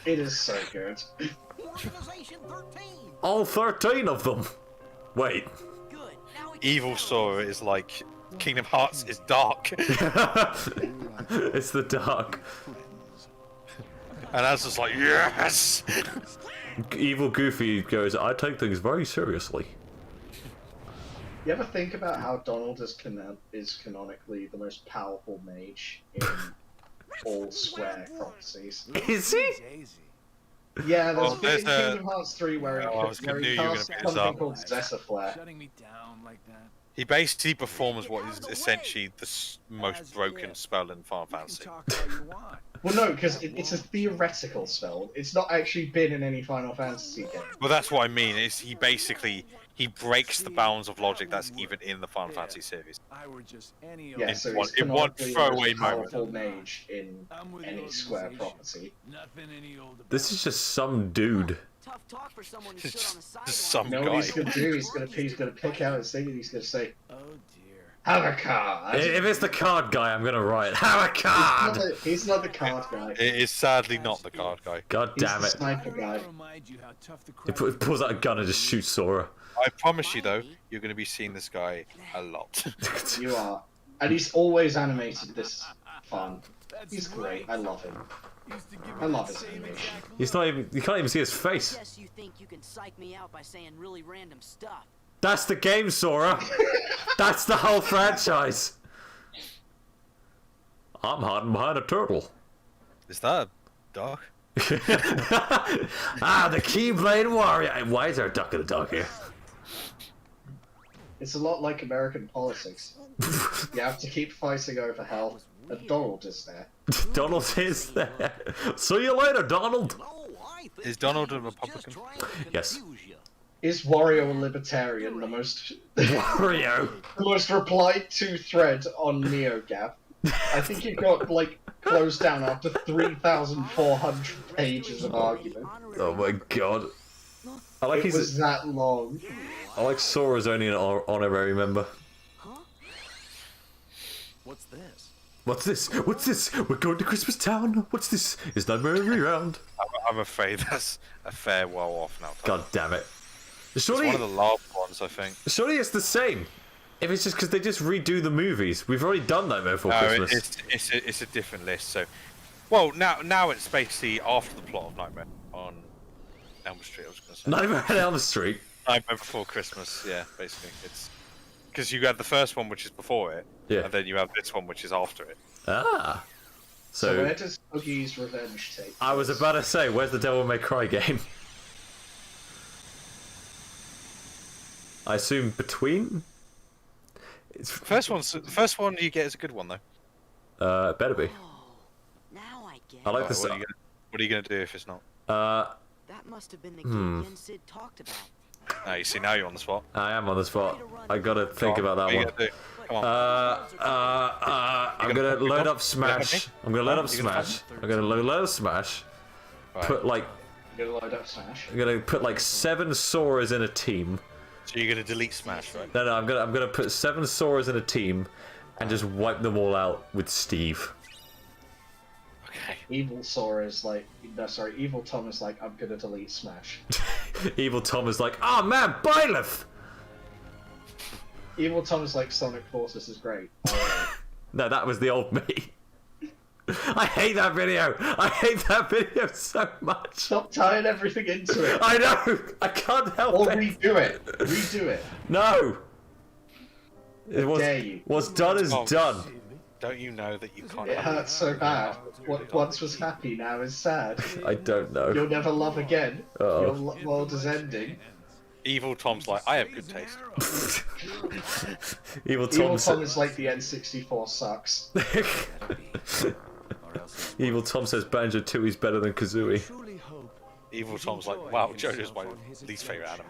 It is so good. Organization 13. All 13 of them. Wait. Good. Now we Evil Sora is like Kingdom Hearts is dark, It's the dark. and that's just like yes. Evil Goofy goes, I take things very seriously. You ever think about how Donald is canonically the most powerful mage in all Square properties. Is he? Yeah, there's Oh, a bit in there's a- Kingdom Hearts 3 where Oh, I was where knew he you were gonna casts bring this something up. called Zessaflare. Shutting me down like that. He basically performs what is essentially the most broken spell in Final You can Fantasy. talk all you want. Well, no, because it's a theoretical spell. It's not actually been in any Final Fantasy game. Well, that's what I mean. Is he basically breaks the bounds of logic that's even in the Final Fantasy series. I were just any Yeah, In so one- he's in one canonically the throwaway most moment. powerful mage in I'm with the any Square organization. property. Nothing any old about This is just some dude. Tough talk for someone who stood on the sideline. Some You know what guy. he's gonna do? He's gonna pick out his thing and he's gonna say, Oh dear. "Have a card." If it's the card guy, I'm gonna write, have a card! He's not the card guy. It is sadly not the card guy. God He's damn the it. sniper guy. Remind you how tough the He pulls out a gun and just shoots Sora. I promise you, though, you're going to be seeing this guy a lot. You are. And he's always animated this fun. He's great. I love him. I love his animation. He's not even, you can't even see his face. Guess you think you can psych me out by saying really random stuff. That's the game, Sora. That's the whole franchise. I'm hiding behind a turtle. Is that a dog? Ah, the Keyblade Warrior. Why is there a duck and a dog here? It's a lot like American politics. You have to keep fighting over hell. And Donald is there. Donald is there. See you later, Donald. Is Donald a Republican? Yes. Is Wario a libertarian? The most Wario. the most replied to thread on NeoGAF. I think it got like closed down after 3,400 pages of argument. Oh my god. I like It was that long. I like Sora's only an honorary member. What's this? What's this? What's this? We're going to Christmas Town. What's this? Is that merry round? I'm afraid that's a fair while off now. God damn it. It's Surely, one of the last ones, I think. surely it's the same. If it's just because they just redo the movies. We've already done Nightmare Before No, Christmas. it's a different list. So, well, now it's basically after the plot of Nightmare on Elm Street. I was going to say Nightmare on Elm Street. Nightmare Before Christmas. Yeah, basically, it's because you had the first one, which is before it, Yeah. and then you have this one, which is after it. Ah. So So, where does Boogie's Revenge take I was about to say, where's the Devil May Cry game? I assume between? It's The first one you get is a good one though. it better be. Now I get I like it. this. What are you gonna do if it's not? That must have been the game Yen Sid talked about. No, you see, now you're on the spot. I am on the spot. I gotta think Come on, about what that are you one. gonna do? Come on. I'm gonna load up Smash. I'm gonna load up You gonna Smash. I'm gonna load up Smash. Right. Put like, You're gonna load up Smash. I'm gonna put like 7 Soras in a team. So you're gonna delete Smash, right? No, I'm gonna put 7 Soras in a team, and just wipe them all out with Steve. Okay. Evil Sora is like, no, sorry, Evil Tom is like, I'm gonna delete Smash. Evil Tom is like, oh man, Byleth! Evil Tom is like, Sonic Forces is great. No, that was the old me. I hate that video. I hate that video so much. Stop tying everything into it. I know. I can't help Or it. redo it. Redo it. No. It was dare you. what's done is Oh, done. Don't you know that you can't? It hurts so bad. What once was happy now is sad. I don't know. You'll never love again. Uh-oh. Your world is ending. Evil Tom's like, I have good taste. Evil Evil Tom. Tom is like the N64 sucks. Evil Tom says Banjo Tooie's better than Kazooie. Evil Tom's like, wow, JoJo's my least favorite anime.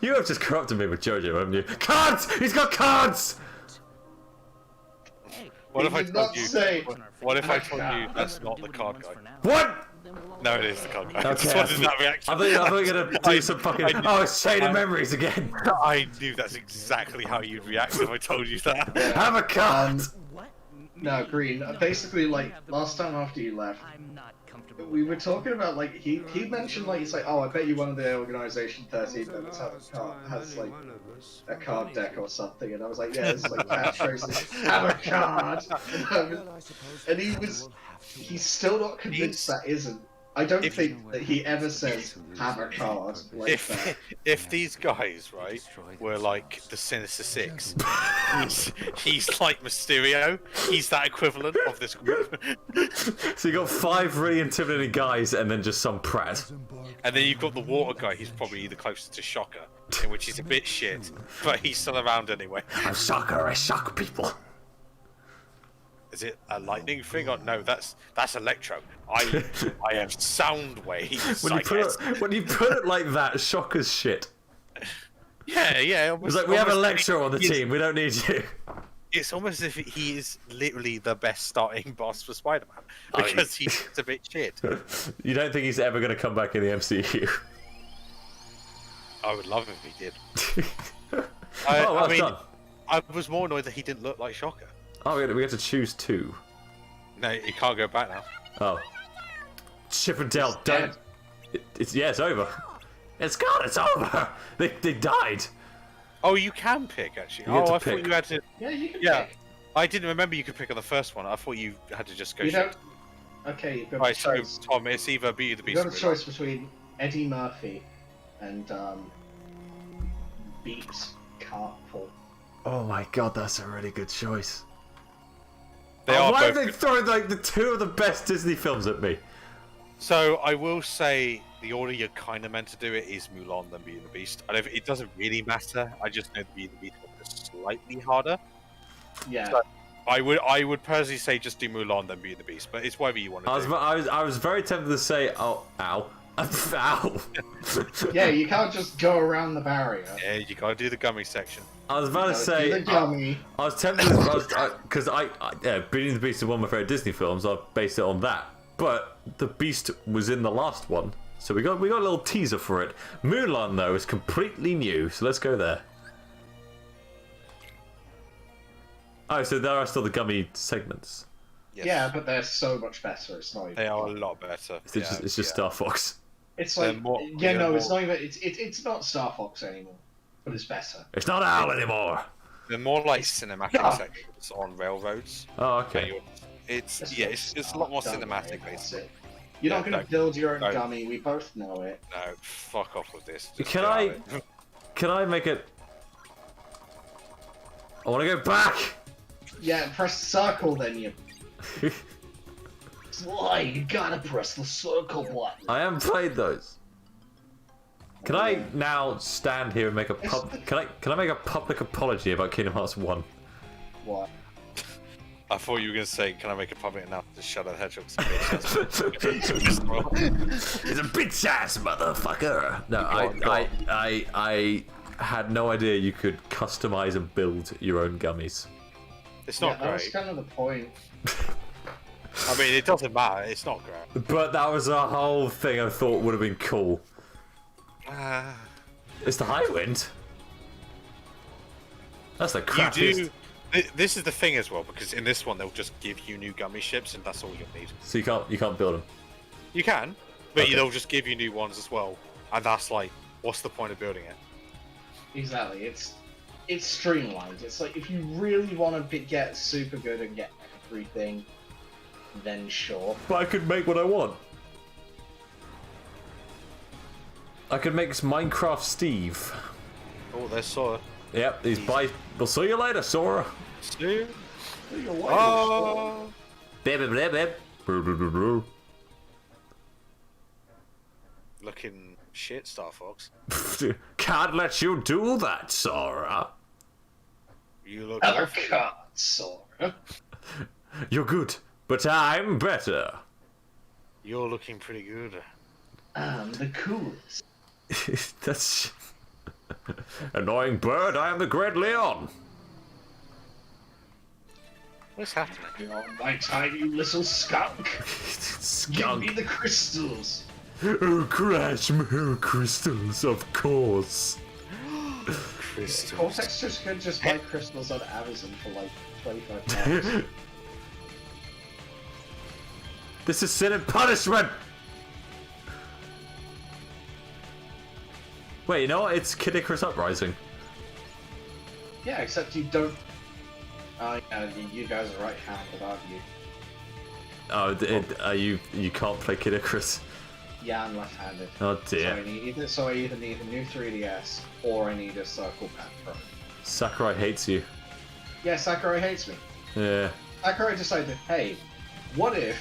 You have just corrupted me with JoJo, haven't you? Cards! He's got cards! What if He I did told not you? say- What if I told you that's not the card guy? What? No, it is the card guy. I just Okay. wanted that reaction. I thought you were gonna do some fucking. Oh, it's Shade of Memories again. I knew that's exactly how you'd react if I told you that. Have a card! No, Green. Basically, like last time after you left, we were talking about like he mentioned like he's like, oh, I bet you one of the Organization 13 members has like a card deck or something, and I was like, yeah, it's like catchphrases. Have a card. And he's still not convinced that isn't I don't think that he ever says have a card like that. If these guys, right, were like the Sinister Six, he's like Mysterio. He's that equivalent of this group. So you got 5 really intimidating guys, and then just some prat. And then you've got the water guy. He's probably the closest to Shocker, in which he's a bit shit, but he's still around anyway. I'm Shocker. I shock people. Is it a lightning thing or no? That's Electro. I have Soundwave. When you put it like that, Shocker's shit. Yeah. It's like we have Electro on the team. We don't need you. It's almost as if he is literally the best starting boss for Spider-Man because he's a bit shit. You don't think he's ever going to come back in the MCU? I would love if he did. I mean, done. I was more annoyed that he didn't look like Shocker. Oh, we have to choose 2. No, you can't go back now. Oh. Chip and Dale, don't. It's over. It's gone. It's over. They died. Oh, you can pick actually. I thought you had to. Yeah, you can pick. I didn't remember you could pick on the first one. I thought you had to just go. You don't. Okay, you've got right, a choice. so Tom, it's either Beauty and the Beast. You've got a choice between Eddie Murphy and Beats Cartpool. Oh my god, that's a really good choice. Why are they throwing like the 2 of the best Disney films at me? So I will say the order you're kind of meant to do it is Mulan then Beauty and the Beast. It doesn't really matter. I just know the Beauty and the Beast one is slightly harder. Yeah. So I would personally say just do Mulan then Beauty and the Beast, but it's whatever you want to do. I was very tempted to say, ow. Ow. Yeah, you can't just go around the barrier. Yeah, you gotta do the gummy section. I was about to say, the gummy. I was tempted because Beauty and the Beast is one of my favorite Disney films. I based it on that, but the Beast was in the last one, so we got a little teaser for it. Mulan though is completely new, so let's go there. Oh, so there are still the gummy segments. Yes. Yeah, but they're so much better. It's not even. They are a lot better. It's just Star Fox. It's like it's not even. It's not Star Fox anymore, but it's better. It's not Al anymore. They're more like cinematic sections on railroads. Oh, okay. It's a lot more cinematic basically. You're not going to build your own gummy. We both know it. No, fuck off with this. Just Can I make it? I want to go back. Yeah, press circle then you. Why? You gotta press the circle button. I haven't played those. Can I now stand here and make a can I make a public apology about Kingdom Hearts 1? What? I thought you were gonna say, can I make a public announcement to Shadow the Hedgehog's It's a bitch ass motherfucker. No, I had no idea you could customize and build your own gummies. It's not great. That's kind of the point. I mean, it doesn't matter. It's not great. But that was a whole thing I thought would have been cool. It's the high wind. That's the crappiest. This is the thing as well, because in this one they'll just give you new gummy ships, and that's all you'll need. So you can't build them. You can, but they'll just give you new ones as well, and that's like, what's the point of building it? Exactly. It's streamlined. It's like if you really want to get super good and get everything, then sure. But I could make what I want. I could make Minecraft Steve. Oh, there's Sora. Yep, he's bye. We'll see you later, Sora. See you. Oh. Looking shit, Star Fox. Can't let you do that, Sora. You look. God, Sora. You're good, but I'm better. You're looking pretty good. I'm the coolest. That's annoying bird. I am the Great Leon. What's happening? Oh, my tiny little skunk. Skunk. Give me the crystals. Oh, Crash, more crystals, of course. Crystals. Cortex just could just buy crystals on Amazon for like $25. This is sin and punishment. Wait, you know what? It's Kid Icarus Uprising. Yeah, except you don't. You guys are right-handed, aren't you? Oh, you can't play Kid Icarus. Yeah, I'm left-handed. Oh So dear. I either need a new 3DS or I need a Circle Pad Pro. Sakurai hates you. Yeah, Sakurai hates me. Yeah. Sakurai decided, hey, what if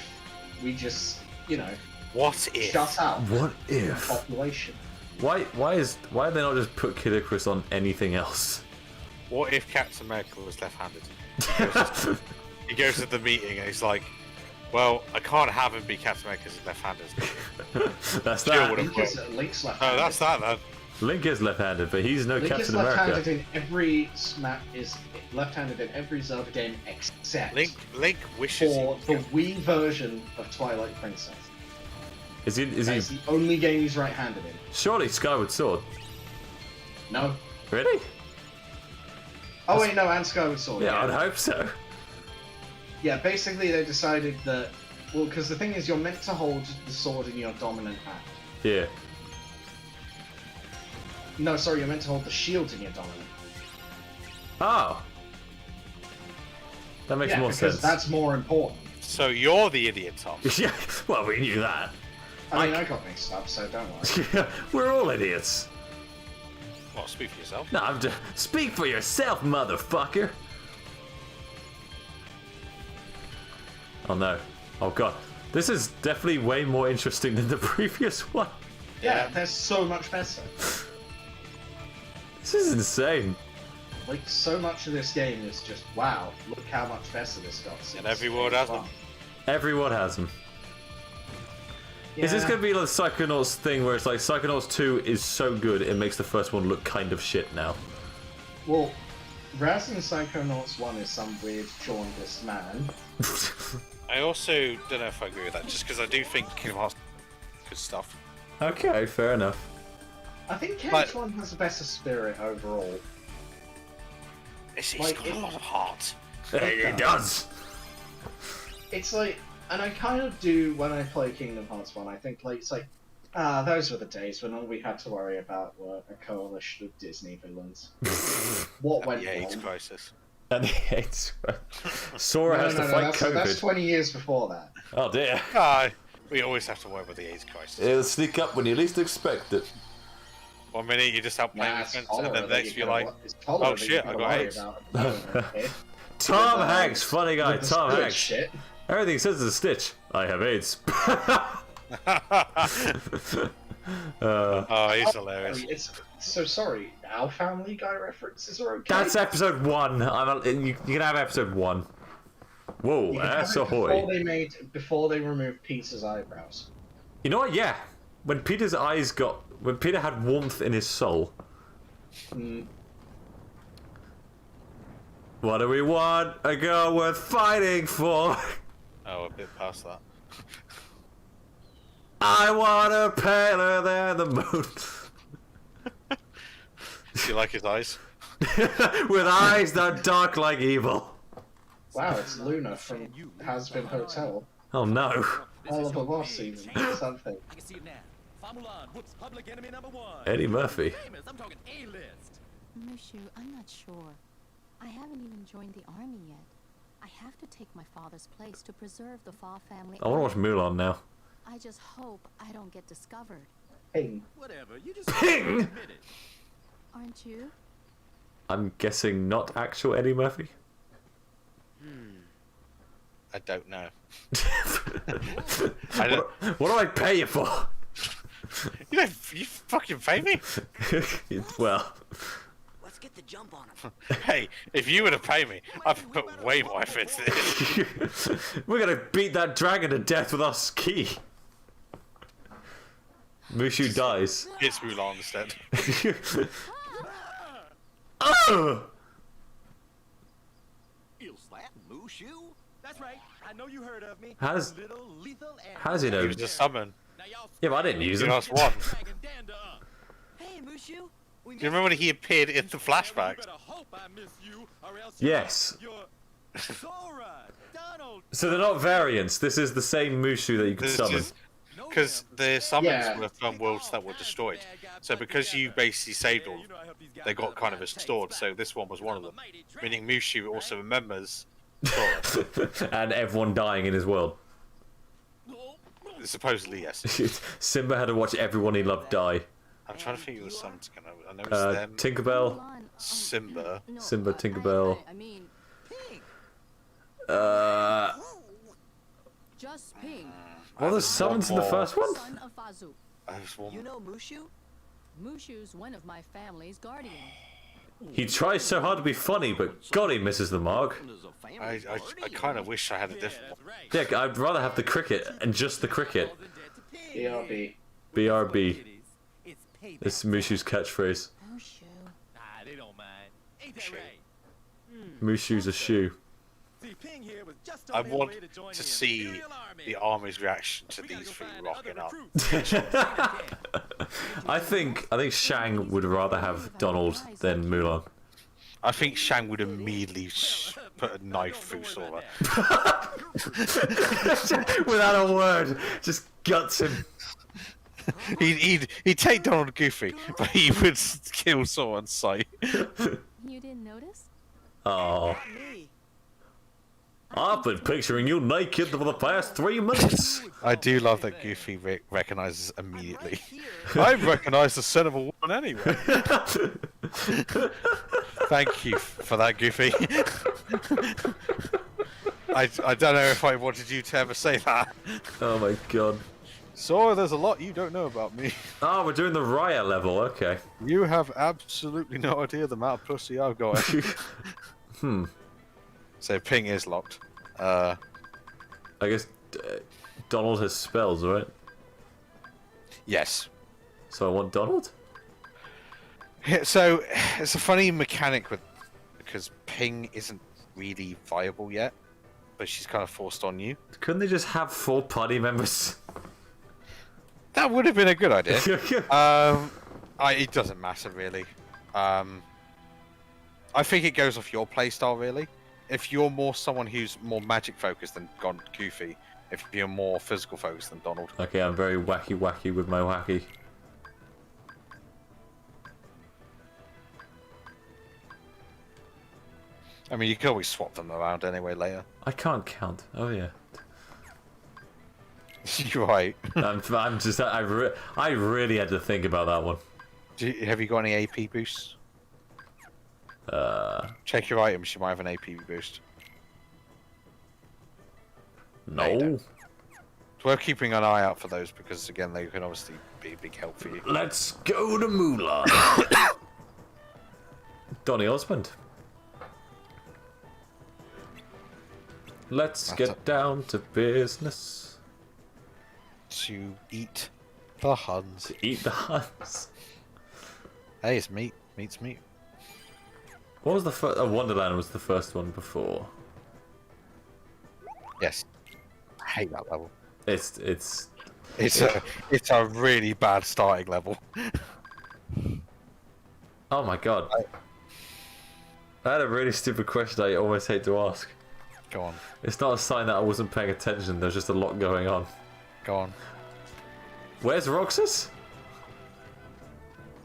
we just, you know, What if? shut out What the if? population? Why did they not just put Kid Icarus on anything else? What if Captain America was left-handed? He goes to the meeting and he's like, "Well, I can't have him be Captain America because he's left-handed." That's Still that. would've Link's Oh, left-handed. that's that then. Link is left-handed, but he's no Link is Captain left-handed America. in every is left-handed in every Zelda game except Link wishes for he the Wii version of Twilight Princess. Is he? That's the only game he's right-handed in. Surely Skyward Sword. No. Really? Oh wait, no, and Skyward Sword. Yeah, I'd hope so. Yeah, basically they decided that, well, because the thing is, you're meant to hold the sword in your dominant hand. Yeah. No, sorry, you're meant to hold the shield in your dominant. Oh. That makes Yeah, more because sense. that's more important. So you're the idiot, Tom. Yeah, well, we knew that. I mean, I got mixed up, so don't worry. We're all idiots. Well, speak for yourself. No, I'm just... Speak for yourself, motherfucker. Oh no. Oh god. This is definitely way more interesting than the previous one. Yeah, they're so much better. This is insane. Like, so much of this game is just, wow, look how much better this got. And every world has them. Everyone has them. Is this going to be like the Psychonauts thing where it's like Psychonauts 2 is so good it makes the first one look kind of shit now? Well, Raz in Psychonauts 1 is some weird jaundiced man. I also don't know if I agree with that, just because I do think Kingdom Hearts is good stuff. Okay, fair enough. I think Like- KH1 has a better spirit overall. It's Like, got a lot of heart. It does. It's like, and I kind of do when I play Kingdom Hearts 1, I think, like, it's like, those were the days when all we had to worry about were a coalition of Disney villains. What went The AIDS wrong? crisis. And it's Sora has to fight COVID. that's 20 years before that. Oh dear. We always have to worry about the AIDS crisis. It'll sneak up when you least expect it. 1 minute you just out playing Nah, with it's friends, cholera and then that next you you're gotta like, wo- it's cholera oh that you shit, I gotta got worry AIDS. about. Okay. Tom With, Hanks, funny guy, with the Tom spirit Hanks. Shit. Everything says is a stitch. I have AIDS. Oh, he's hilarious. It's so sorry. Our Family Guy references are okay. That's episode 1. You can have episode 1. Whoa, You can have that's it ahoy. before they removed Peter's eyebrows. You know what? Yeah. When Peter had warmth in his soul. What do we want? A girl worth fighting for. Oh, a bit past that. I want her paler than the moon. Do you like his eyes? With eyes that dark like evil. Wow, it's Luna from Has Been Hotel. Oh no. Oliver Ross even, something. I can see it now. Famulan whoops public enemy number 1. Eddie Murphy. Famous, I'm talking A-list. Mushu, I'm not sure. I haven't even joined the army yet. I have to take my father's place to preserve the Fa family. I want to watch Mulan now. I just hope I don't get discovered. Ping. Whatever, you just Ping! admit it. Aren't you? I'm guessing not actual Eddie Murphy. I don't know. What do I pay you for? You fucking pay me? Well. Let's get the jump on him. Hey, if you were to pay me, I'd put way more effort into this. We're gonna beat that dragon to death with our ski. Mushu dies. It's Mulan instead. Oh! You slap Mushu? That's right. I know you heard of me. How's Little lethal and how's he know? He was just summon. Yeah, but I didn't use You him. asked one. Hey, Mushu. Do you remember when he appeared in the flashbacks? Yes. Sora, Donald. So they're not variants. This is the same Mushu that you could summon. Because the summons Yeah. were from worlds that were destroyed. So because you basically saved all, they got kind of restored. So this one was one of them. Meaning Mushu also remembers Sora. And everyone dying in his world. Supposedly, yes. Simba had to watch everyone he loved die. I'm trying to think of the sons. I know it's them. Tinkerbell. Simba. Simba, Tinkerbell. I mean, just Ping. What are the summons in the first one? Son of Fazu. You know Mushu? Mushu's one of my family's guardians. He tries so hard to be funny, but God, he misses the mark. I kind of wish I had a different one. Yeah, I'd rather have the cricket and just the cricket. BRB. BRB. This is Mushu's catchphrase. Mushu. Nah, they don't mind. Ain't that right? Mushu's a shoe. See, Ping here was just I on his want way to join to the see Imperial Army. the army's reaction to We gotta these go three find rocking other up. recruits. I think Shang would rather have Donald than Mulan. I think Shang would immediately put a knife through Sora. Without a word, just guts him. He'd take Donald Goofy, but he would kill Sora on sight. You didn't notice? Oh. I've been picturing you naked for the past 3 minutes. I do love that Goofy recognizes immediately. I recognize the son of a woman anyway. Thank you for that, Goofy. I don't know if I wanted you to ever say that. Oh my god. Sora, there's a lot you don't know about me. Oh, we're doing the Raya level, okay. You have absolutely no idea the amount of pussy I've got. So Ping is locked. I guess Donald has spells, right? Yes. So I want Donald? So it's a funny mechanic because Ping isn't really viable yet, but she's kind of forced on you. Couldn't they just have 4 party members? That would have been a good idea. It doesn't matter really. I think it goes off your playstyle really. If you're more someone who's more magic focused than Goofy, if you're more physical focused than Donald. Okay, I'm very wacky with my wacky. I mean, you can always swap them around anyway later. I can't count. Oh yeah. You're right. I'm just. I really had to think about that one. Have you got any AP boosts? Check your items. You might have an AP boost. No. It's worth keeping an eye out for those because again, they can obviously be a big help for you. Let's go to Mulan. Donny Osmond. Let's get down to business. To eat the Huns. To eat the Huns. Hey, it's meat. Meat's meat. What was the first? Wonderland was the first one before. Yes. I hate that level. It's a really bad starting level. Oh my god. I had a really stupid question I almost hate to ask. Go on. It's not a sign that I wasn't paying attention, there's just a lot going on. Go on. Where's Roxas?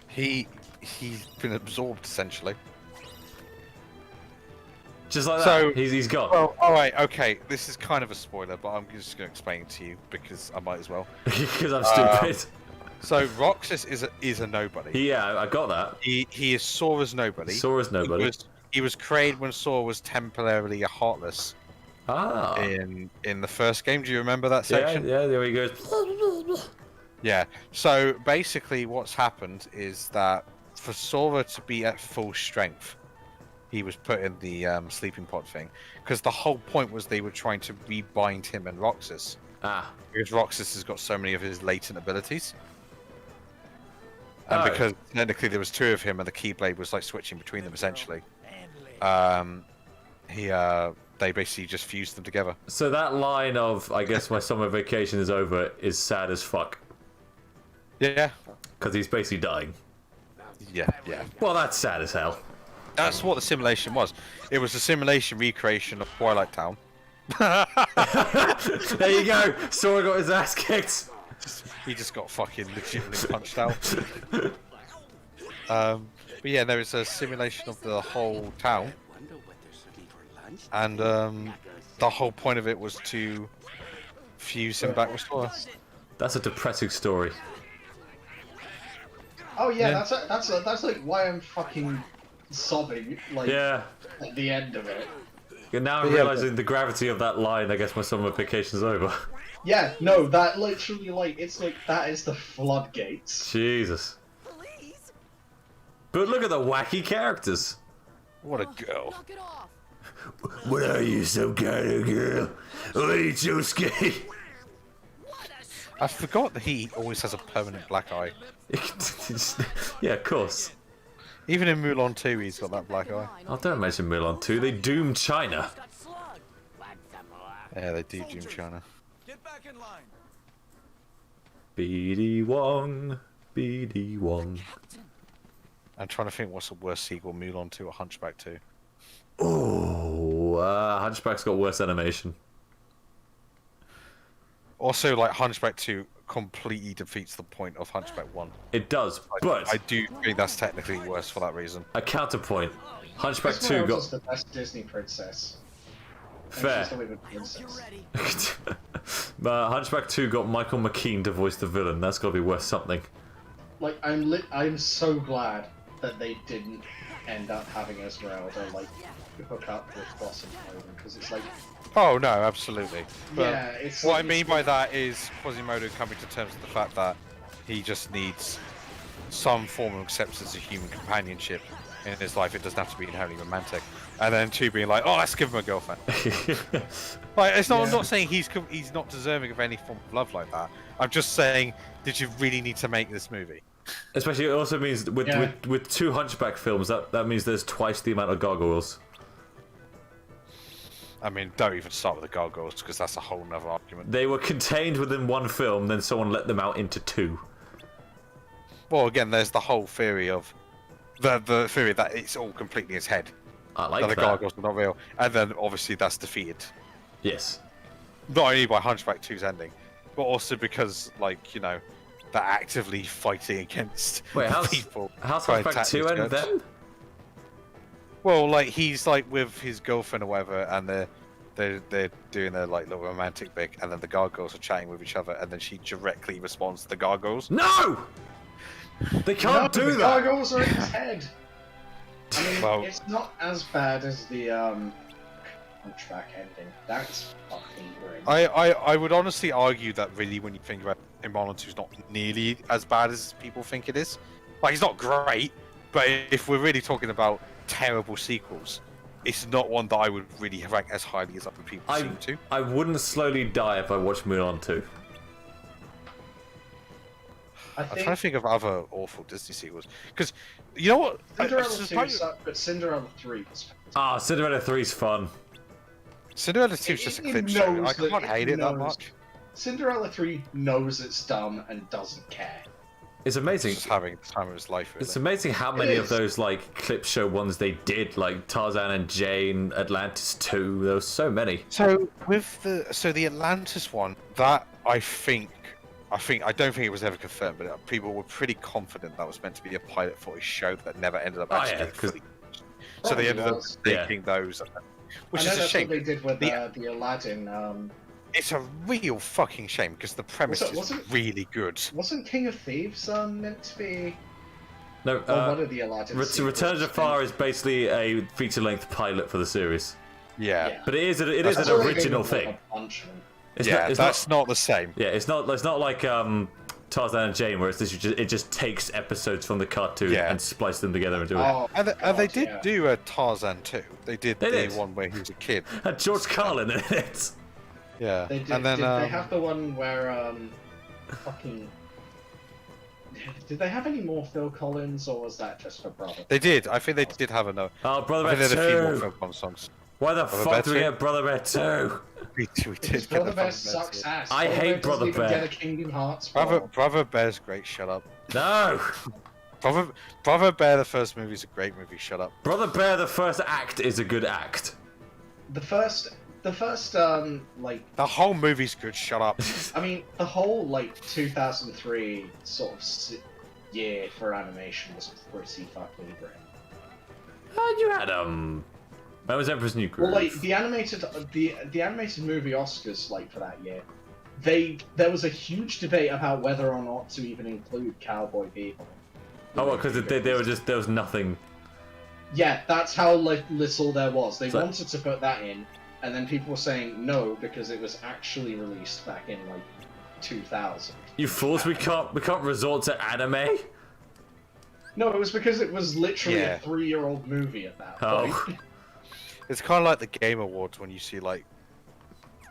He's been absorbed essentially. Just like that. So He's gone. Well, all right, okay. This is kind of a spoiler, but I'm just going to explain it to you because I might as well. Because I'm stupid. So Roxas is a nobody. Yeah, I got that. He is Sora's nobody. Sora's nobody. He was created when Sora was temporarily a Heartless. Ah. In the first game, do you remember that section? Yeah, there he goes. Yeah. So basically, what's happened is that for Sora to be at full strength, he was put in the sleeping pod thing because the whole point was they were trying to rebind him and Roxas. Ah. Because Roxas has got so many of his latent abilities. And because technically there was 2 of him and the Keyblade was like switching between them essentially. They basically just fused them together. So that line of, I guess my summer vacation is over, is sad as fuck. Yeah. Because he's basically dying. Yeah, yeah. Well, that's sad as hell. That's what the simulation was. It was a simulation recreation of Twilight Town. There you go. Sora got his ass kicked. He just got fucking legitimately punched out. But yeah, there was a simulation of the whole town. And the whole point of it was to fuse him back with Sora. That's a depressing story. Oh yeah, that's like why I'm fucking sobbing like Yeah. at the end of it. And now I'm realizing the gravity of that line. I guess my summer vacation's over. Yeah, no, that literally like it's like that is the floodgates. Jesus. But look at the wacky characters. What a girl. What are you, some kind of girl? Oh, ain't so scary. I forgot that he always has a permanent black eye. Yeah, of course. Even in Mulan 2, he's got that black eye. Oh, don't mention Mulan 2. They doomed China. Yeah, they do doom China. Get back in line. BD Wong. BD Wong. I'm trying to think what's the worst sequel, Mulan 2 or Hunchback 2? Oh, Hunchback's got worse animation. Also, like, Hunchback 2 completely defeats the point of Hunchback 1. It does, but I do think that's technically worse for that reason. a counterpoint. Hunchback This 2 one got was the best Disney princess. And fair. she's the living princess. But Hunchback 2 got Michael McKean to voice the villain. That's got to be worth something. Like I'm so glad that they didn't end up having Esmeralda like hook up with Blossom because it's like Oh, no, absolutely. But yeah, it's what I it's- mean by that is Quasimodo coming to terms with the fact that he just needs some form of acceptance as a human companionship in his life. It doesn't have to be inherently romantic. And then 2 being like, oh, let's give him a girlfriend. Like, it's not. I'm not saying he's not deserving of any form of love like that. I'm just saying, did you really need to make this movie? Especially, it also means with 2 Hunchback films, that means there's twice the amount of gargoyles. I mean, don't even start with the gargoyles because that's a whole nother argument. They were contained within 1 film, then someone let them out into 2. Well, again, there's the whole theory of the theory that it's all completely his head. I like that. that. The gargoyles are not real, and then obviously that's defeated. Yes. Not only by Hunchback 2's ending, but also because, like, you know, they're actively fighting against people. How's trying to Hunchback attack 2 these end guys. then? Well, like, he's like with his girlfriend or whatever, and they're doing their like little romantic bit, and then the gargoyles are chatting with each other, and then she directly responds to the gargoyles. No! They can't do the that! gargoyles are in his head. I mean, Well- it's not as bad as the Hunchback ending. That's fucking grim. I would honestly argue that really, when you think about it, Mulan 2 is not nearly as bad as people think it is. Like, it's not great, but if we're really talking about terrible sequels, it's not one that I would really rank as highly as other people seem to. I wouldn't slowly die if I watched Mulan 2. I I'm think trying to think of other awful Disney sequels. Because, you know what? Cinderella 2 suppose- sucked, but Cinderella 3 was Ah, Cinderella 3's fun. Cinderella 2 is just a cringe show. I can't hate it that much. Cinderella 3 knows it's dumb and doesn't care. It's amazing. Just having the time of his life, really. It's amazing how many of those like clip show ones they did, like Tarzan and Jane, Atlantis 2. There were so many. So with the Atlantis one, that I don't think it was ever confirmed, but people were pretty confident that was meant to be a pilot for a show that never ended up actually being fully. So they ended up taking those, which I know is a that's shame. what they did with the Aladdin. It's a real fucking shame because the premise is wasn't- really good. Wasn't King of Thieves meant to be? No, one of the Aladdin Return of sequels. Jafar is basically a feature-length pilot for the series. Yeah. But it is an That's original what they did with, thing. like, a bunch of them. That's not the same. Yeah, it's not like Tarzan and Jane, where it just takes episodes from the cartoon and splices them together into it. And they did do a Tarzan too. They did one where he was a kid. Had George Carlin in it. Yeah. They did, and then did they have the one where fucking? Did they have any more Phil Collins, or was that just for Brother? they did. I think they did have another. Oh, Brother I think Bear they had a few more 2. Phil Collins songs. Why the Brother fuck Bear do we 2? get Brother Bear 2? We did get Brother the Bear Bear sucks 2. ass. I hate doesn't Brother even Bear. Get a Kingdom Hearts. Brother Bear's great. Shut up. No! Brother Bear, the first movie, is a great movie. Shut up. Brother Bear, the first act is a good act. The first like The whole movie's good. Shut up. I mean the whole like 2003 sort of year for animation was pretty fucking great. You had That was Emperor's New Groove. Well, like the animated movie Oscars like for that year there was a huge debate about whether or not to even include Cowboy Bebop. Oh, because they were just there was nothing. Yeah, that's how little there was. They So- wanted to put that in, and then people were saying no because it was actually released back in like 2000. You fools! We can't resort to anime. No, it was because it was literally Yeah. a 3-year-old movie at that Oh. point. It's kind of like the Game Awards when you see like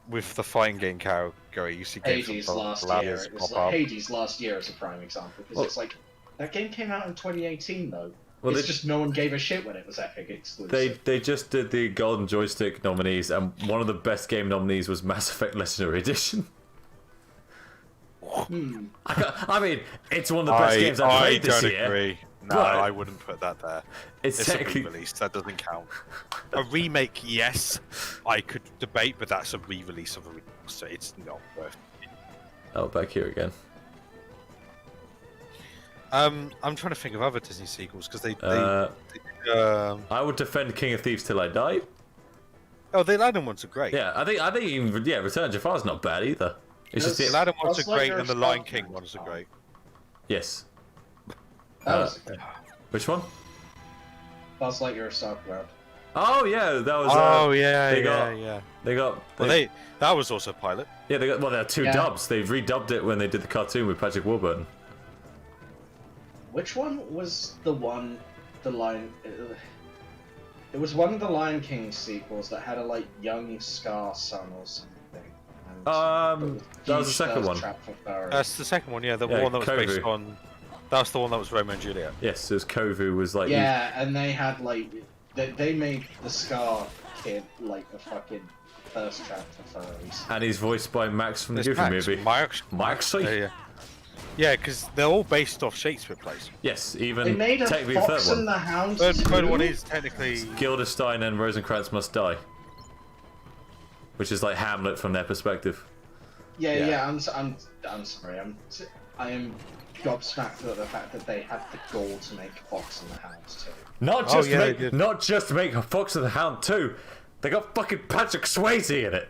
with the fighting game category, you see games Hades from last Lab year. Years It was pop like, up. Hades last year is a prime example because Well- it's like that game came out in 2018 though. Well, it's they- just no one gave a shit when it was Epic exclusive. They just did the Golden Joystick nominees, and one of the best game nominees was Mass Effect Legendary Edition. I mean, it's one of the best games I've played this don't year. agree. No, but I wouldn't put that there. It's a technically- re-release. That doesn't count. A remake, yes, I could debate, but that's a re-release of a remake, so it's not worth it. Oh, back here again. I'm trying to think of other Disney sequels because they I would defend King of Thieves till I die. oh, the Aladdin ones are great. Yeah, I think even Return of Jafar's not bad either. It's just The the Aladdin ones Buzz are great, Lightyear and the is Lion not King bad. ones are great. yes. That was Which one? Buzz Lightyear Star Cloud. Oh yeah, that was. Oh yeah, they yeah, got, yeah. They got. Well, that was also a pilot. Yeah, they got. Well, there are two Yeah. dubs. They've redubbed it when they did the cartoon with Patrick Warburton. Which one was the one, the Lion? It was one of the Lion King sequels that had a like young Scar son or something. And That was the second one. Trapped for Pharaoh. That's the second one, yeah. The Yeah, one that was based Kovu. on. That's the one that was Romeo and Juliet. Yes, it was Kovu was like. Yeah, and they had like they made the Scar kid like the fucking first Trapped for Furries. And he's voiced by Max from the There's Goofy Max, movie. Max. Maxie? Yeah, yeah, because they're all based off Shakespeare plays. Yes, They even made a technically the Fox third and one. the Hound. Third one too? is technically. Gildenstein and Rosencrantz Must Die. Which is like Hamlet from their perspective. Yeah. I'm sorry. I am gobsmacked at the fact that they had the goal to make Fox and the Hound too. Not Oh, just yeah, they make, did. not just make a Fox and the Hound 2. They got fucking Patrick Swayze in it.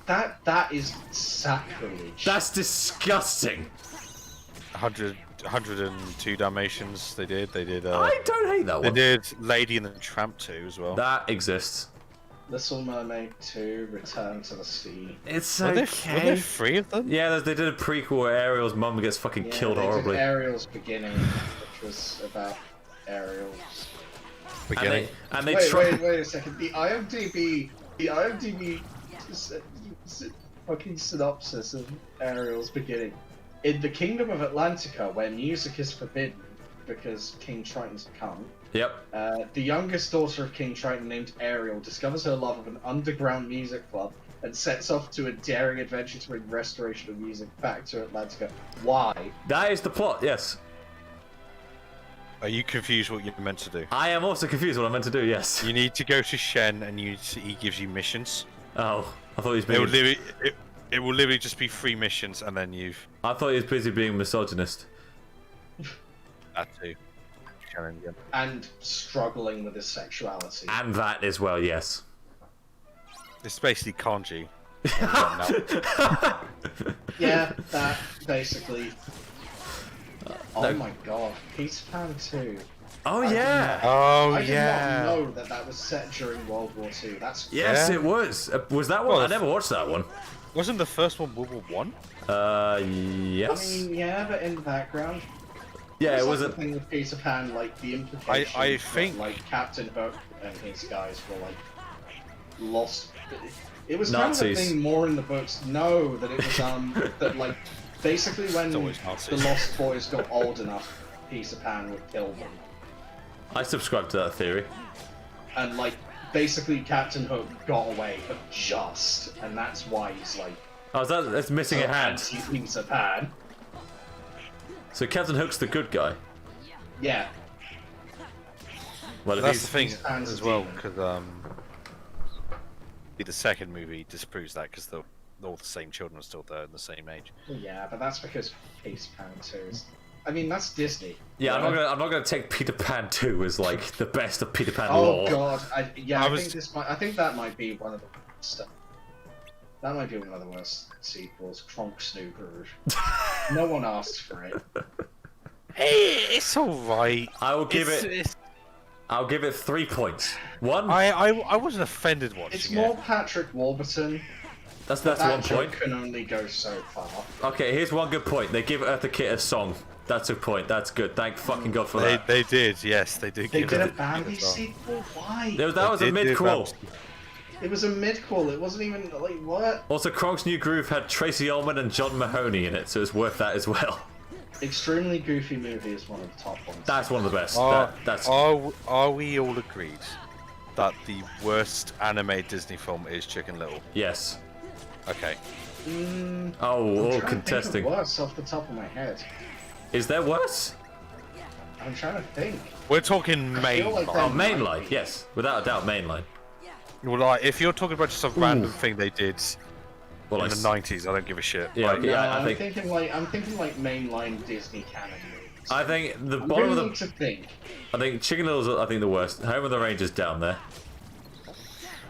That is sacrilege. That's disgusting. 102 Dalmatians. They did. They did. I don't hate that They one. did Lady and the Tramp 2 as well. That exists. Little Mermaid 2, Return to the Sea. It's Were there okay. 3 of them? Yeah, they did a prequel where Ariel's mum gets fucking Yeah, killed they horribly. did Ariel's Beginning, which was about Ariel's. Beginning. And they Wait, tried. wait a second. The IMDb fucking synopsis of Ariel's Beginning. In the Kingdom of Atlantica, where music is forbidden because King Triton's a cunt, Yep. the youngest daughter of King Triton, named Ariel, discovers her love of an underground music club and sets off to a daring adventure to bring restoration of music back to Atlantica. Why? That is the plot, yes. Are you confused what you're meant to do? I am also confused what I meant to do, yes. You need to go to Shen and he gives you missions. Oh, I thought he was It will being... literally just be 3 missions and then you've... I thought he was busy being misogynist. That too. Challenge him. And struggling with his sexuality. And that as well, yes. It's basically kanji. Yeah, that basically. Oh No. my god, Peter Pan 2. Oh, I did yeah. not- Oh, I did yeah. not know that was set during World War II. That's Yes, Yeah. it was. Was that one? Well, I never watched that one. Wasn't the first one World War 1? I Yes. mean, yeah, but in the background. Yeah, It's it like wasn't... the thing with Peter Pan, like the implication. I that, think- like Captain Hook and his guys were like lost. It was kind of a Nazis. thing more in the books. No, that it was that like basically when It's always the Nazis. Lost Boys got old enough, Peter Pan would kill them, I subscribe to that theory. and like basically Captain Hook got away, but just, and that's why he's like Oh, that's missing a hand. anti-Peter Pan. So Captain Hook's the good guy. Yeah, Well, if That's he's... the thing Peter Pan's as a well, demon. because the second movie disproves that because all the same children are still there in the same age. yeah, but that's because Peter Pan 2 is. I mean, that's Disney. Yeah, right? I'm not gonna take Peter Pan 2 as like the best of Peter Pan Oh lore. god, I I think was- I think that might be one of the stuff. That might be one of the worst sequels. Kronk Snoop Rouge. No one asked for it. Hey, it's alright. I'll give it 3 points. One. I wasn't offended watching it. It's more Patrick Warburton. That's that 1 joke point. can only go so far. Okay, here's one good point. They give Eartha Kitt a song. That's a point. That's good. Thank fucking God for that. They did, yes, they did. They give did a it Bambi sequel? Why? That was a mid-crawl. It was a mid-call. It wasn't even like what? Also, Kronk's New Groove had Tracy Ullman and John Mahoney in it, so it's worth that as well. Extremely Goofy Movie is one of the top ones. That's one of the best. That's. Are we all agreed that the worst animated Disney film is Chicken Little? Yes. Okay. All contesting. Worse off the top of my head. Is there worse? I'm trying to think. We're talking mainline. Mainline, yes, without a doubt, mainline. Well, like, if you're talking about just a random thing they did in the 90s, I don't give a shit. Yeah, like, I'm thinking like mainline Disney canon movies. I think the bottom of the. To think. I think Chicken Little's the worst. Home of the Rangers down there.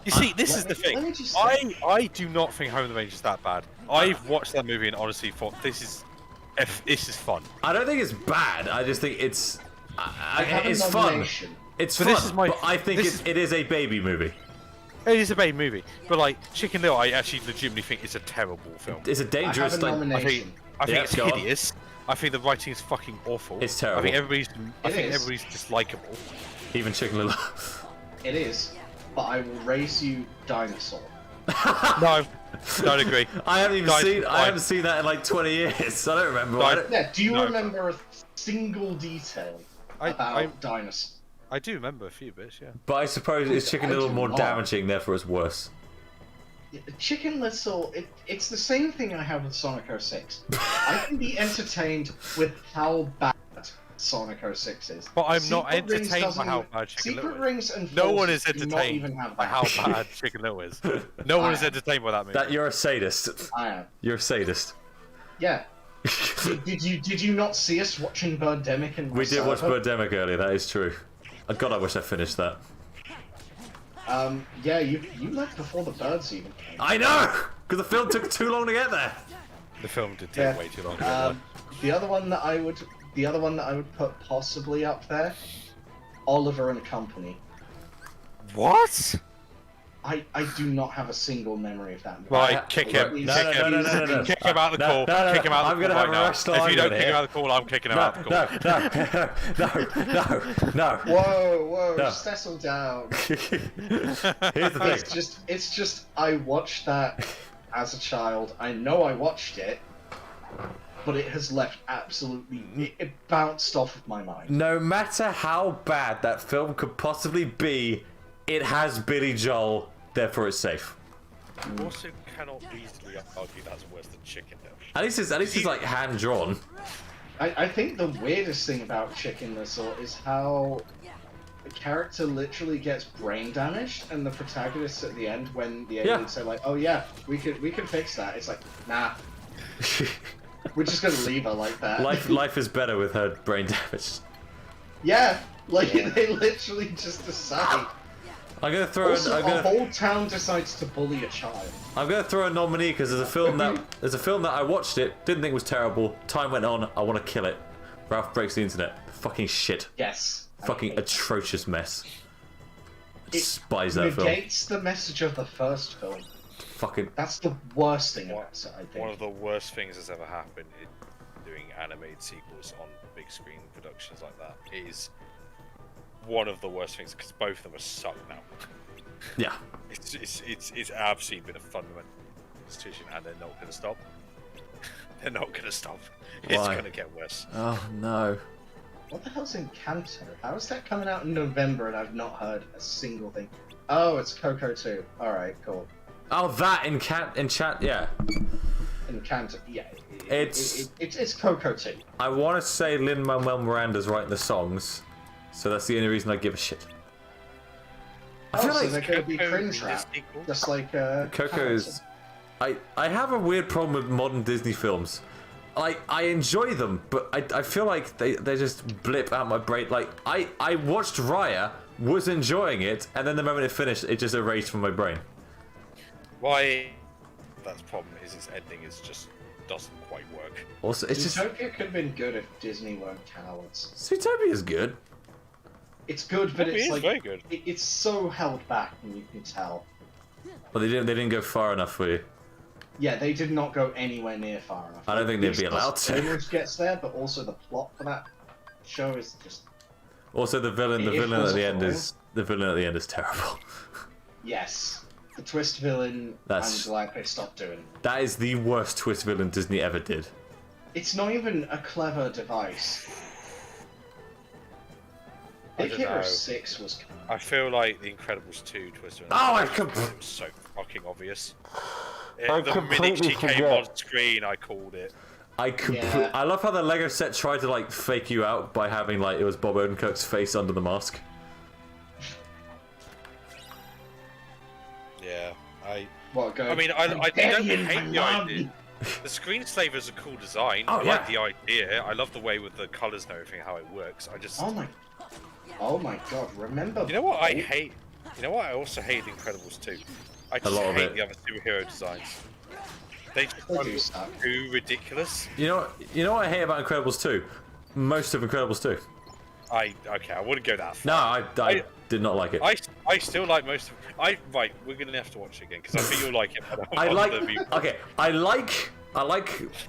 You see, this is the thing. I do not think Home of the Rangers is that bad. I've watched that movie and honestly thought this is fun. I don't think it's bad. I just think it's it's fun. It's fun. But I think it is a baby movie. It is a baby movie, but like Chicken Little, I actually legitimately think it's a terrible film. It's a dangerous thing. I think it's hideous. I think the writing is fucking awful. It's terrible. I think everybody's dislikable. Even Chicken Little. It is, but I will raise you Dinosaur. No, don't agree. I haven't seen that in like 20 years. I don't remember. Yeah, do you remember a single detail about Dinosaur? I do remember a few bits, yeah. But I suppose is Chicken Little more damaging, therefore it's worse. Chicken Little, it's the same thing I have with Sonic 06. I can be entertained with how bad Sonic 06 is. But I'm not entertained by how bad Chicken Little is. Rings and no one is entertained by how bad Chicken Little is. No one is entertained by that movie. You're a sadist. I am. You're a sadist. Yeah. did you not see us watching Birdemic and We did watch Birdemic earlier, that is true. God, I wish I finished that. Yeah, you left before the birds even came. I know! Because the film took too long to get there. The film did take way too long to get there. The other one that I would put possibly up there, Oliver and Company. What? I do not have a single memory of that movie. Right, kick him. Kick him out the call. Kick him out the call right now. If you don't kick him out the call, I'm kicking him out the call. No. Whoa, settle down. Here's the thing. It's just I watched that as a child. I know I watched it, but it has left absolutely... It bounced off of my mind. No matter how bad that film could possibly be, it has Billy Joel, therefore it's safe. You also cannot easily argue that's worse than Chicken Little. At least it's like hand-drawn. I think the weirdest thing about Chicken Little is how the character literally gets brain damaged, and the protagonists at the end, when the aliens say like, "Oh yeah, we can fix that," it's like, nah, we're just gonna leave her like that. Life is better with her brain damage. Yeah, like they literally just decide. I'm gonna throw. Also, a whole town decides to bully a child. I'm gonna throw a nominee because there's a film that I watched it, didn't think was terrible. Time went on. I want to kill it. Ralph Breaks the Internet. Fucking shit. Yes. Fucking atrocious mess. I despise that film. It negates the message of the first film. Fucking. That's the worst thing about it, I think. One of the worst things that's ever happened in doing animated sequels on big screen productions like that is one of the worst things because both of them are sucked now. Yeah. It's absolutely been a fundamental institution, and they're not going to stop. They're not going to stop. It's going to get worse. Oh no. What the hell's Encanto? How is that coming out in November and I've not heard a single thing? Oh, it's Coco 2. Alright, cool. Oh, that Enchant, yeah. Encanto, yeah. It's Coco 2. I want to say Lin-Manuel Miranda's writing the songs, so that's the only reason I give a shit. I feel so they're going to be cringe rap, just like Coco's. I have a weird problem with modern Disney films. I enjoy them, but I feel like they just blip out my brain. Like I watched Raya, was enjoying it, and then the moment it finished, it just erased from my brain. Why that's the problem. Is its ending just doesn't quite work. Also, it's just Zootopia could have been good if Disney weren't cowards. Zootopia is good. It's good, but Zootopia it's is like very good. It's so held back, and you can tell. But they didn't go far enough for you. Yeah, they did not go anywhere near far enough. I don't think they'd be allowed to. Image gets there, but also the plot for that show is just. Also, the villain It at was the end fine. is terrible. Yes, the twist villain. That's- I'm glad they stopped doing. That is the worst twist villain Disney ever did. It's not even a clever device. Big don't Hero know. 6 was. I feel like The Incredibles 2 twist. Oh, it was so fucking obvious. The minute completely she came forgot. on screen, I called it. Yeah. I love how the Lego set tried to like fake you out by having like it was Bob Odenkirk's face under the mask. Yeah, What, go? I mean, I don't Rebellion hate for the love. idea. The screensaver is a cool design. Oh, I yeah. like the idea. I love the way with the colours and everything, how it works. I just. Oh my god! Remember? You know what I hate? You know what I also hate in Incredibles 2? I just lot of hate it. the other superhero designs. They just They run do suck. too ridiculous. You know what I hate about Incredibles 2? Most of Incredibles 2. Okay, I wouldn't go that far. No, I did not like it. I still like most of. Right, we're gonna have to watch it again because I think you'll like it. But I like. the view- Okay, I like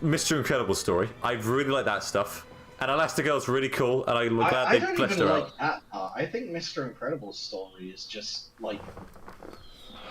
Mr. Incredible story. I really like that stuff. And Elastigirl's really cool, and I'm glad I they don't fleshed even her like out. that part. I think Mr. Incredible's story is just like,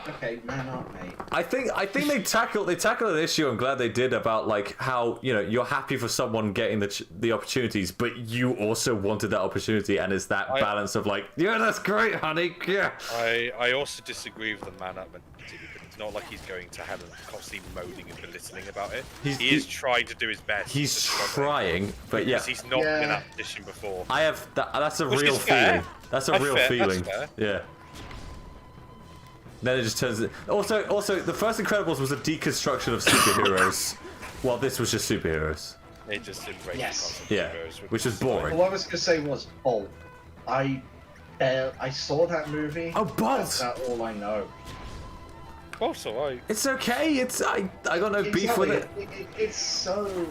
okay, man up, mate. I think they tackled an issue. I'm glad they did about like how you're happy for someone getting the opportunities, but you also wanted that opportunity, and it's that balance of like, yeah, that's great, honey, yeah. I also disagree with the man up mentality because it's not like he's going to hell and constantly moaning and belittling about it. He is trying to do his best. He's trying, but yeah, because he's not been in that position before. I have that's a Which real is fair. feeling. That's a That's real fair, feeling. that's fair. Yeah. Then it just turns. Also, the first Incredibles was a deconstruction of superheroes, while this was just superheroes. They just embrace Yes. the Yeah, concept of which is boring. All I was gonna say was Bolt. I saw that movie. Oh, Bolt! That's about all I know. Also, It's okay. I got no beef with it. It's so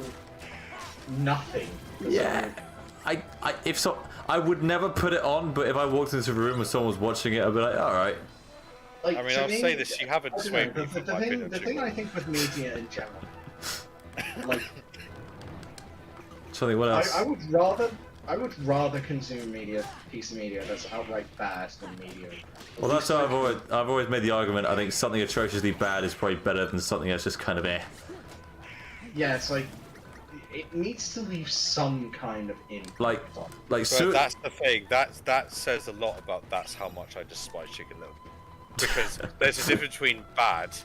nothing. Yeah. I would never put it on, but if I walked into a room and someone was watching it, I'd be like, all right. Like, I mean, to I'll me, say this: you haven't I don't swayed know, me from the my thing, opinion the too thing much. I think with media in general, like, Something. What else? I would rather consume piece of media that's outright bad than media. Well, that's how I've always made the argument. I think something atrociously bad is probably better than something that's just kind of eh. Yeah, it's like it needs to leave some kind of impact. Like But that's the thing. That says a lot about that's how much I despise Chicken Little. Because there's a difference between bad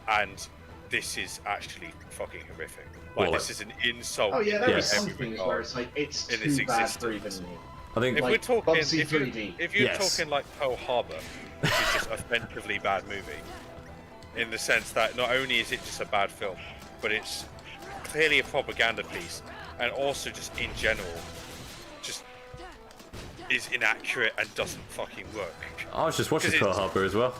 and this is actually fucking horrific. Like, this is an insult. Oh yeah, there in are some every things regard where it's like it's in too its bad for existence. even me. I think If like, we're talking, Bubsy if you're 3D. talking like Pearl Harbor, which is just a offensively bad movie, in the sense that not only is it just a bad film, but it's clearly a propaganda piece, and also just in general, just is inaccurate and doesn't fucking work. I was just watching 'Cause Pearl it's- Harbor as well.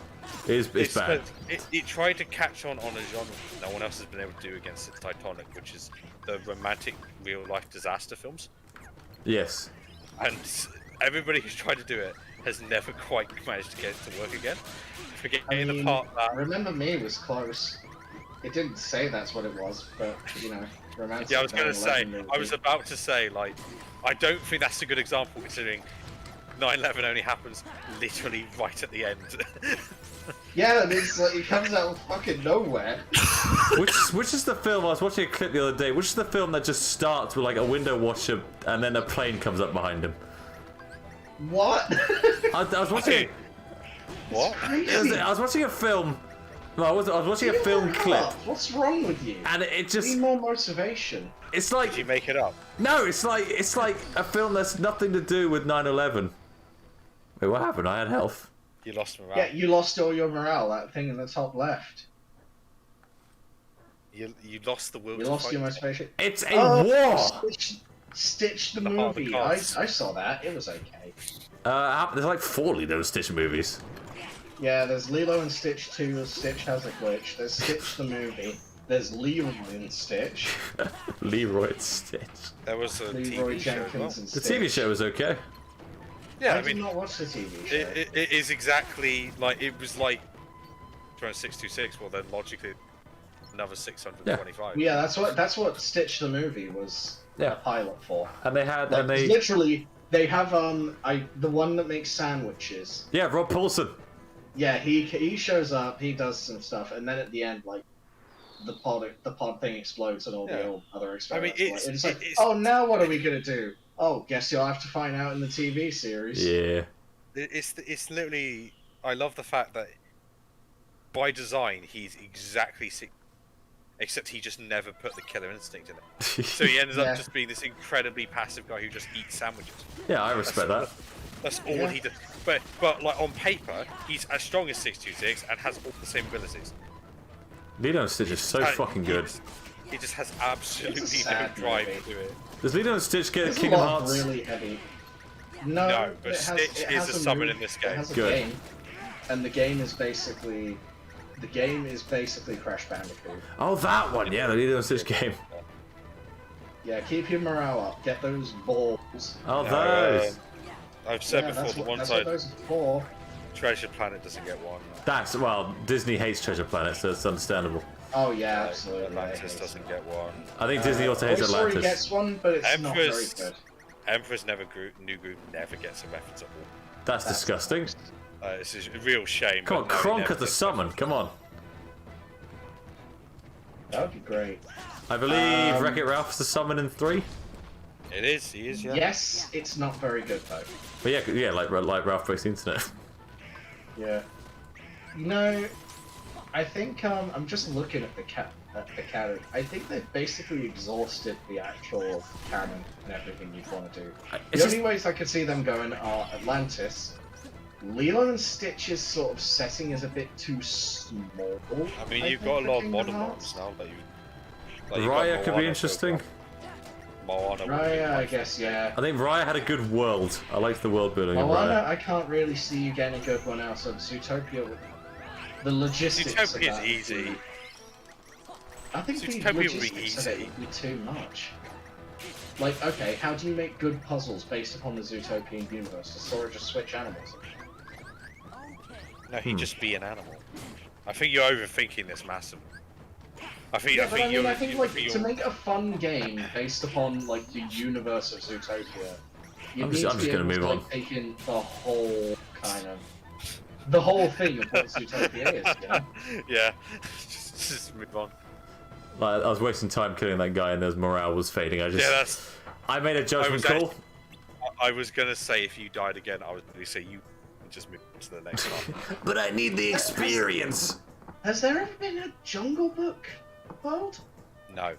It's bad. It tried to catch on a genre no one else has been able to do against its Titanic, which is the romantic real-life disaster films. Yes. And everybody who's tried to do it has never quite managed to get it to work again. Forgetting the part that... Remember Me was close. It didn't say that's what it was, but you know, romantic. Yeah, I was going to 9/11 say, movie. I was about to say, like, I don't think that's a good example considering 9/11 only happens literally right at the end. Yeah, and it's like it comes out of fucking nowhere. which is the film? I was watching a clip the other day. Which is the film that just starts with like a window washer and then a plane comes up behind him? What? I was watching. What? I was watching a film. No, I was watching a You film are clip, not. What's wrong with you? and it just Need more motivation. it's like Did you make it up? no, it's like a film that's nothing to do with 9/11. Wait, what happened? I had health. You lost morale. Yeah, you lost all your morale. That thing in the top left. You lost the will You to lost fight. your motivation. It's a war. Stitch the The heart of movie. I cards. saw that. It was okay. There's like 4 of those Stitch movies. Yeah, there's Lilo and Stitch 2, Stitch has a glitch. There's Stitch the movie. There's Leroy and Stitch. Leroy and Stitch. There was a Leroy TV show as well. Jenkins and The Stitch. TV show was okay. Yeah, I I did mean, not watch the TV show. it is exactly like it was like 626. Well, then logically another 625. Yeah, that's what Stitch the movie was a pilot for. And they had, Like, and they literally they have the one that makes sandwiches. yeah, Rob Paulson. Yeah, he shows up, he does some stuff, and then at the end, like the pod thing explodes and all the old other experiments. It's like, oh, now what are we gonna do? Oh, guess you'll have to find out in the TV series. Yeah. It's literally. I love the fact that by design he's exactly except he just never put the killer instinct in it. So he ends up just being this incredibly passive guy who just eats sandwiches. Yeah, I respect that. That's all he does. But like on paper, he's as strong as 626 and has all the same abilities. Lilo and Stitch is so fucking good. He just has absolutely no drive to do it. Does Lilo and Stitch get There's Kingdom a lot of Hearts? really heavy. No, but it has, Stitch it is has a summon move, in this It game. has a Good. game, and the game is basically Crash Bandicoot. Oh, that one. Yeah, the Lilo and Stitch game. Yeah, keep your morale up. Get those balls. Oh, those. I've said Yeah, before, that's the what- one that's side what those are for. Treasure Planet doesn't get one. That's, well, Disney hates Treasure Planet, so it's understandable. Oh yeah, absolutely. Atlantis doesn't get one. I think Disney also hates Toy Story Atlantis. gets one, but it's not very Empress, good. Emperor's New Group never gets a reference at all. That's disgusting. It's a real shame. Come on, but no, he Kronk never at the gets summon. Come on. That would be great. I believe Wreck-It Ralph's the summon in 3. It is. He is. Yeah. Yes, it's not very good though. But yeah, like Ralph Breaks the Internet. Yeah. You know, I think I'm just looking at the canon. I think they've basically exhausted the actual canon and everything you'd want to do. The only ways I could see them going are Atlantis. Lilo and Stitch's sort of setting is a bit too small. I mean, you've think, got a for lot of Kingdom modern Hearts. ones now that you. Like, you've got Raya could be Moana, interesting. Moana. would be Raya, my I guess, yeah. I think Raya had a good world. I liked the world building of Moana, Raya. I can't really see you getting a good one out of Zootopia. The logistics of Zootopia's that easy. I think the Zootopia would be logistics of it easy. would be too much. Like, okay, how do you make good puzzles based upon the Zootopian universe? Does Sora just switch animals? No, he'd just be an animal. I think you're overthinking this massively. I think. Yeah, I but think I mean, you're. I think like to make a fun game based upon like the universe of Zootopia, you I'm need just to be gonna able move to on. like, take in the whole kind of the whole thing of what Zootopia is. You know? Yeah. just move on. Like, I was wasting time killing that guy, and his morale was fading. I made a judgment call. I was gonna say if you died again, I was gonna say you just move on to the next one. But I need the experience. Has there ever been a Jungle Book world? No.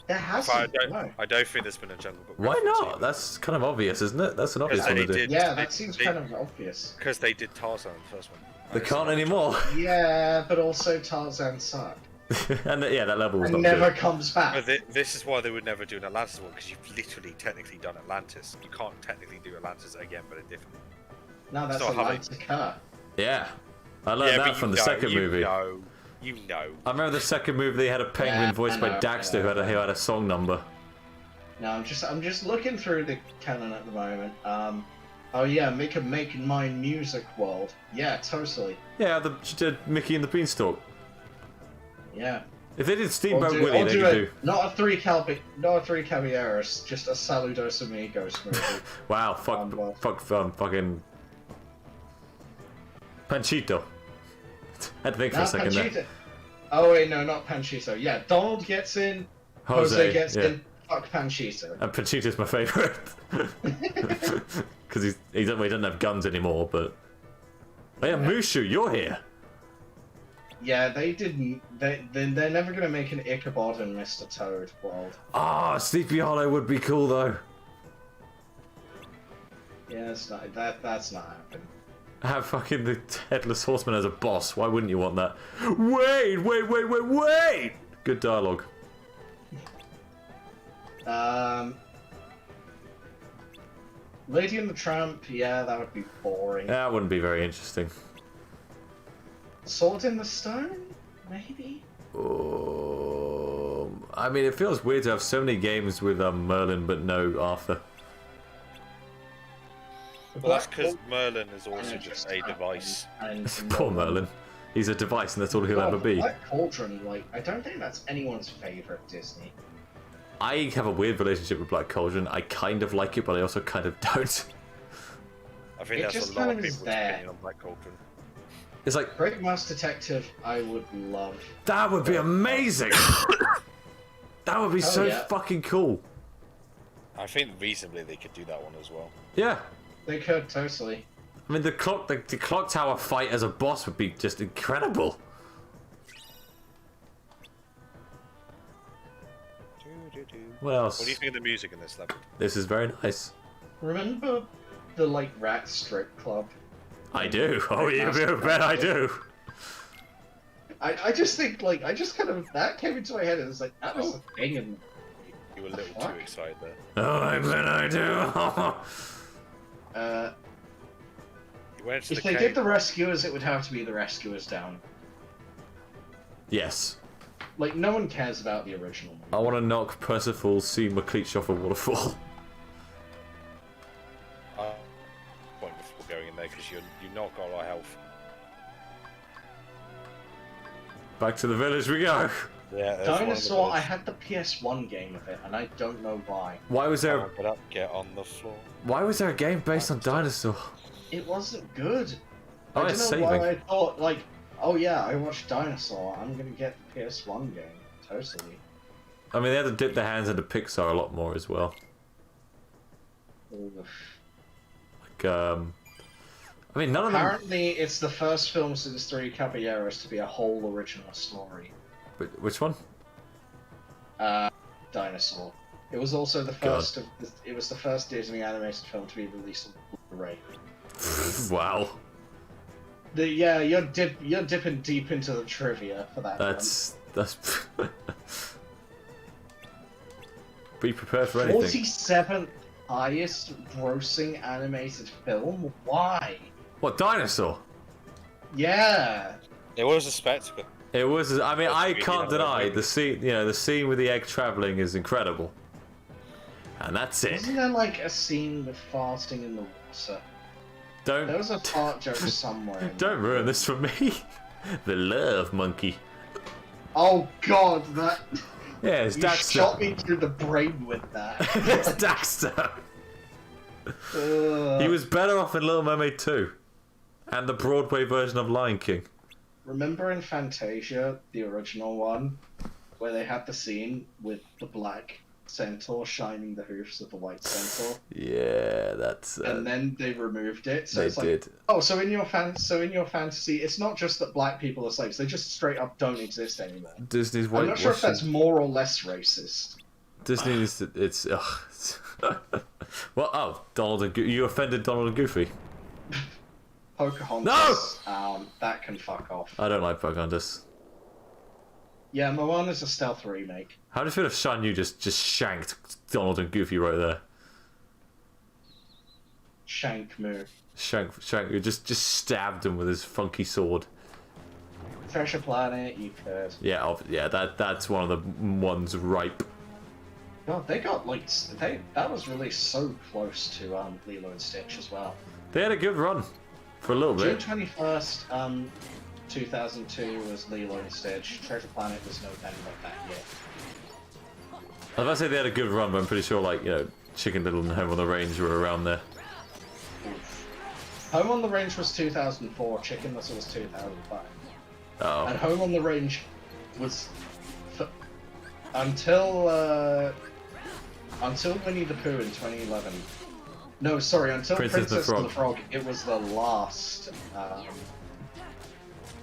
There hasn't. No. I don't think there's been a Jungle Book. Why not? That's kind of obvious, isn't it? That's an obvious one to do. Yeah, that seems kind of obvious. Because they did Tarzan the first one. They can't anymore. Yeah, but also Tarzan sucked. And yeah, that level was And not never good. comes back. But this is why they would never do an Atlantis one, because you've literally technically done Atlantis. You can't technically do Atlantis again, but a different. No, that's Still a having- Atlantica. Yeah, I learned that from the second movie. You know. I remember the second movie they had a penguin Yeah, voiced I by know, Daxter who had a song number. No, I'm just looking through the canon at the moment. Oh yeah, make my music world. Yeah, totally. Yeah, she did Mickey and the Beanstalk. Yeah. If they did Or Steamboat do- Willie, or they do could a- do. not a three Caballeros, just a Saludos Amigos movie. Wow, fucking Panchito. I had to think for a Not second Panchito. there. Oh wait, no, not Panchito. Yeah, Donald gets in. Jose gets yeah. in. Fuck Panchito. And Panchito's my favourite. Because he doesn't have guns anymore, but... Oh yeah, Mushu, you're here! Yeah, they didn't. They're never gonna make an Ichabod and Mr. Toad world. Ah, Sleepy Hollow would be cool though. Yeah, it's not. That's not happening. Have fucking the Headless Horseman as a boss. Why wouldn't you want that? Wait! Good dialogue. Lady and the Tramp. Yeah, that would be boring. That wouldn't be very interesting. Sword in the Stone? Maybe? I mean, it feels weird to have so many games with Merlin but no Arthur. Well, that's because Merlin is also just a device. Poor Merlin. He's a device and that's all he'll ever be. Black Cauldron, like, I don't think that's anyone's favourite Disney. I have a weird relationship with Black Cauldron. I kind of like it, but I also kind of don't. I think that's a lot of people's opinion on Black Cauldron. It's like Great Mouse Detective, I would love. That would be amazing. That would be so fucking cool. I think reasonably they could do that one as well. Yeah. They could, totally. I mean, the clock tower fight as a boss would be just incredible. What else? What do you think of the music in this level? This is very nice. Remember the, like, rat strip club? I do. Oh, you bet I do. I just think, like, that came into my head and it's like, that was a thing and... You were a little too excited there. Oh, I bet I do. If they did the Rescuers, it would have to be the Rescuers Down. Yes. Like, no one cares about the original. I want to knock Percival C. McLeach off a waterfall. Point before going in there because you not got a lot of health. Back to the village we go. Yeah. Dinosaur, I had the PS1 game of it, and I don't know why. Why was there? Get up, get on the floor. Why was there a game based on Dinosaur? It wasn't good. Oh, I it's don't know saving. why I thought, like, oh yeah, I watched Dinosaur, I'm gonna get the PS1 game. Totally. I mean, they had to dip their hands into Pixar a lot more as well. Like, I mean, none of them. Apparently, it's the first film since Three Caballeros to be a whole original story. Which one? Dinosaur. It was also the first it was the first Disney animated film to be released on Blu-ray. Wow. You're dipping deep into the trivia for that. That's. Be prepared for anything. 47th highest grossing animated film? Why? What, Dinosaur? Yeah. It was a spectacle. It was. I mean, I can't deny amazing. the scene. You know, the scene with the egg traveling is incredible. And that's it. Isn't there like a scene with farting in the water? Don't. There was a fart joke somewhere. Don't ruin this for me. The love monkey. Oh God, that. Yeah, it's you Daxter. shot me through the brain with that. It's Daxter. He was better off in Little Mermaid 2, and the Broadway version of Lion King. Remember in Fantasia, the original one, where they had the scene with the black centaur shining the hoofs of the white centaur? Yeah, that's. And then they removed it. So they it's like, did. oh, so in your fantasy, it's not just that black people are slaves; they just straight up don't exist anymore. Disney's I'm not sure if that's whitewashing. more or less racist. Disney is. It's. Well, oh, Donald and you offended Donald and Goofy. Pocahontas. That can fuck off. I don't like Pocahontas. Yeah, Moana's a stealth remake. How do you feel if Shan Yu just shanked Donald and Goofy right there? Shank Moo. Shank Yu just stabbed him with his funky sword. Treasure Planet, you could. Yeah, that's one of the ones ripe. God, they got like that was released so close to Lilo and Stitch as well. They had a good run for a little bit. June 21st, 2002 was Lilo and Stitch. Treasure Planet was November that year. I was about to say they had a good run, but I'm pretty sure, like, you know, Chicken Little and Home on the Range were around there. Home on the Range was 2004. Chicken Little was 2005. Oh. And Home on the Range was until Winnie the Pooh in 2011. No, sorry, until Princess and the Frog. It was the last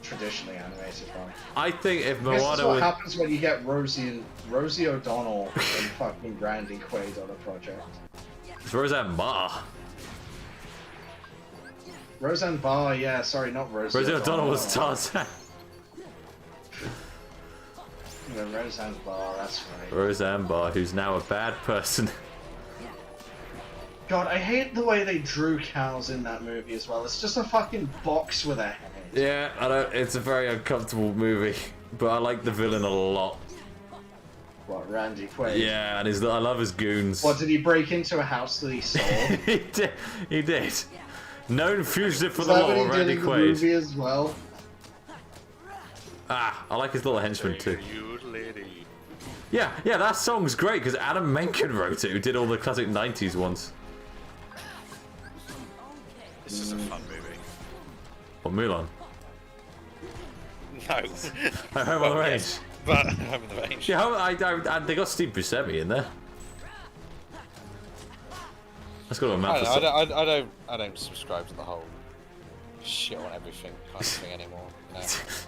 traditionally animated one. I think if This is Moana what was... happens when you get Rosie O'Donnell and fucking Randy Quaid on a project. It's Roseanne Barr. Roseanne Barr, yeah, sorry, not Rosie. Rosie O'Donnell was Tarzan. Yeah, Roseanne Barr, that's right. Roseanne Barr, who's now a bad person. God, I hate the way they drew cows in that movie as well. It's just a fucking box with a head. Yeah, I don't. It's a very uncomfortable movie, but I like the villain a lot. What, Randy Quaid? Yeah, and I love his goons. What, did he break into a house that he saw? he did. He did. Known fugitive for Is the that law, what he did Randy in the Quaid. movie as well? Ah, I like his little henchman too. You lady. Yeah, that song's great because Adam Menken wrote it, who did all the classic 90s ones. This is a fun movie. Or Mulan. No. Home on the Range. Yes, but Home on the Range. Yeah, they got Steve Buscemi in there. Let's go to a map. I don't subscribe to the whole shit on everything kind of thing anymore. No.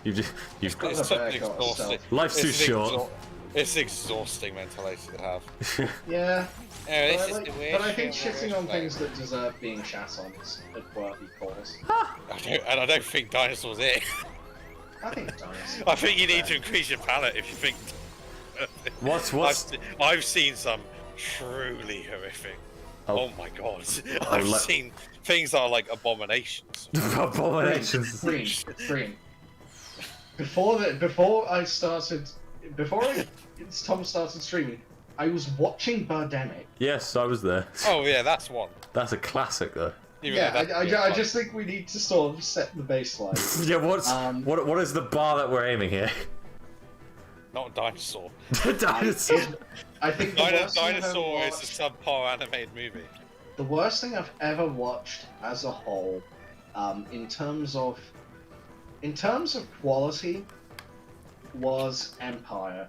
You've got it's exhausting. Life's too short. It's exhausting mentality to have. Yeah. Oh, but I think shitting on things that deserve being shat on is a worthy cause. I don't think dinosaurs it. I think dinosaurs. I think you need to increase your palate if you think. What's? I've seen some truly horrific. Oh my god! I've seen things that are like abominations. Abominations. Green. Before Tom started streaming, I was watching Birdemic. Yes, I was there. Oh yeah, that's one. That's a classic though. I just think we need to sort of set the baseline. Yeah, what is the bar that we're aiming here? Not a dinosaur. Dinosaur. I think Dinosaur is a subpar animated movie. The worst thing I've ever watched as a whole, in terms of quality, was Empire.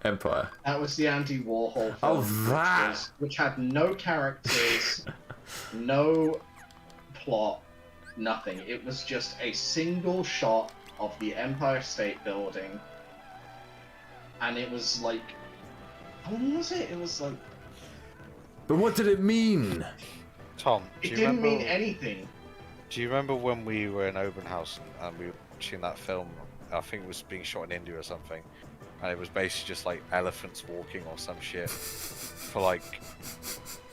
Empire. That was the Andy Warhol film. Oh, that! Which had no characters, no plot, nothing. It was just a single shot of the Empire State Building. And it was like... How long was it? It was like... But what did it mean? Tom, it didn't mean anything. Do you remember when we were in Open House and we were watching that film? I think it was being shot in India or something. And it was basically just like elephants walking or some shit for like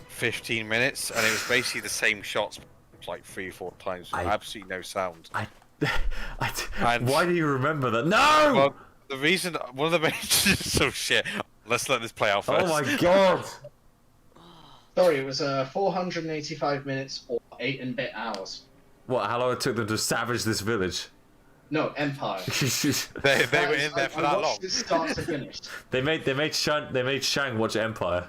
15 minutes. And it was basically the same shots like 3 or 4 times with absolutely no sound. Why do you remember that? No! Well, the reason, one of the main so shit. Let's let this play out first. Oh my god! Sorry, it was 485 minutes or 8-bit hours. What? How long it took them to savage this village? No, Empire. they were in there for that long. It start to finish. They made Shang watch Empire.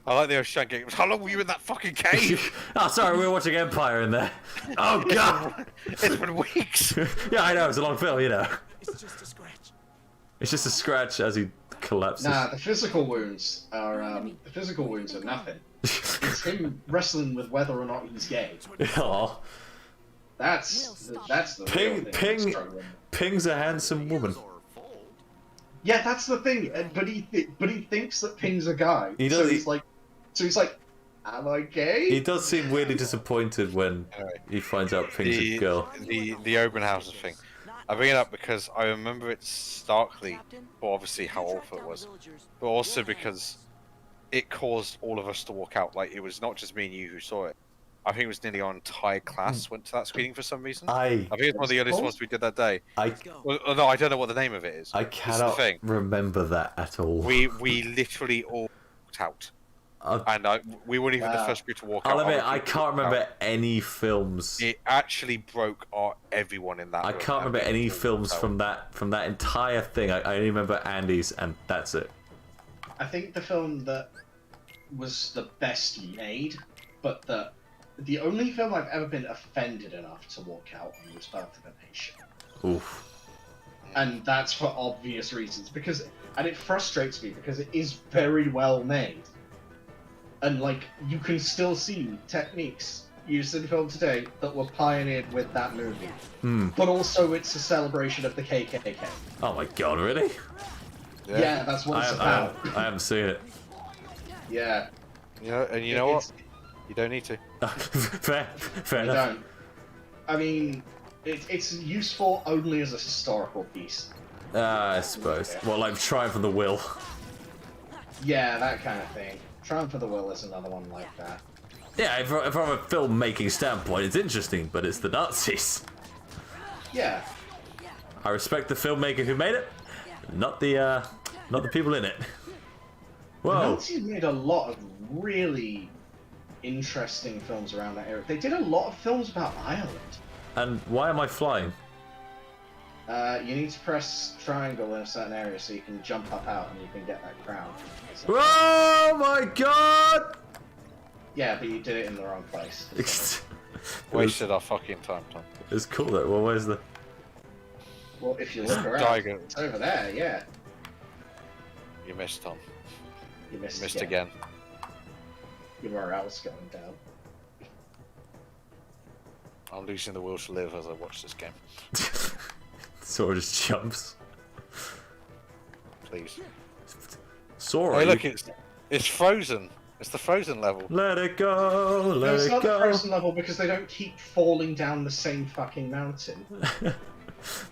I like the old Shang game. How long were you in that fucking cave? Oh, sorry, we were watching Empire in there. Oh god! It's been weeks. Yeah, I know. It's a long film, you know. It's just a scratch. It's just a scratch as he collapses. Nah, the physical wounds are nothing. It's him wrestling with whether or not he's gay. Oh. That's the real thing. Ping's a handsome woman. Yeah, that's the thing. But he thinks that Ping's a guy. He does. So he's like, am I gay? He does seem weirdly disappointed when he finds out Ping's a girl. The open house thing. I bring it up because I remember it starkly, for obviously how awful it was, but also because it caused all of us to walk out. Like, it was not just me and you who saw it. I think it was nearly our entire class went to that screening for some reason. I think it's one of the earliest ones we did that day. Well, no, I don't know what the name of it is. I cannot remember that at all. We literally all walked out. And we weren't even the first group to walk out. I'll admit, I can't remember any films. It actually broke everyone in that room. I can't remember any films from that entire thing. I only remember Andy's, and that's it. I think the film that was the best made, but the only film I've ever been offended enough to walk out on was Birth of a Nation. Oof. And that's for obvious reasons, and it frustrates me because it is very well made. And like, you can still see techniques used in film today that were pioneered with that movie. But also it's a celebration of the KKK. Oh my god, really? Yeah, that's what it's about. I haven't seen it. Yeah. You know what? You don't need to. Fair You enough. don't. I mean, it's useful only as a historical piece. I suppose. Well, like Triumph of the Will. Yeah, that kind of thing. Triumph of the Will is another one like that. Yeah, from a filmmaking standpoint, it's interesting, but it's the Nazis. Yeah. I respect the filmmaker who made it, not the people in it. The Whoa. Nazis made a lot of really interesting films around that era. They did a lot of films about Ireland. And why am I flying? You need to press triangle in a certain area so you can jump up out and you can get that crown. Oh my god! Yeah, but you did it in the wrong place. Wasted our fucking time, Tom. It's cool though. Well, where's the... Well, if you look around, Diagonal. it's over there, yeah. You missed, Tom. You missed, Missed again. Your morale's going down. I'm losing the will to live as I watch this game. Sora just jumps. Please. Sora, Hey, look, it's frozen. It's the frozen level. Let it go, No, let it's it not the go. frozen level because they don't keep falling down the same fucking mountain.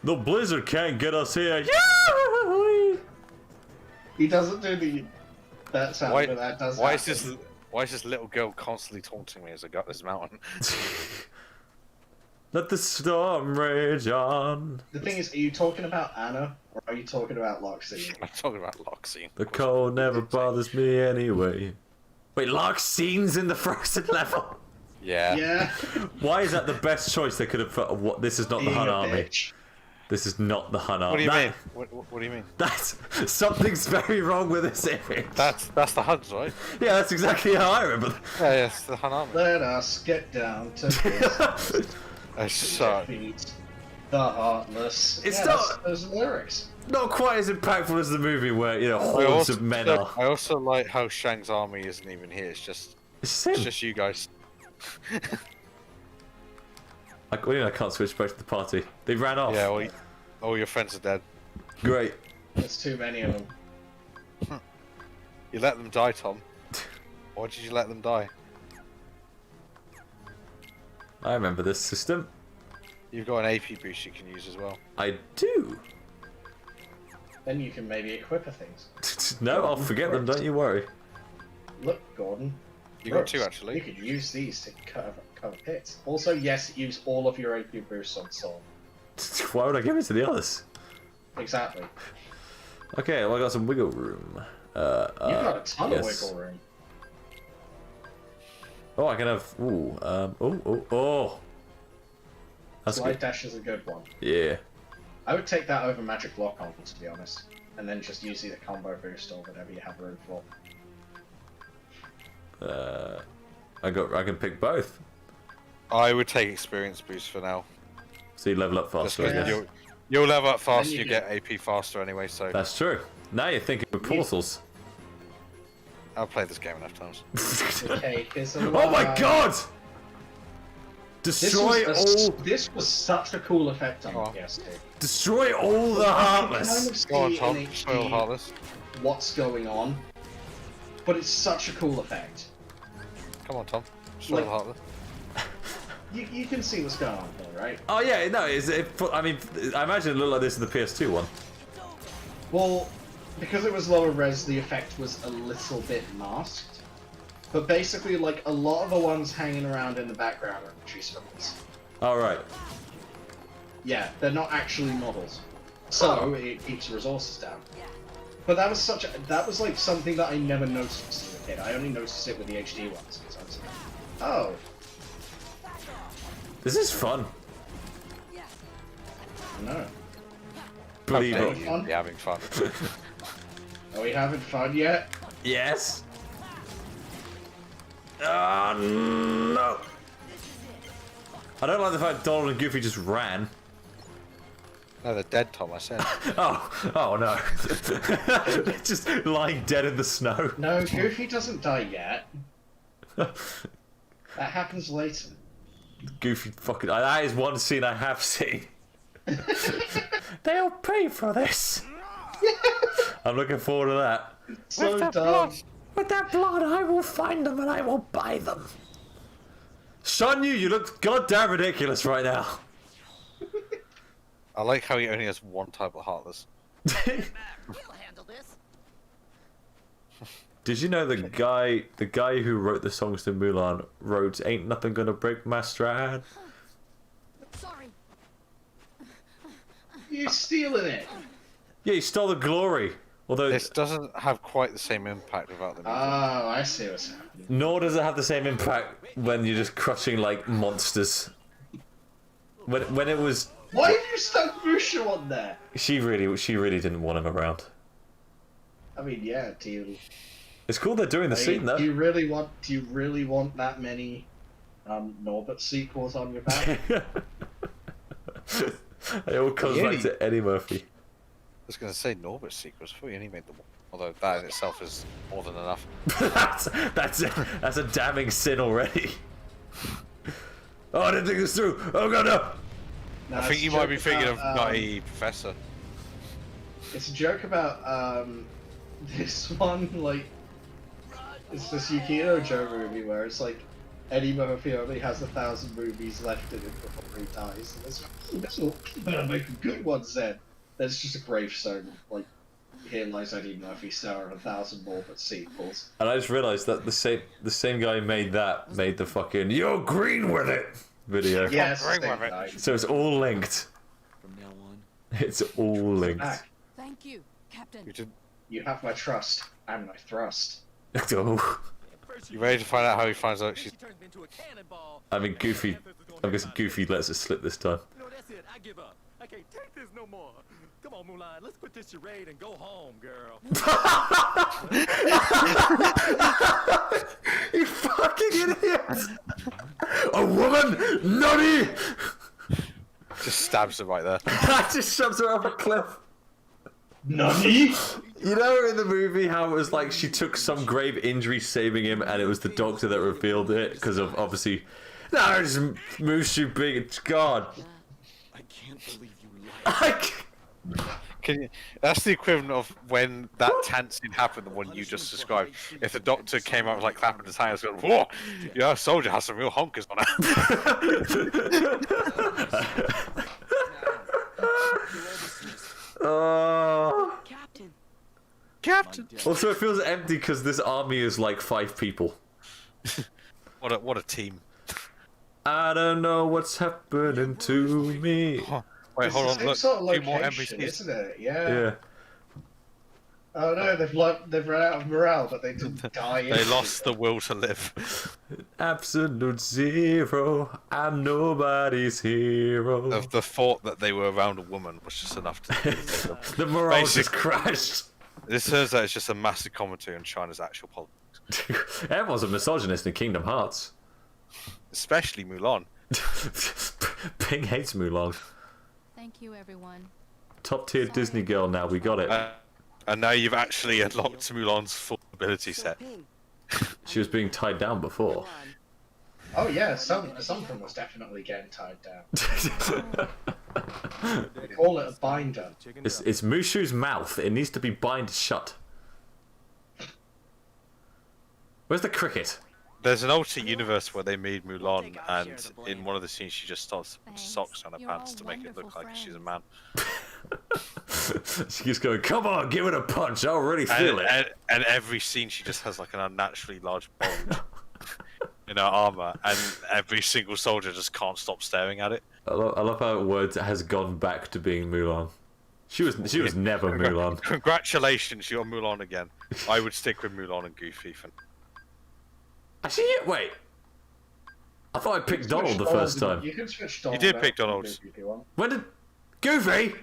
The blizzard can't get us here. Yeah! He doesn't do that sound, Why, but that does why happen. is this little girl constantly taunting me as I got this mountain? Let the storm rage on. The thing is, are you talking about Anna or are you talking about Loxine? I'm talking about Loxine. The cold never bothers me anyway. Wait, Loxine's in the frozen level? Yeah. Yeah. Why is that the best choice they could have put? What? This is not the Being Hun a army. bitch. This is not the Hun army. What do you mean? What do you mean? That's something's very wrong with this image. That's the Huns, right? Yeah, that's exactly how I remember. Yeah, it's the Hun army. Let us get down to business. It's so. Defeat the Heartless. It's yeah, not- those are the lyrics. Not quite as impactful as the movie where, you know, I hordes also, of men are. I also like how Shang's army isn't even here. It's just you guys. I can't switch back to the party. They ran off. Yeah, all your friends are dead. Great. There's too many of them. You let them die, Tom. Why did you let them die? I remember this system. You've got an AP boost you can use as well. I do. Then you can maybe equip things. No, I'll forget them, don't you worry. Look, Gordon. You got Brooks, two, actually. You could use these to cover hits. Also, yes, use all of your AP boosts on Soul. Why would I give it to the others? Exactly. Okay, well, I got some wiggle room. You've got a ton of yes. wiggle room. Oh, I can have. Ooh. Oh. That's Slide good. dash is a good one. Yeah. I would take that over Magic Lock on, to be honest. And then just use either combo boost or whatever you have room for. I can pick both. I would take experience boost for now. So you level up faster. I guess. You'll level up faster, you you get AP faster anyway, so That's true. Now you're thinking with portals. I've played this game enough times. Okay, here's a Oh my god! Destroy This was such a cool effect on the PS2. Destroy all the Heartless! Go on, see Tom. in Destroy all HD Heartless. what's going on, but it's such a cool effect. Come on, Tom. Destroy Like- all Heartless. You can see what's going on here, right? Oh yeah, no, I mean, I imagine it looked like this in the PS2 one. Well, because it was lower res, the effect was a little bit masked. But basically, like, a lot of the ones hanging around in the background are tree scribbles. Alright. Yeah, they're not actually models. So, it keeps resources down. But that was like something that I never noticed as a kid. I only noticed it with the HD ones. So I was like, oh, This is fun. no. Believe Okay. it. Fun? Be having fun. Are we having fun yet? Yes. No. I don't like the fact Donald and Goofy just ran. No, they're dead, Tom, I said. Oh no. Just lying dead in the snow. No, Goofy doesn't die yet. That happens later. Goofy fucking. That is one scene I have seen. They'll pay for this. I'm looking forward to that. So dumb. With that blood, I will find them and I will buy them. Shan Yu, you look goddamn ridiculous right now. I like how he only has one type of Heartless. We'll handle this. Did you know the guy who wrote the songs to Mulan wrote "Ain't Nothing Gonna Break My Stride"? Sorry. You stealing it? Yeah, you stole the glory. Although This doesn't have quite the same impact without the Oh, music. I see what's happening. nor does it have the same impact when you're just crushing like monsters. When it was, Why have you stuck Mushu on there? she really didn't want him around. I mean, yeah. Do you? It's cool they're doing the scene though. Do you really want that many Norbert sequels on your back? It all comes back to Eddie Murphy. I was going to say Norbert sequels. I thought you only made the one. Although that in itself is more than enough. that's a damning sin already. Oh, I didn't think this through. Oh god, no. No, I think it's you a might be joke thinking of about, Nutty Professor. It's a joke about this one, like, it's this Yukino Joe movie where it's like Eddie Murphy only has 1,000 movies left in him before he dies. And it's like, oh, this will better make good ones then. Then it's just a gravestone, like, here lies Eddie Murphy starring 1,000 more but sequels. And I just realised that the same guy who made the fucking "You're green with it" video. Yes, So it's all linked. From now on. It's all linked. Thank you, Captain. You have my trust and my thrust. Oh. You ready to find out how he finds out she's... I mean, Goofy. I guess Goofy lets it slip this time. No, that's it. I give up. I can't take this no more. Come on, Mulan. Let's quit this charade and go home, girl. You fucking idiot! A woman, nutty! Just stabs her right there. Just shoves her off a cliff. Nutty? You know in the movie how it was like she took some grave injury saving him and it was the doctor that revealed it because of obviously... No, it's Mushu being... God. I can't believe you lied. That's the equivalent of when that tense scene happened, the one you just described. If the doctor came out like clapping his hands, going, "Whoa, your soldier has some real honkers on it." Captain. Also, it feels empty because this army is like 5 people. What a team. I don't know what's happening to me. Wait, hold on. Look, Sort of a few more location, NPCs. isn't it? Yeah. Yeah. Oh no, they've run out of morale, but they didn't die. They lost the will to live. Absolute zero. I'm nobody's hero. The thought that they were around a woman was just enough to. The morale just crashed. This turns out it's just a massive commentary on China's actual politics. Everyone's a misogynist in Kingdom Hearts. Especially Mulan. Ping hates Mulan. Thank you, everyone. Top tier Disney girl now, we got it. And now you've actually unlocked Mulan's full ability set. She was being tied down before. Oh yeah, something was definitely getting tied down. They call it a binder. It's Mushu's mouth. It needs to be bind shut. Where's the cricket? There's an alternate universe where they made Mulan, and in one of the scenes she just starts socks on her pants to make it look like she's a man. She keeps going, come on, give it a punch, I already feel it. And every scene she just has like an unnaturally large bulge in her armor, and every single soldier just can't stop staring at it. I love how Word has gone back to being Mulan. She was never Mulan. Congratulations, you're Mulan again. I would stick with Mulan and Goofy. Actually, wait. I thought I picked Donald the first time. You can switch Donald. You did pick Donald. When did... Goofy?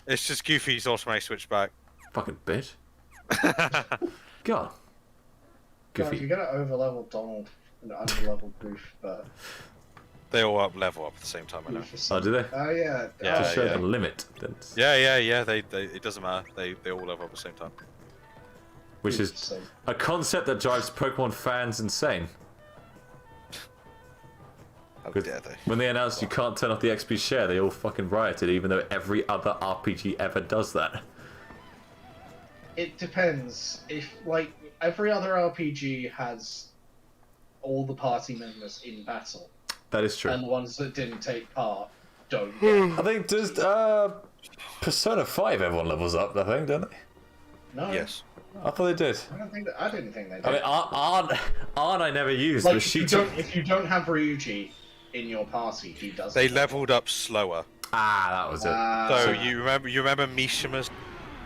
It's just Goofy's automatic switch back. Fucking bitch. God. Goofy. You're gonna overlevel Donald and underlevel Goof, but... They all level up at the same time, I know. Oh, do they? Oh, yeah. Yeah, to show yeah. the limit. Yeah. It doesn't matter. They all level up at the same time. Which is a concept that drives Pokemon fans insane. How dare they? When they announced you can't turn off the XP share, they all fucking rioted, even though every other RPG ever does that. It depends. If, like, every other RPG has all the party members in battle. That is true. And the ones that didn't take part don't. I think, does Persona 5 everyone levels up, I think, don't they? No. Yes. I thought they did. I didn't think they did. I mean, Arn I never used, like, but if you don't have Ryuji in your party, he does. They leveled up slower. Ah, that was it. So you remember Mishima's?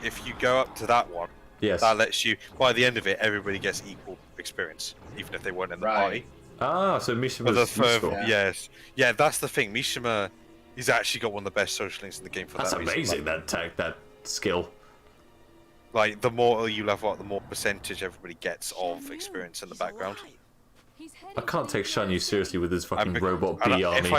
If you go up to that one, Yes. that lets you. By the end of it, everybody gets equal experience, even if they weren't in the party. Ah, so Mishima For the was useful. yes, yeah, that's the thing. Mishima, he's actually got one of the best social links in the game for That's that reason. amazing. That skill. Like, the more you level up, the more percentage everybody gets of experience in the background. I can't take Shan Yu seriously with his fucking robot And bee army.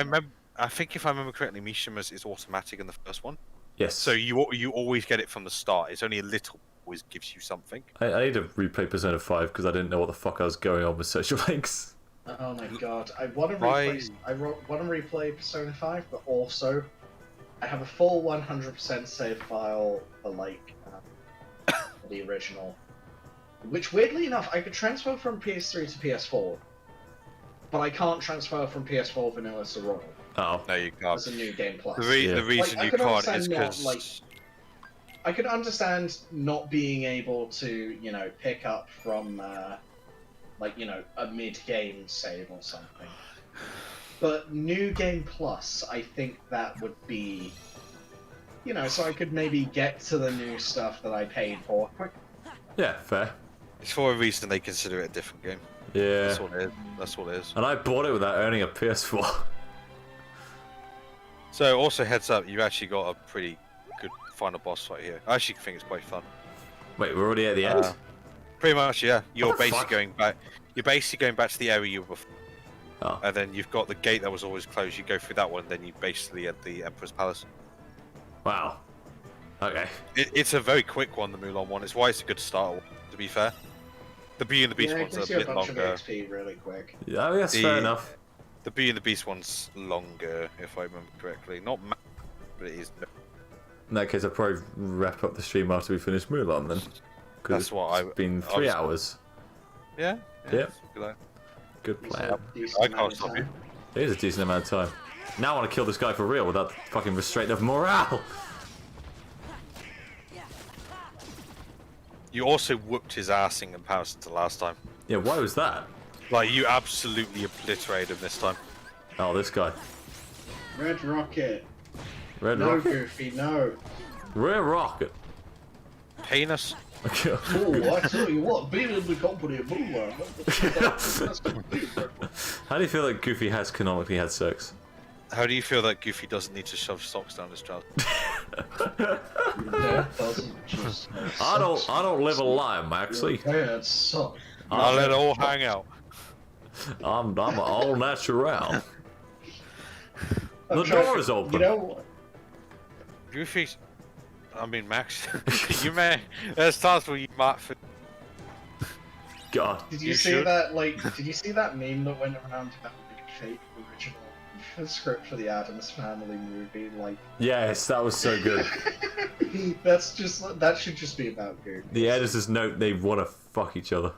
I think if I remember correctly, Mishima's is automatic in the first one. Yes. So you always get it from the start. It's only a little always gives you something. I need to replay Persona 5 because I didn't know what the fuck I was going on with social links. Oh my god, I want to replay Persona 5, but also I have a full 100% save file for like the original, which weirdly enough I could transfer from PS3 to PS4, but I can't transfer from PS4 vanilla to Royal. Oh, no, you can't. It's a new game plus. The reason like, you can't is because I could understand not being able to, you know, pick up from, like, you know, a mid-game save or something. But New Game Plus, I think that would be, you know, so I could maybe get to the new stuff that I paid for. Yeah, fair. It's for a reason they consider it a different game. Yeah. That's what it is. That's what it is. And I bought it without owning a PS4. So, also heads up, you've actually got a pretty good final boss fight here. I actually think it's quite fun. Wait, we're already at the end? Pretty much, yeah. You're What the basically fuck? going back. You're basically going back to the area you were before. Oh. And then you've got the gate that was always closed. You go through that one, then you basically at the Emperor's Palace. Wow. Okay. It's a very quick one, the Mulan one. It's why it's a good start. To be fair, the Beauty and the Beast Yeah, it one's gives a you a bit bunch of longer. XP really quick. Yeah, I guess fair enough. The Beauty and the Beast one's longer, if I remember correctly. Not but it is. In that case, I'll probably wrap up the stream after we finish Mulan then. 'Cause That's what it's been 3 hours. Yeah. Yep. Good. Good plan. I can't stop you. It is a decent amount of time. Now I want to kill this guy for real without fucking restraint of morale. You also whooped his ass in comparison to last time. Yeah, why was that? Like, you absolutely obliterated him this time. Oh, this guy. Red Rocket. Red No, Rocket. Goofy, no. Red Rocket. Penis. Oh, I tell you what, being in the company of Mulan. How do you feel like Goofy has canonically had sex? How do you feel that Goofy doesn't need to shove socks down his trousers? I don't live a lie, Maxie. That sucks. I'll let it all hang out. I'm all natural. The I'm trying door to- is open. You know what? Goofy's. I mean, Max. You may. There's times where you might. God. Did you see that? Like, did you see that meme that went around about the fake original script for the Addams Family movie? Like, Yes, that was so good. that should just be about Goofy. The editor's note, they want to fuck each other.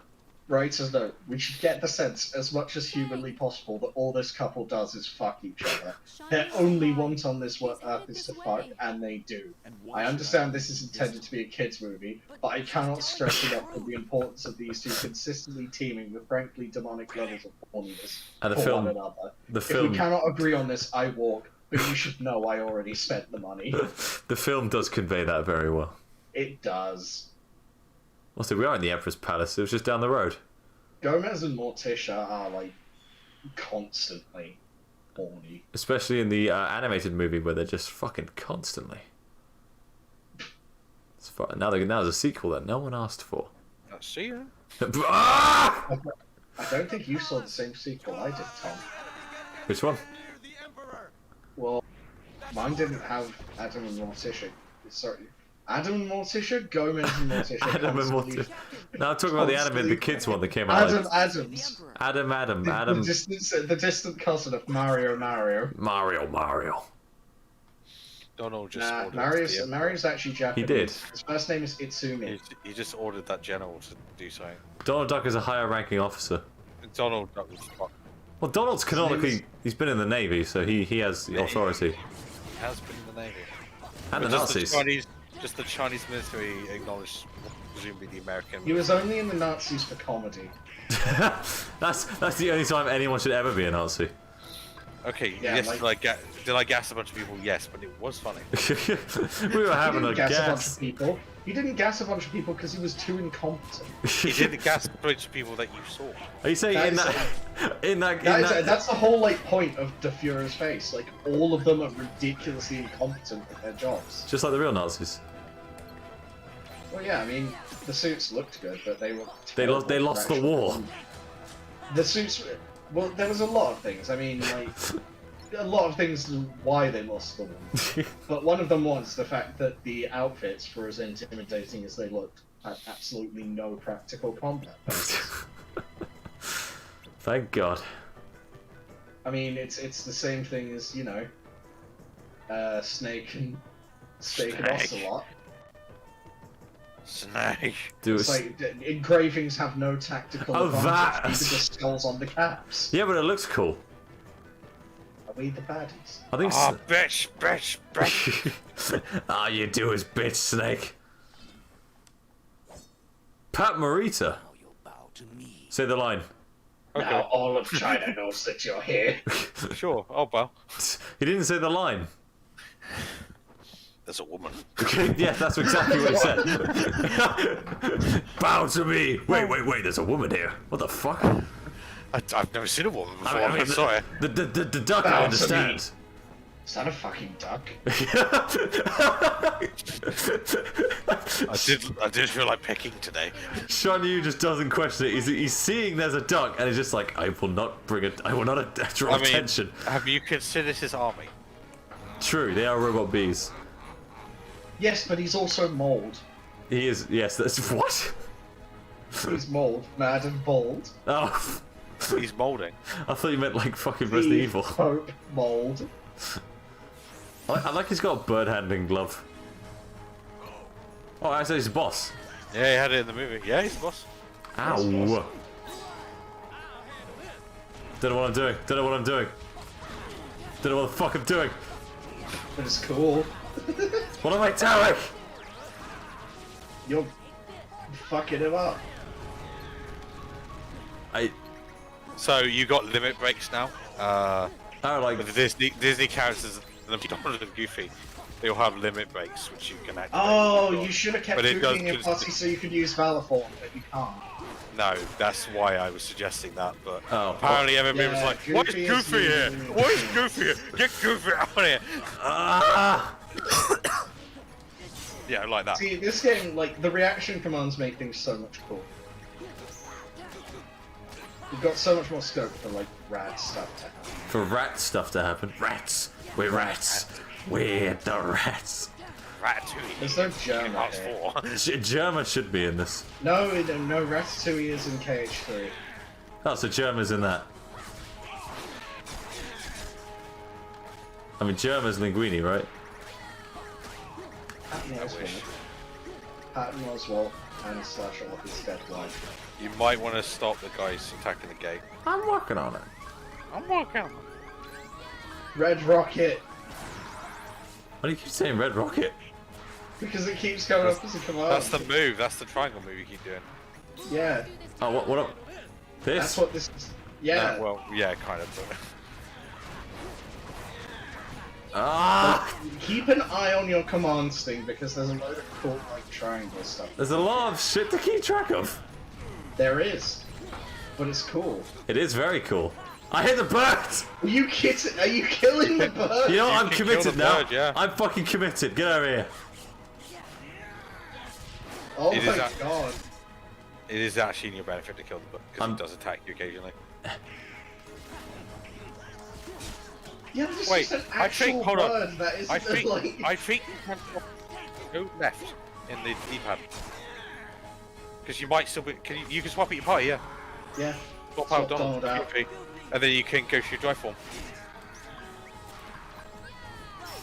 Writer's note: we should get the sense, as much as humanly possible, that all this couple does is fuck each other. Their only want on this earth is to fuck, and they do. I understand this is intended to be a kids' movie, but I cannot stress enough the importance of these two consistently teaming with frankly demonic levels of horniness And the for film- one another. the If film- we cannot agree on this, I walk. But you should know I already spent the money. The film does convey that very well. It does. Also, we are in the Emperor's Palace. It was just down the road. Gomez and Morticia are like constantly horny. Especially in the animated movie where they're just fucking constantly. It's fun. Now there's a sequel that no one asked for. See ya. Ah! I don't think you saw the same sequel I did, Tom. Which one? Well, mine didn't have Adam and Morticia. Sorry. Adam and Morticia? Gomez and Morticia. Adam and constantly- Morticia. No, I'm talking about the animated, the kids one that came out. Adam Adams. Adam. The distant cousin of Mario. Mario. Donald just Nah, ordered. Mario's actually Japanese. He did. His first name is Itsumi. He just ordered that general to do something. Donald Duck is a higher ranking officer. Donald Duck was fuck. Well, Donald's canonically, he's been in the Navy, so he has the authority. He has been in the Navy. And But the just Nazis. Just the Chinese military acknowledged, presumably the American. He was only in the Nazis for comedy. That's the only time anyone should ever be a Nazi. Okay, Yeah, yes, like- did I gas a bunch of people? Yes, but it was funny. We were having He a didn't gas a bunch gas. of people. He didn't gas a bunch of people because he was too incompetent. He didn't gas a bunch of people that you saw. Are you saying in that, That's the whole like point of the Führer's face. Like all of them are ridiculously incompetent at their jobs. just like the real Nazis? Well, yeah, I mean the suits looked good, but they were. They lost the war. The suits. Well, there was a lot of things. I mean, like a lot of things why they lost the war. But one of them was the fact that the outfits, for as intimidating as they looked, had absolutely no practical combat basis. Thank God. I mean, it's the same thing as, you know, Snake and Ocelot. Snake. It's like engravings have no tactical Oh, advantage, that- even the skulls on the caps. Yeah, but it looks cool. Are we the baddies? I think. Ah, bitch, bitch, bitch. Ah, you do as bitch, Snake. Pat Morita. Say the line. Now all of China knows that you're here. Sure. Oh well. He didn't say the line. There's a woman. Yeah, that's exactly what he said. Bow to me. Wait. There's a woman here. What the fuck? I've never seen a woman before. I mean, sorry. The duck, Bow I to understand. me. Is that a fucking duck? I did feel like pecking today. Shan Yu just doesn't question it. He's seeing there's a duck, and he's just like, I will not draw I mean, attention. have you considered his army? True, they are robot bees. Yes, but he's also mold. He is. Yes, that's what. He's mold, mad and bald. Oh, He's molding. I thought you meant like fucking Resident Evil. Pope mold. I like he's got a bird handling glove. Oh, I said he's a boss. Yeah, he had it in the movie. Yeah, he's the boss. Ow. Don't know what I'm doing. Don't know what I'm doing. Don't know what the fuck I'm doing. But it's cool. What am I doing? You're fucking him up. So you got limit breaks now. Like with the Disney characters, Donald and Goofy, they all have limit breaks which you can activate. Oh, you should have kept But it does Goofy in your party so you could use Valor Form, but you can't. No, that's why I was suggesting that. But Oh. apparently everybody was Yeah, like, "Why is Goofy is Goofy here? using- Why is Goofy here? Get Goofy out of here!" Ah! Yeah, like that. See, this game, like, the reaction commands make things so much cool. You've got so much more scope for, like, rad stuff to happen. For rat stuff to happen. Rats. We're rats. We're the rats. Ratatouille. There's no German Parts here. 4. German should be in this. No, Ratatouille is in KH3. Oh, so German's in that. I mean, German's Linguini, right? Patton Oswalt and Slasher with his dead wife. You might want to stop the guys attacking the gate. I'm working on it. I'm working on it. Red Rocket! Why do you keep saying Red Rocket? Because it keeps coming up as a command. That's the move. That's the triangle move you keep doing. Yeah. Oh, what up? This? That's what this is. Yeah. Well, yeah, kind of. But... Ah! Like, keep an eye on your commands thing because there's a load of cool, like, triangle stuff. There's a lot of shit to keep track of. There is. But it's cool. It is very cool. I hit the bird! Are you kidding? Are you killing the bird? You know what? I'm can kill committed the now. bird, yeah. I'm fucking committed. Get over here. Oh It is my that- god. It is actually in your benefit to kill the book because it does attack you occasionally. Yeah, this Wait, is an I actual think. Hold bird on. that isn't I think. like... I think you can go left in the D-pad because you might still be. You can swap at your party, yeah. Yeah. Swap Swap out Donald, Donald out. Goofy, and then you can go through dry form.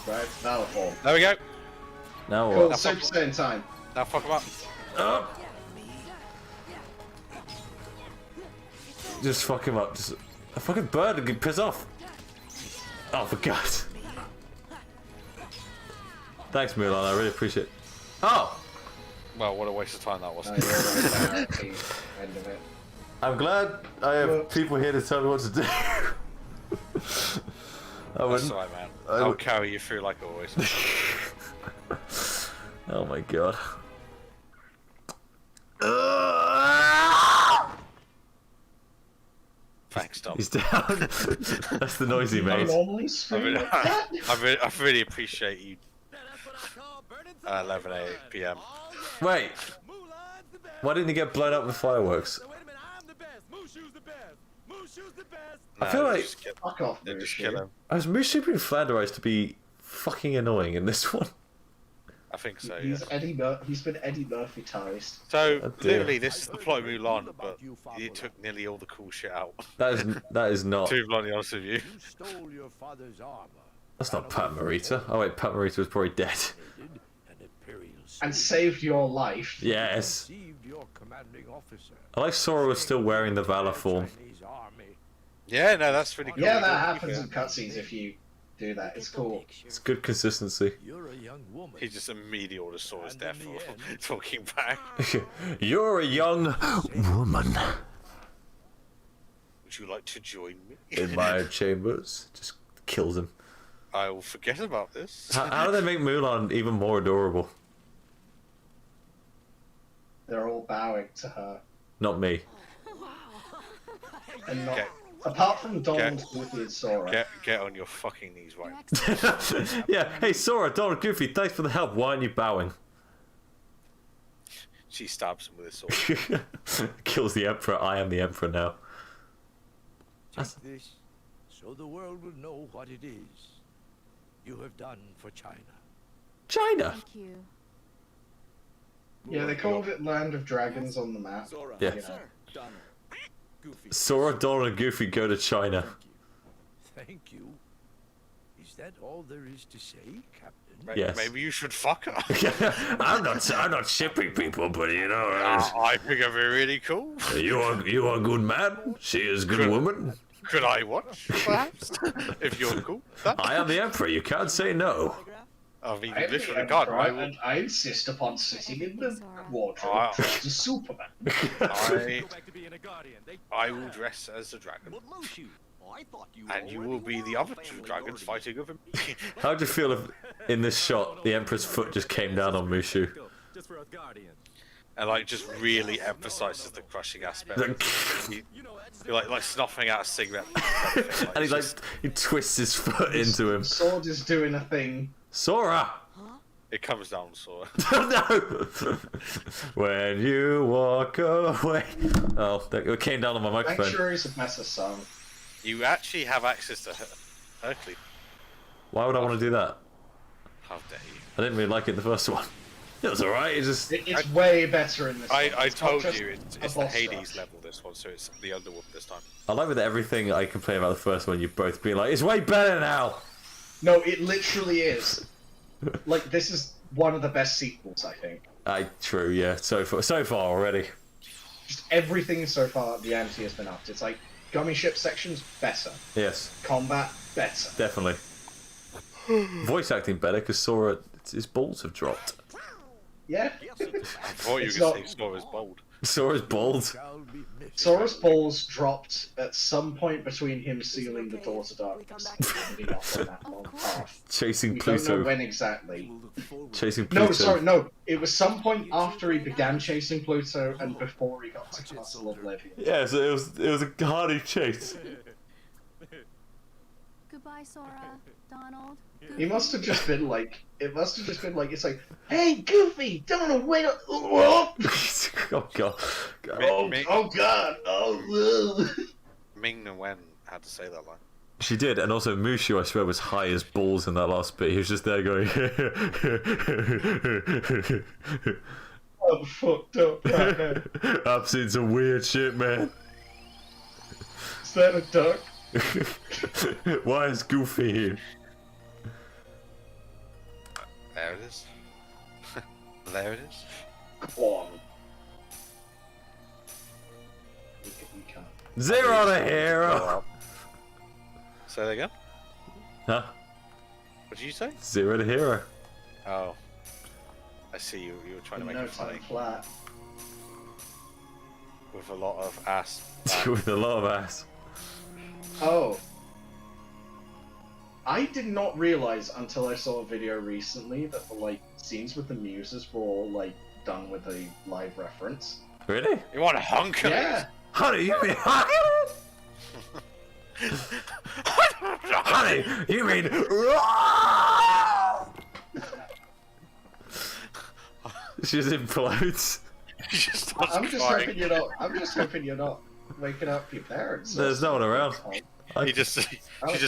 Right, Valor Form. There we go. Now Cool, what? Super Saiyan time. Now fuck them up. Just fuck him up. Just a fucking bird and get pissed off. Oh, for God. Thanks, Mulan. I really appreciate it. Oh! Well, what a waste of time that was. No, you're right there at the end of it. I'm glad I have Whoops. people here to tell me what to do. I That's wouldn't. alright, man. I I'll would- carry you through like always. Oh my god. Thanks, Tom. He's down. That's the noise he I made. normally scream like that. I really appreciate you. 11 p.m. Wait. Why didn't he get blown up with fireworks? I feel like Fuck off, they just Mushu. kill him. has Mushu been flanderized to be fucking annoying in this one? I think so. He's Yeah. He's been Eddie Murphy-tized. So Oh, dear. literally, this is the plot of Mulan, but it took nearly all the cool shit out. That is not. To be bluntly honest with you. You stole your father's armor. That's not Pat Morita. Oh wait, Pat Morita was probably dead. An imperial And saved your life. Yes. deceived your commanding officer. I like Sora was still wearing the Valor form. Chinese army. Yeah, no, that's really cool. Yeah, that happens in cutscenes if you do that. It's cool. It's good consistency. You're a young woman. He just immediately orders Sora's And in death the for end- talking back. You're a young woman Would you like to join me? in my chambers. Just kills him. I will forget about this. How do they make Mulan even more adorable? They're all bowing to her. Not me. And not... Okay. Apart from Donald, Goofy, and Sora. Get on your fucking knees, right? Yeah. Hey Sora, Donald, Goofy, thanks for the help. Why aren't you bowing? She stabs him with a sword. Kills the Emperor. I am the Emperor now. Take this, so the world will know what it is you have done for China. China. Thank you. Yeah, they called it Land of Dragons on the map. Sora. Yeah. You know. Donald. Goofy. Sora, Donald, and Goofy go to China. Thank you. Is that all there is to say, Captain? Yes. Maybe you should fuck her. I'm not shipping people, but you know, I think I'd be really cool. you are a good man. She is a good woman. Could I watch, perhaps? If you're cool. I am the Emperor. You can't say no. I mean, I am the literally, God, Emperor, I will. and I insist upon sitting in the wardrobe Ah. dressed as Superman. I will dress as a dragon. But Mushu, I thought you And you will be the other two dragons fighting over me. How'd you feel if, in this shot, the Emperor's foot just came down on Mushu? Just for Asgardian. And like just really emphasizes the crushing aspect. You're like snuffing out a cigarette. And he twists his foot into him. Sword is doing a thing. Sora! It comes down, Sora. No! When you walk away. Oh, it came down on my microphone. Sanctuary's a better song. You actually have access to Hercules. Why would I want to do that? How dare you? I didn't really like it the first one. It was alright, it just... It's way better in this one. I It's not told just you a it's the boss Hades rush. level this one, so it's the Underworld this time. I like with everything I complain about the first one, you've both been like, it's way better now! No, it literally is. Like, this is one of the best sequels, I think. True, yeah, so far already. Just everything so far, the ante has been upped. It's like, gummy ship sections, better. Yes, Combat, better. definitely. Voice acting better, because Sora, his balls have dropped. Yeah. I thought you It's were going not- to say Sora's bold. Sora's bald. Sora's balls dropped at some point between him sealing the door to darkness and ending up on that long path. Chasing We don't know Pluto. when exactly. Chasing Pluto. No, sorry, no. It was some point after he began chasing Pluto and before he got to Castle Oblivion. Yeah, so it was a hardy chase. Goodbye, Sora. Donald. He must have just been like, it's like, hey, Goofy, Donald, wait up. Oh, Oh god. oh God, oh. Ming Na Wen had to say that line. She did, and also Mushu, I swear, was high as balls in that last bit. He was just there going. I'm fucked up right now. I've seen some weird shit, man. Is that a duck? Why is Goofy here? There it is. There it is. Come on. You can't. Zero the hero. Say that again? Huh? What did you say? Zero the hero. Oh. I see you were trying to make No it funny. time flat. With a lot of ass. With a lot of ass. Oh. I did not realize until I saw a video recently that the like scenes with the muses were all like done with a live reference. Really? You want to honk it? Yeah. Honey, you mean honey? Honey, you mean She just implodes. I'm just hoping you're not. I'm just hoping you're not waking up your parents. There's no one around. He just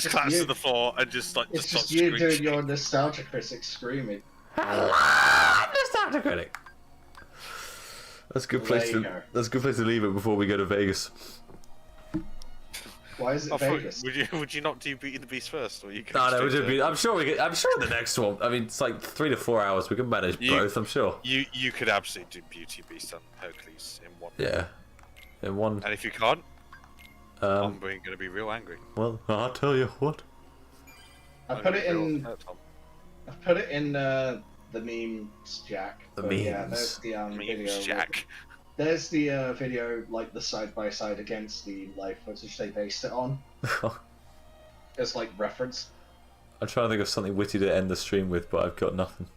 collapses to the floor and just like It's starts just you screeching. doing your nostalgia critic screaming. Nostalgia critic. That's a good place There you to. go. That's a good place to leave it before we go to Vegas. Why is it I thought- Vegas? would you not do Beauty and the Beast first, or you? No, no, straight to- I'm sure we. I'm sure the next one. I mean, it's like 3 to 4 hours. We can manage both. I'm sure. You could absolutely do Beauty and Beast and Hercules in one. Yeah. In one. And if you can't, I'm going to be real angry. Well, I'll tell you what. I put it in. I put it in the memes, Jack. The But Yeah, memes. there's the Memes, video. Jack. There's the video, like the side by side against the live footage they based it on. It's like reference. I'm trying to think of something witty to end the stream with, but I've got nothing.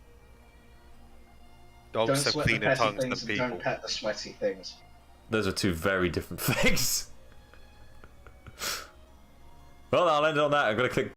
Don't Dogs have sweat the cleaner petty tongues things than and people. don't pet the sweaty things. Those are two very different things. Well, I'll end it on that. I'm gonna click